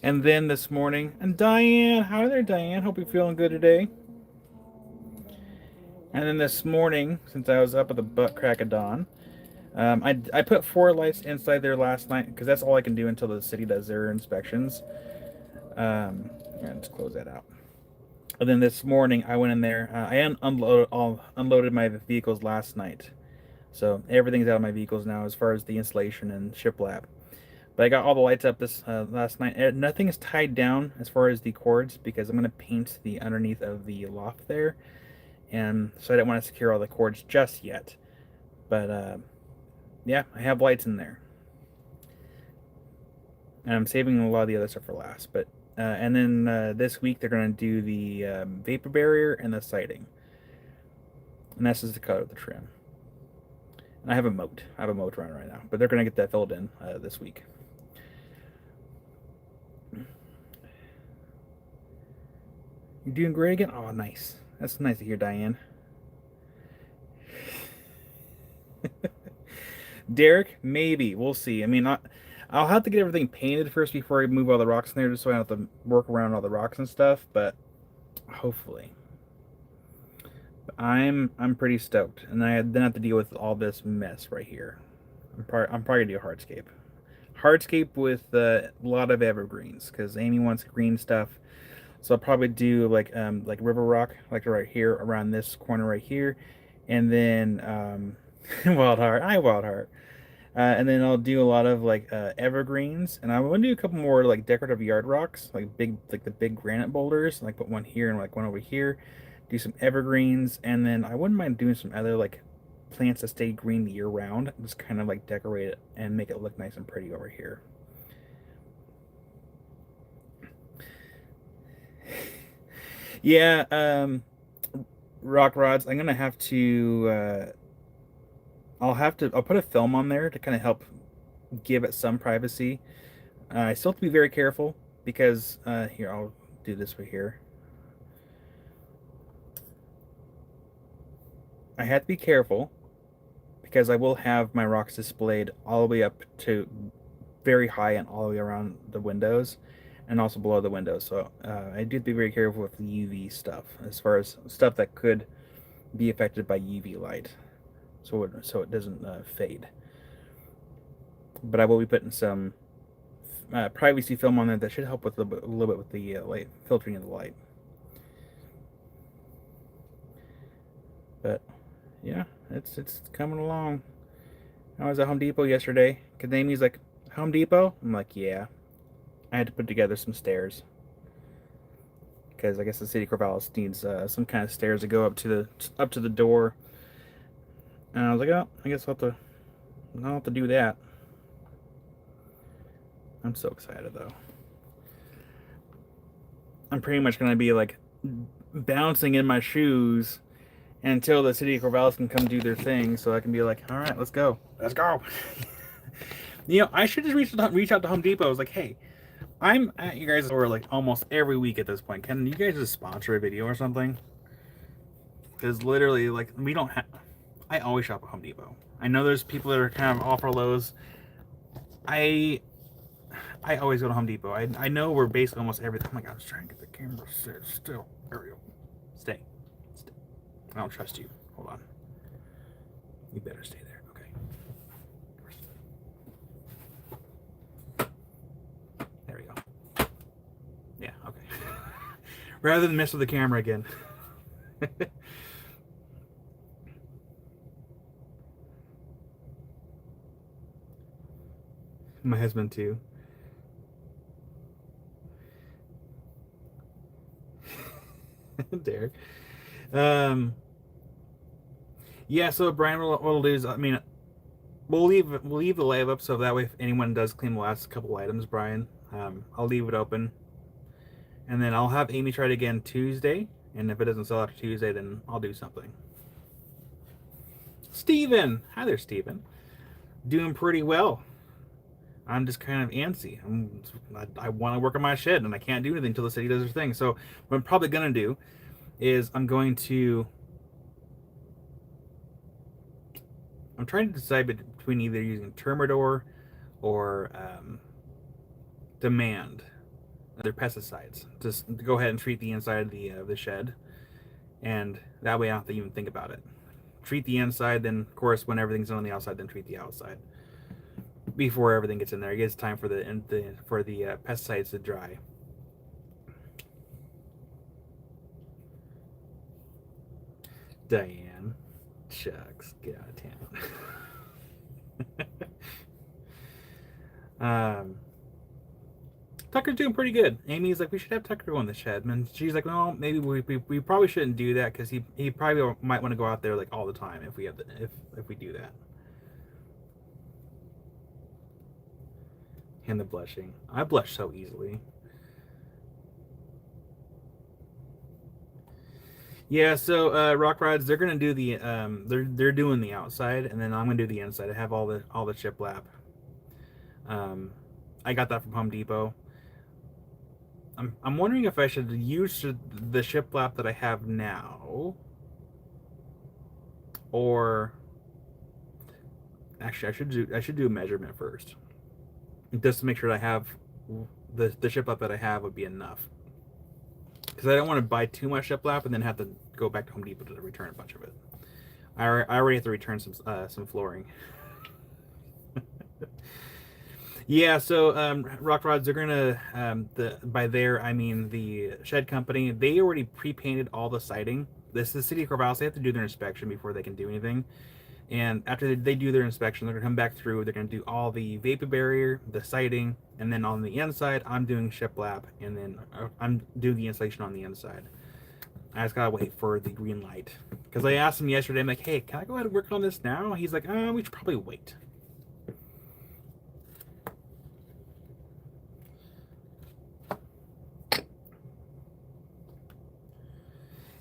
And then this morning, and Diane, hi there, Diane. Hope you're feeling good today. And then this morning, since I was up at the butt crack of dawn, I put 4 lights inside there last night because that's all I can do until the city does their inspections. Let's close that out. And then this morning, I went in there. I unloaded my vehicles last night. So everything's out of my vehicles now as far as the installation and shiplap. But I got all the lights up this last night. Nothing is tied down as far as the cords because I'm going to paint the underneath of the loft there. And so I didn't want to secure all the cords just yet. But yeah, I have lights in there. And I'm saving a lot of the other stuff for last. But and then this week they're going to do the vapor barrier and the siding. And this is the cut of the trim. And I have a moat. I have a moat running right now. But they're going to get that filled in this week. You're doing great again? Oh, nice. That's nice to hear, Diane. Derek, maybe. We'll see. I mean, I'll have to get everything painted first before I move all the rocks in there, just so I don't have to work around all the rocks and stuff, but hopefully. I'm pretty stoked, and I then have to deal with all this mess right here. I'm probably gonna do hardscape. Hardscape with a lot of evergreens, because Amy wants green stuff. So I'll probably do like river rock, like right here around this corner right here, and then wild heart, wild heart, and then I'll do a lot of like evergreens, and I want to do a couple more like decorative yard rocks, like the big granite boulders, like put one here and like one over here. Do some evergreens, and then I wouldn't mind doing some other like plants that stay green year round, just kind of like decorate it and make it look nice and pretty over here. Yeah, rock rods. I'm gonna have to. I'll put a film on there to kind of help give it some privacy. I still have to be very careful because here do this right here. I had to be careful because I will have my rocks displayed all the way up to very high and all the way around the windows and also below the windows. So I do have to be very careful with the UV stuff as far as stuff that could be affected by UV light, so it doesn't fade. But I will be putting some privacy film on there that should help with a little bit with the light filtering of the light. But yeah, it's coming along. I was at Home Depot yesterday. Kadami's like, Home Depot? I'm like, yeah. I had to put together some stairs because I guess the city of Corvallis needs some kind of stairs to go up to the door. And I was like, oh, I guess I'll have to do that. I'm so excited though. I'm pretty much gonna be like bouncing in my shoes until the city of Corvallis can come do their thing, so I can be like, all right, let's go. I should just reach out to Home Depot. I was like, hey, I'm at you guys' store like almost every week at this point. Can you guys just sponsor a video or something? Because literally, like, we don't have. I always shop at Home Depot. I know there's people that are kind of offer lows. I always go to Home Depot. I know we're basically almost everything. Oh my god, I was trying to get the camera to sit still. Ariel, stay. I don't trust you. Hold on. You better stay there. Okay. There we go. Yeah, okay. Rather than mess with the camera again. My husband too. Derek. Yeah, so Brian, we'll do is, I mean, we'll leave the live up so that way if anyone does claim the last couple items, Brian, I'll leave it open, and then I'll have Amy try it again Tuesday, and if it doesn't sell after Tuesday, then I'll do something. Steven! Hi there, Steven. Doing pretty well. I'm just kind of antsy. I want to work on my shed, and I can't do anything until the city does their thing. So what I'm probably going to do is I'm trying to decide between either using Termidor or Demand. They're pesticides. Just to go ahead and treat the inside of the shed, and that way I don't have to even think about it. Treat the inside, then of course when everything's on the outside, then treat the outside before everything gets in there. It gets time for the pesticides to dry. Diane, shucks, get out of town. Tucker's doing pretty good. Amy's like, we should have Tucker go in the shed, and she's like, well, maybe we probably shouldn't do that because he probably might want to go out there like all the time if we do that. And the blushing, I blush so easily. Yeah, so Rock Rods, they're gonna do the they're doing the outside, and then I'm gonna do the inside. I have all the shiplap. I got that from Home Depot. I'm wondering if I should use the shiplap that I have now, or actually I should do a measurement first, just to make sure that I have the shiplap that I have would be enough. Because I don't want to buy too much shiplap and then have to go back to Home Depot to return a bunch of it. I already have to return some flooring. Yeah, so Rock Rods, they're gonna by there I mean the shed company. They already pre-painted all the siding. This is the city of Corvallis. They have to do their inspection before they can do anything. And after they do their inspection, they're gonna come back through. They're gonna do all the vapor barrier, the siding, and then on the inside, I'm doing shiplap, and then I'm doing the insulation on the inside. I just gotta wait for the green light because I asked him yesterday. I'm like, hey, can I go ahead and work on this now? He's like, we should probably wait.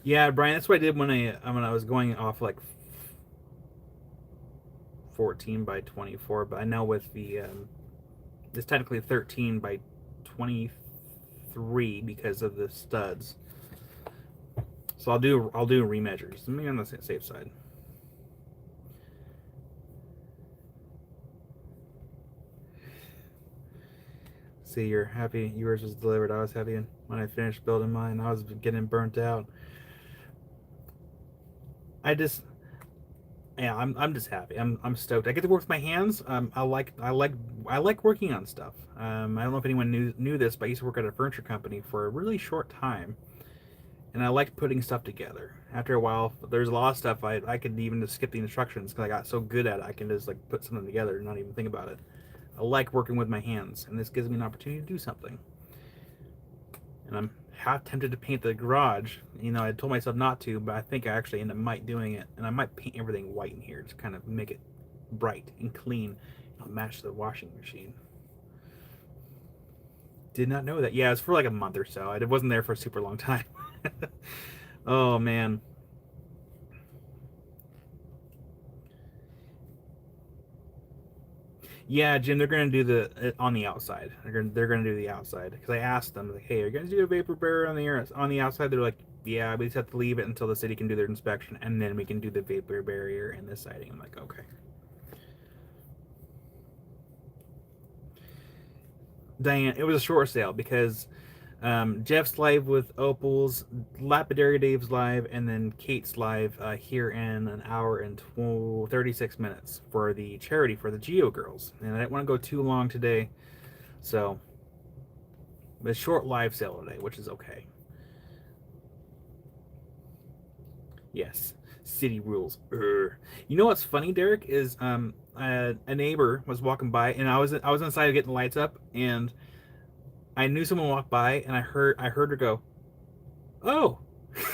Yeah, Brian, that's what I did when I was going off like 14 by 24, but I know with the it's technically 13 by 23 3 because of the studs. So I'll do remeasures. Let me on the safe side. See, you're happy yours was delivered. I was happy when I finished building mine. I was getting burnt out. I'm just happy. I'm stoked. I get to work with my hands. I like working on stuff. I don't know if anyone knew this, but I used to work at a furniture company for a really short time, and I liked putting stuff together. After a while, there's a lot of stuff I could even just skip the instructions because I got so good at it. I can just like put something together and not even think about it. I like working with my hands, and this gives me an opportunity to do something. And I'm half tempted to paint the garage. You know, I told myself not to, but I think I actually might doing it, and I might paint everything white in here to kind of make it bright and clean. It'll match the washing machine. Did not know that. Yeah, it's for like a month or so. I wasn't there for a super long time. Oh man. Yeah, Jim, they're gonna do the on the outside. They're gonna do the outside because I asked them like, hey, are you guys do a vapor barrier on the outside? They're like, yeah, we just have to leave it until the city can do their inspection, and then we can do the vapor barrier and the siding. I'm like, okay. Diane, it was a short sale because Jeff's live with Opals, Lapidary Dave's live, and then Kate's live here in an hour and 36 minutes for the charity for the Geo Girls. And I didn't want to go too long today, so a short live sale today, which is okay. Yes, city rules. You know what's funny, Derek, is a neighbor was walking by, and I was inside getting the lights up, and I knew someone walked by, and I heard her go, "Oh."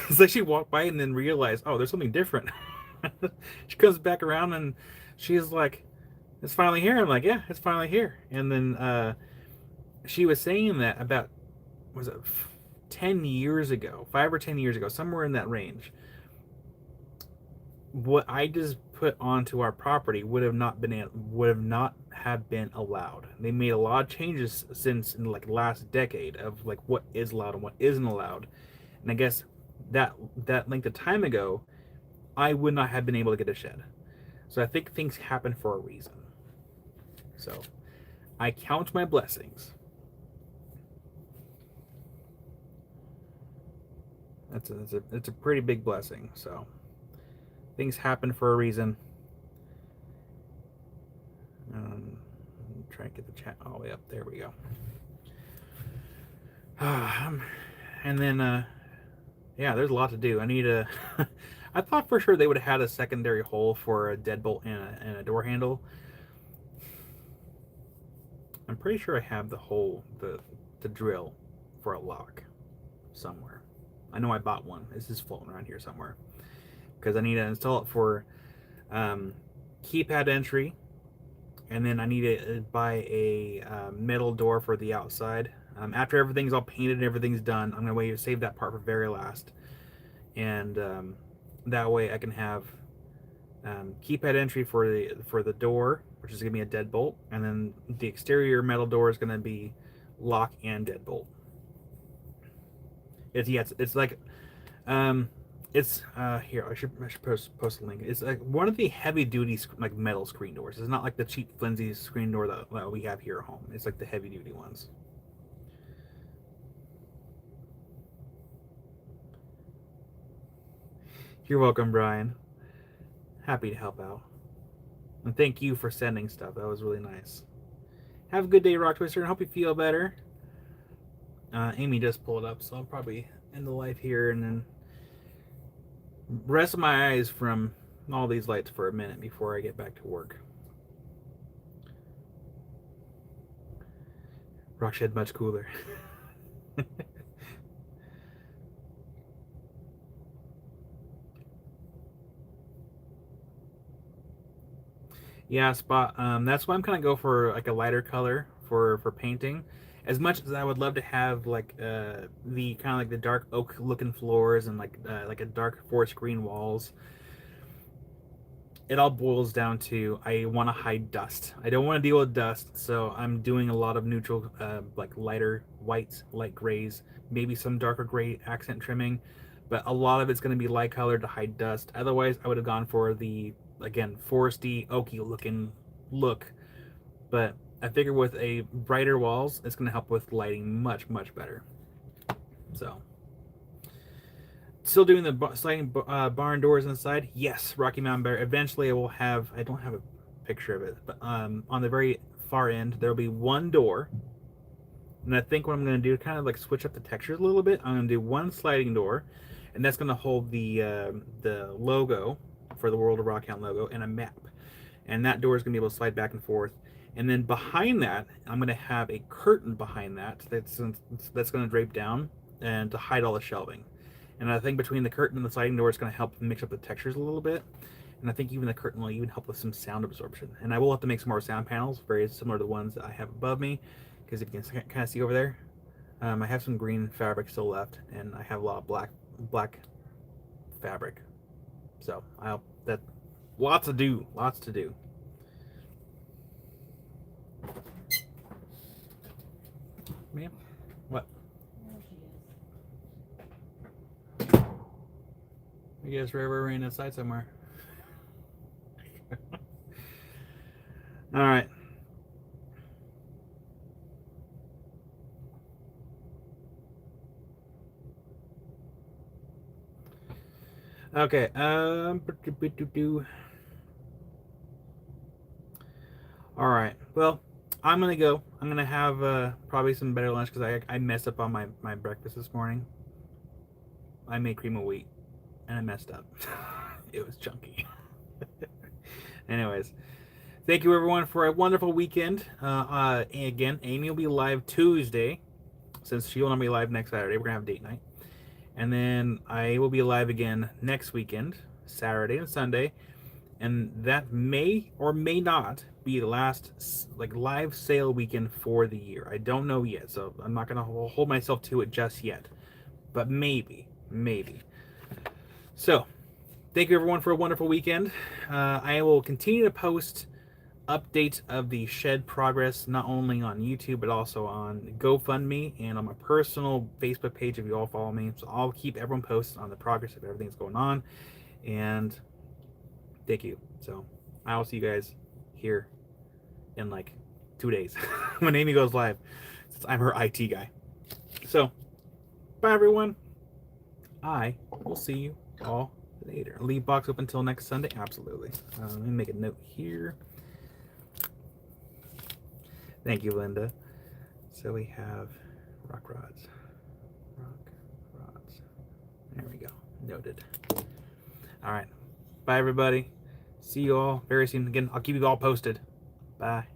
It's like she walked by and then realized, oh, there's something different. She comes back around and she's like, it's finally here. I'm like, yeah, it's finally here. And then she was saying that about, was it 10 years ago, 5 or 10 years ago, somewhere in that range, what I just put onto our property would not have been allowed. They made a lot of changes since in like the last decade of like what is allowed and what isn't allowed. And I guess that length of time ago, I would not have been able to get a shed. So I think things happen for a reason. So I count my blessings. It's a pretty big blessing. So things happen for a reason. Try and get the chat all the way up. There we go. And then yeah, there's a lot to do. I need a. I thought for sure they would have had a secondary hole for a deadbolt and a door handle. I'm pretty sure I have the hole, the drill for a lock somewhere. I know I bought one. This is floating around here somewhere because I need to install it for keypad entry, and then I need to buy a metal door for the outside. After everything's all painted and everything's done, I'm gonna wait to save that part for very last, and that way I can have keypad entry for the door, which is gonna be a deadbolt, and then the exterior metal door is gonna be lock and deadbolt. It's like it's here. I should post a link. It's like one of the heavy duty like metal screen doors. It's not like the cheap flimsy screen door that we have here at home. It's like the heavy duty ones. You're welcome, Brian. Happy to help out. And thank you for sending stuff. That was really nice. Have a good day, Rock Twister, and hope you feel better. Amy just pulled up, so I'll probably end the live here and then rest my eyes from all these lights for a minute before I get back to work. Rockshed much cooler. Yeah, Spot. That's why I'm kind of go for like a lighter color for painting. As much as I would love to have like the kind of like the dark oak looking floors and like a dark forest green walls, it all boils down to I want to hide dust. I don't want to deal with dust, so I'm doing a lot of neutral, like lighter whites, light grays, maybe some darker gray accent trimming, but a lot of it's going to be light colored to hide dust. Otherwise, I would have gone for the, again, foresty, oaky looking look, but I figure with a brighter walls, it's going to help with lighting much, much better. So, still doing the sliding barn doors inside. Yes, Rocky Mountain Bear. Eventually, I will have. I don't have a picture of it, but on the very far end, there will be one door. And I think what I'm going to do, kind of like switch up the textures a little bit. I'm going to do one sliding door, and that's going to hold the logo for the World of Rock Hound logo and a map. And that door is going to be able to slide back and forth. And then behind that, I'm going to have a curtain behind that that's going to drape down and to hide all the shelving. And I think between the curtain and the sliding door, it's going to help mix up the textures a little bit. And I think even the curtain will even help with some sound absorption. And I will have to make some more sound panels, very similar to the ones that I have above me. Because if you can kind of see over there, I have some green fabric still left, and I have a lot of black fabric. So lots to do. Ma'am, what? There she is. I guess River ran inside somewhere. All right. Okay. All right. Well, I'm gonna go. I'm gonna have probably some better lunch because I messed up on my breakfast this morning. I made cream of wheat, and I messed up. It was chunky. Anyways, thank you everyone for a wonderful weekend. Again, Amy will be live Tuesday, since she will not be live next Saturday. We're gonna have date night, and then I will be live again next weekend, Saturday and Sunday, and that may or may not be the last live sale weekend for the year. I don't know yet, so I'm not gonna hold myself to it just yet, but maybe. So, thank you everyone for a wonderful weekend. I will continue to post updates of the shed progress, not only on YouTube but also on GoFundMe and on my personal Facebook page if you all follow me. So I'll keep everyone posted on the progress of everything that's going on. And thank you. So I will see you guys here in like 2 days when Amy goes live, since I'm her IT guy. So bye everyone. I will see you all later. Leave box open until next Sunday. Absolutely. Let me make a note here. Thank you, Linda. So we have rock rods. There we go. Noted. All right. Bye, everybody. See you all very soon. Again, I'll keep you all posted. Bye.